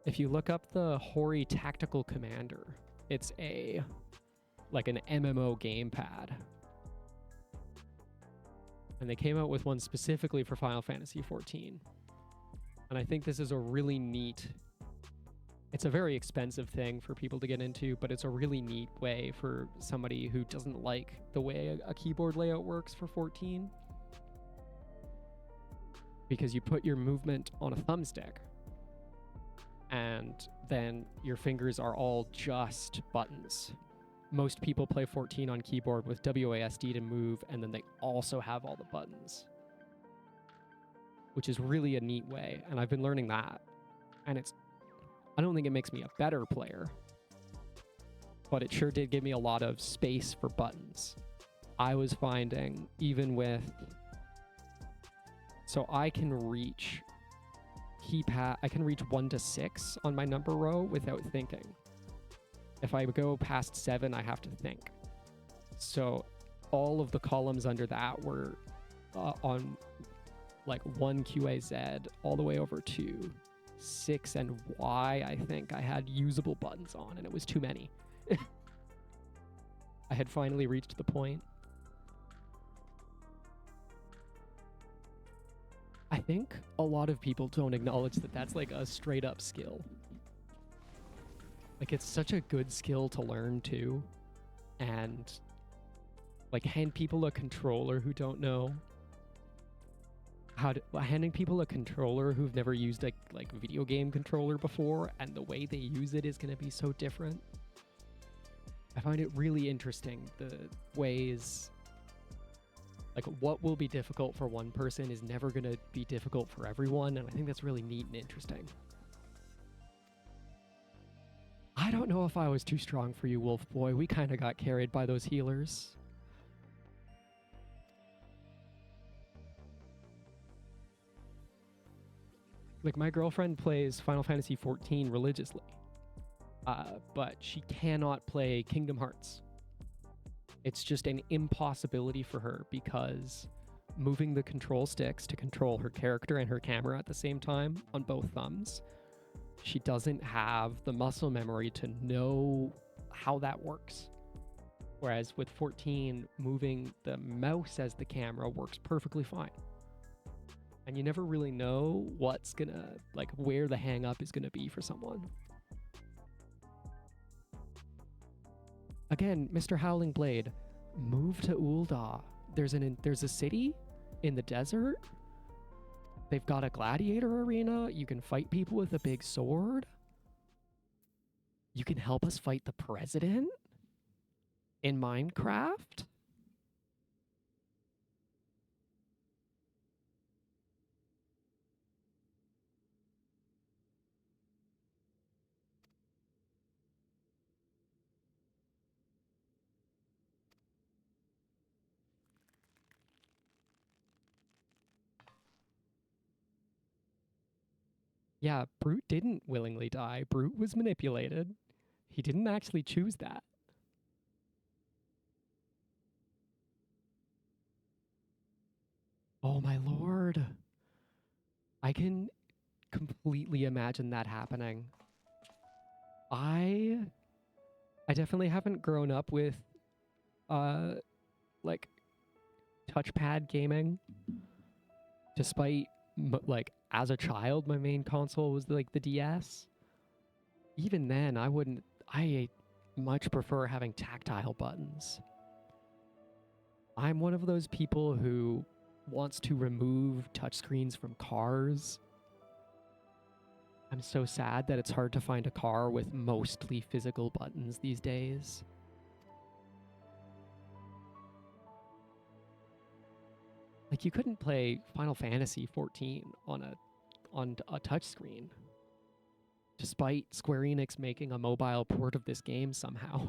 If you look up the Hori Tactical Commander, it's like an MMO gamepad. And they came out with one specifically for Final Fantasy XIV. And I think this is a really neat, it's a very expensive thing for people to get into, but it's a really neat way for somebody who doesn't like the way a keyboard layout works for 14. Because you put your movement on a thumbstick, and then your fingers are all just buttons. Most people play 14 on keyboard with WASD to move, and then they also have all the buttons, which is really a neat way. And I've been learning that. And I don't think it makes me a better player, but it sure did give me a lot of space for buttons. I was finding, even with, so I can reach I can reach 1 to 6 on my number row without thinking. If I go past 7, I have to think. So all of the columns under that were on like 1 QAZ all the way over to 6 and Y. I think I had usable buttons on, and it was too many. I had finally reached the point. I think a lot of people don't acknowledge that that's like a straight up skill. Like, it's such a good skill to learn too. And like, hand people a controller who don't know handing people a controller who've never used a like video game controller before, and the way they use it is going to be so different. I find it really interesting, the ways, like, what will be difficult for one person is never going to be difficult for everyone, and I think that's really neat and interesting. I don't know if I was too strong for you, Wolf Boy. We kind of got carried by those healers. Like, my girlfriend plays Final Fantasy XIV religiously, but she cannot play Kingdom Hearts. It's just an impossibility for her, because moving the control sticks to control her character and her camera at the same time on both thumbs, she doesn't have the muscle memory to know how that works. Whereas with 14, moving the mouse as the camera works perfectly fine. And you never really know what's gonna, like, where the hang up is gonna be for someone. Again, Mr. Howling Blade, move to Ul'dah. There's a city in the desert. They've got a gladiator arena. You can fight people with a big sword. You can help us fight the president in Minecraft. Yeah, Brute didn't willingly die. Brute was manipulated. He didn't actually choose that. Oh my lord. I can completely imagine that happening. I definitely haven't grown up with like touchpad gaming, despite like, as a child, my main console was like the DS. Even then, I much prefer having tactile buttons. I'm one of those people who wants to remove touchscreens from cars. I'm so sad that it's hard to find a car with mostly physical buttons these days. Like, you couldn't play Final Fantasy XIV on a touchscreen, despite Square Enix making a mobile port of this game somehow.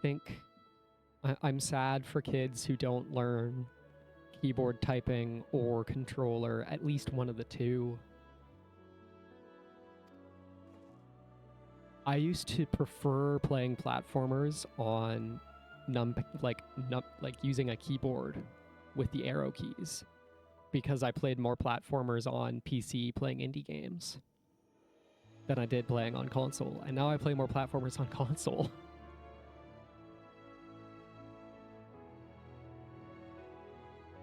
think I'm sad for kids who don't learn keyboard typing or controller, at least one of the two. I used to prefer playing platformers on like using a keyboard with the arrow keys, because I played more platformers on PC playing indie games than I did playing on console, and now I play more platformers on console.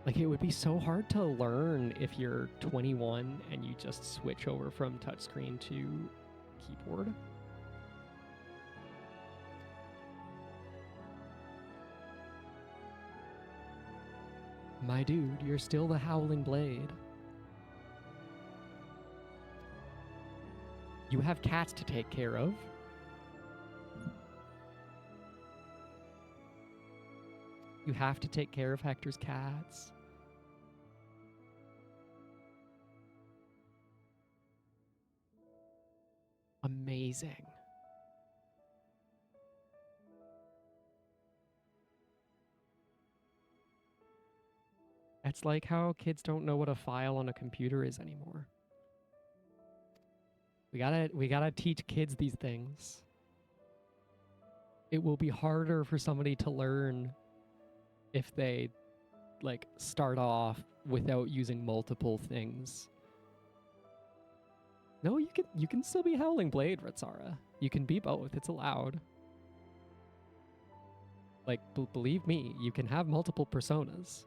Like, it would be so hard to learn if you're 21 and you just switch over from touchscreen to keyboard. My dude, you're still the Howling Blade. You have cats to take care of. You have to take care of Hector's cats. Amazing. It's like how kids don't know what a file on a computer is anymore. We gotta teach kids these things. It will be harder for somebody to learn if they like start off without using multiple things. No, you can still be Howling Blade, Ratsara. You can be both. It's allowed. Like, believe me, you can have multiple personas.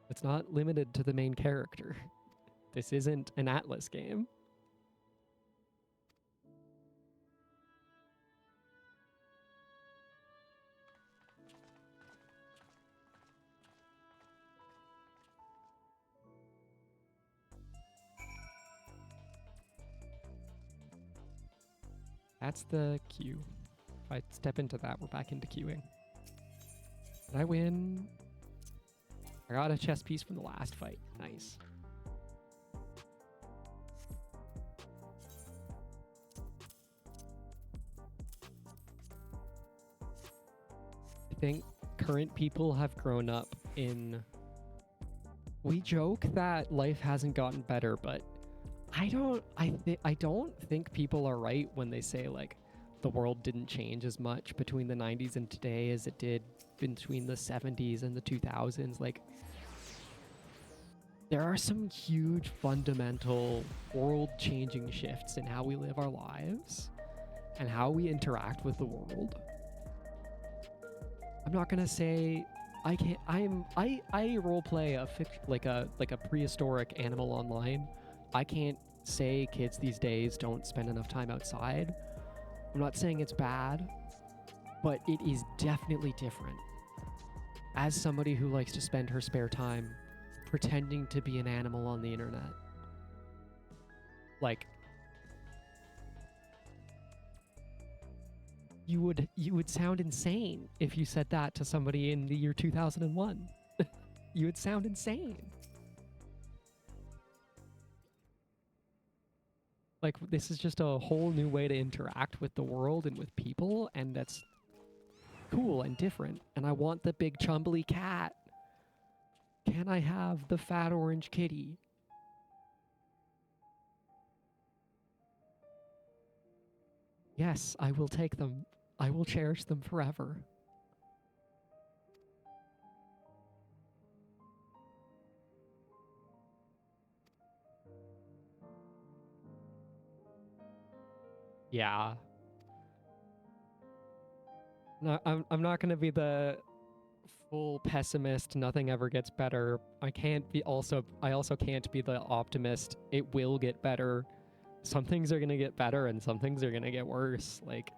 It's not limited to the main character. This isn't an Atlas game. That's the queue. If I step into that, we're back into queuing. Did I win? I got a chess piece from the last fight. Nice. I think current people have grown up in... We joke that life hasn't gotten better, but I don't think people are right when they say like the world didn't change as much between the 90s and today as it did between the 70s and the 2000s. Like, there are some huge fundamental world-changing shifts in how we live our lives and how we interact with the world. I'm not gonna say I roleplay a prehistoric Animal Online. I can't say kids these days don't spend enough time outside. I'm not saying it's bad, but it is definitely different. As somebody who likes to spend her spare time pretending to be an animal on the internet, like, you would sound insane if you said that to somebody in the year 2001. You would sound insane. Like, this is just a whole new way to interact with the world and with people, and that's cool and different. And I want the big chumbly cat. Can I have the fat orange kitty? Yes, I will take them. I will cherish them forever. Yeah. No, I'm not gonna be the full pessimist, nothing ever gets better. I also can't be the optimist, it will get better. Some things are gonna get better and some things are gonna get worse. Like,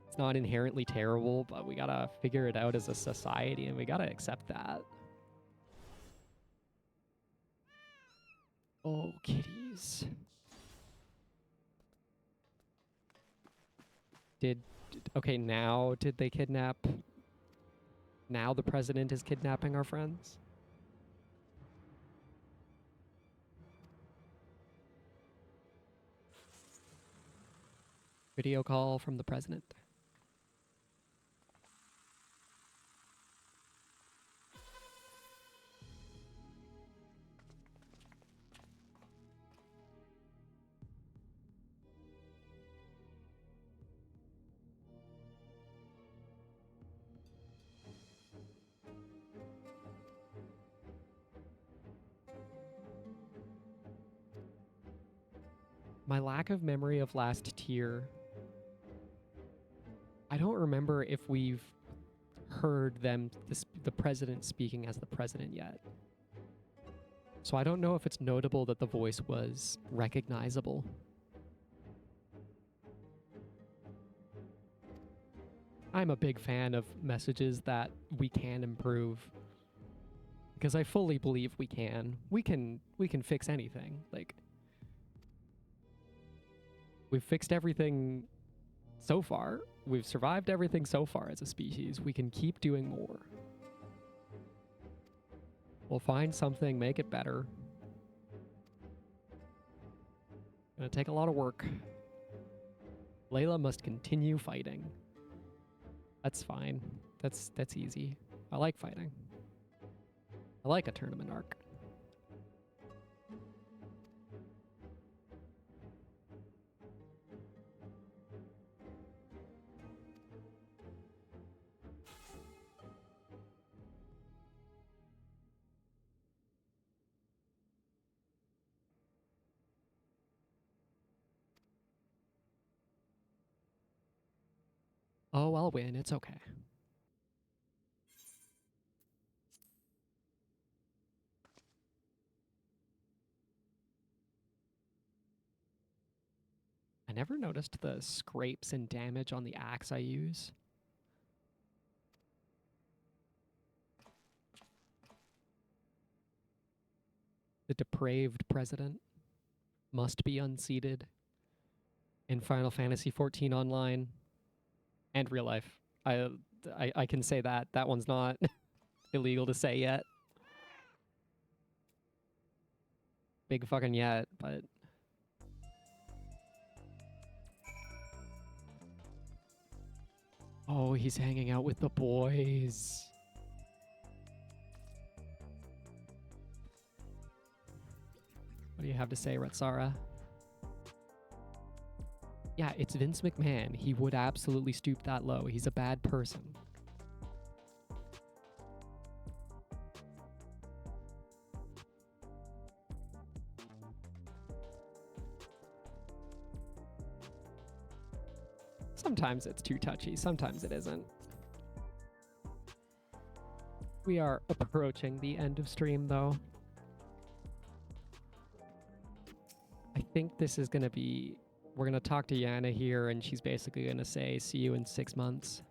it's not inherently terrible, but we gotta figure it out as a society and we gotta accept that. Oh, kitties. Okay, now did they kidnap? Now the president is kidnapping our friends? Video call from the president. My lack of memory of last tier. I don't remember if we've heard the president speaking as the president yet. So I don't know if it's notable that the voice was recognizable. I'm a big fan of messages that we can improve, because I fully believe we can. We can fix anything. Like, we've fixed everything so far. We've survived everything so far as a species. We can keep doing more. We'll find something, make it better. Gonna take a lot of work. Layla must continue fighting. That's fine. That's easy. I like fighting. I like a tournament arc. Oh, I'll win. It's okay. I never noticed the scrapes and damage on the axe I use. The depraved president must be unseated in Final Fantasy XIV Online and real life. I can say that. That one's not illegal to say yet. Big fucking yet, but... Oh, he's hanging out with the boys. What do you have to say, Retsara? Yeah, it's Vince McMahon. He would absolutely stoop that low. He's a bad person. Sometimes it's too touchy, sometimes it isn't. We are approaching the end of stream, though. I think this is going to be... We're going to talk to Yana here, and she's basically going to say, see you in 6 months.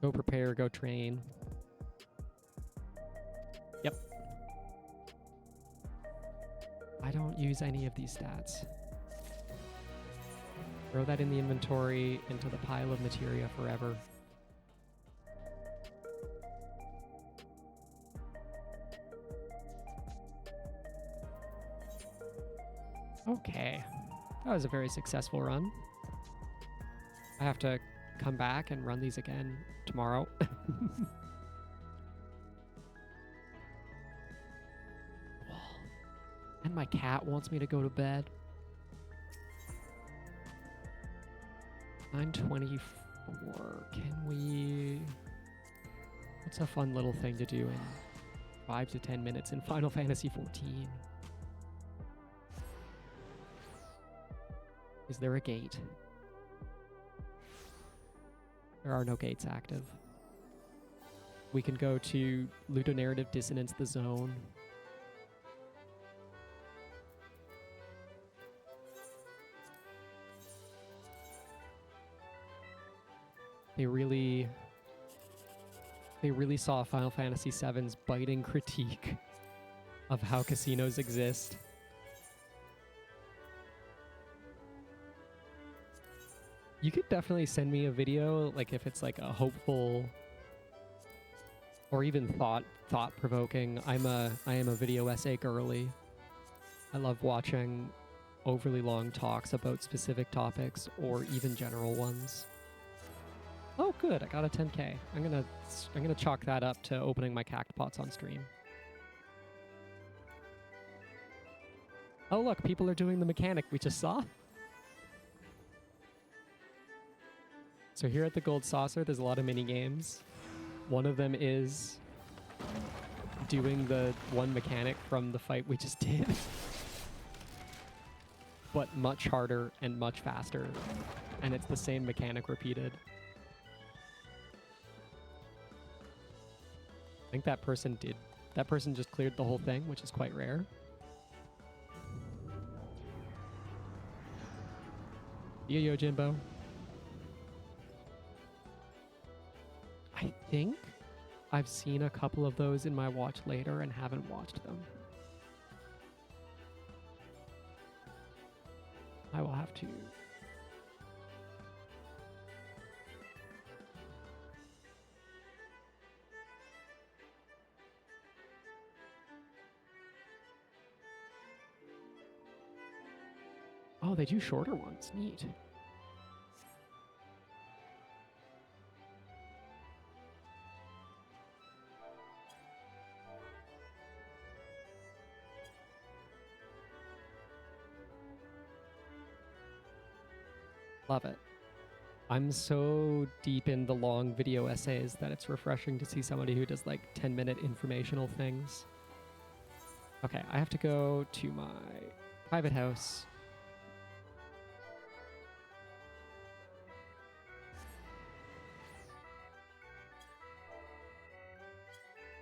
Go prepare, go train. Yep. I don't use any of these stats. Throw that in the inventory, into the pile of materia forever. Okay. That was a very successful run. I have to come back and run these again tomorrow. And my cat wants me to go to bed. 9:24. Can we... What's a fun little thing to do in 5 to 10 minutes in Final Fantasy XIV? Is there a gate? There are no gates active. We can go to Ludonarrative Dissonance, the Zone. They really saw Final Fantasy VII's biting critique of how casinos exist. You could definitely send me a video, like if it's like a hopeful or even thought-provoking. I am a video essay girly. I love watching overly long talks about specific topics or even general ones. Oh, good! I got a 10K. I'm gonna chalk that up to opening my cactpots on stream. Oh, look! People are doing the mechanic we just saw. So here at the Gold Saucer, there's a lot of mini games. One of them is doing the one mechanic from the fight we just did, but much harder and much faster, and it's the same mechanic repeated. I think that person just cleared the whole thing, which is quite rare. Yo, Jimbo. I think I've seen a couple of those in my watch later and haven't watched them. I will have to. Oh, they do shorter ones. Neat. Love it. I'm so deep in the long video essays that it's refreshing to see somebody who does like 10-minute informational things. Okay, I have to go to my private house.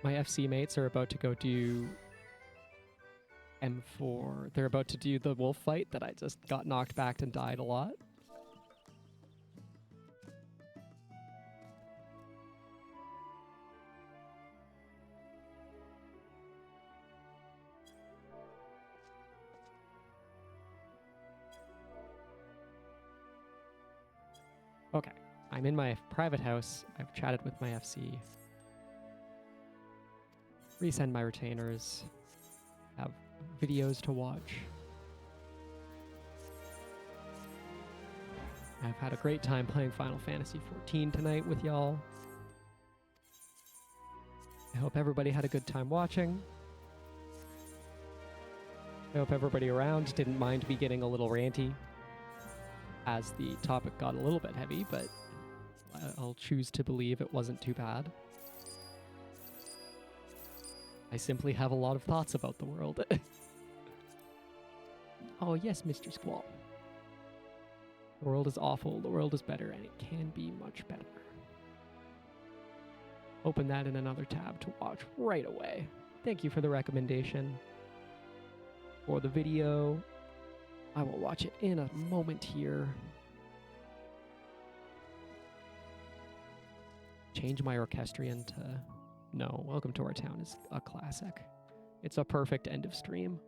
My FC mates are about to go do M4. They're about to do the wolf fight that I just got knocked back and died a lot. Okay, I'm in my private house. I've chatted with my FC. Resend my retainers. Have videos to watch. I've had a great time playing Final Fantasy XIV tonight with y'all. I hope everybody had a good time watching. I hope everybody around didn't mind me getting a little ranty, as the topic got a little bit heavy, but I'll choose to believe it wasn't too bad. I simply have a lot of thoughts about the world. Oh yes, Mr. Squall. The world is awful, the world is better, and it can be much better. Open that in another tab to watch right away. Thank you for the recommendation. For the video, I will watch it in a moment here. Change my orchestrion to... No, Welcome to Our Town is a classic. It's a perfect end of stream.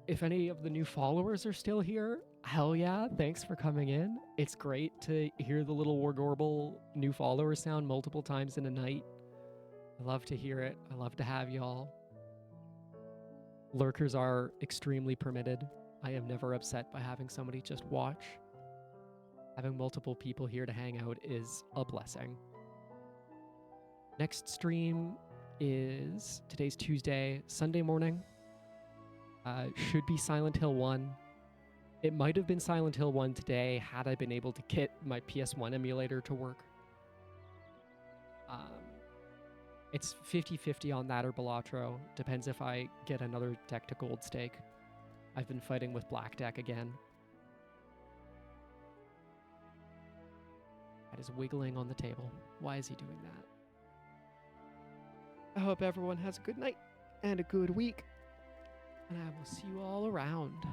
If any of the new followers are still here, hell yeah, thanks for coming in. It's great to hear the little Wargorble new follower sound multiple times in a night. I love to hear it. I love to have y'all. Lurkers are extremely permitted. I am never upset by having somebody just watch. Having multiple people here to hang out is a blessing. Next stream is, today's Tuesday, Sunday morning. Should be Silent Hill 1. It might have been Silent Hill 1 today had I been able to get my PS1 emulator to work. It's 50-50 on that or Balatro. Depends if I get another deck to Gold Stake. I've been fighting with Black Deck again. That is wiggling on the table. Why is he doing that? I hope everyone has a good night and a good week. And I will see you all around.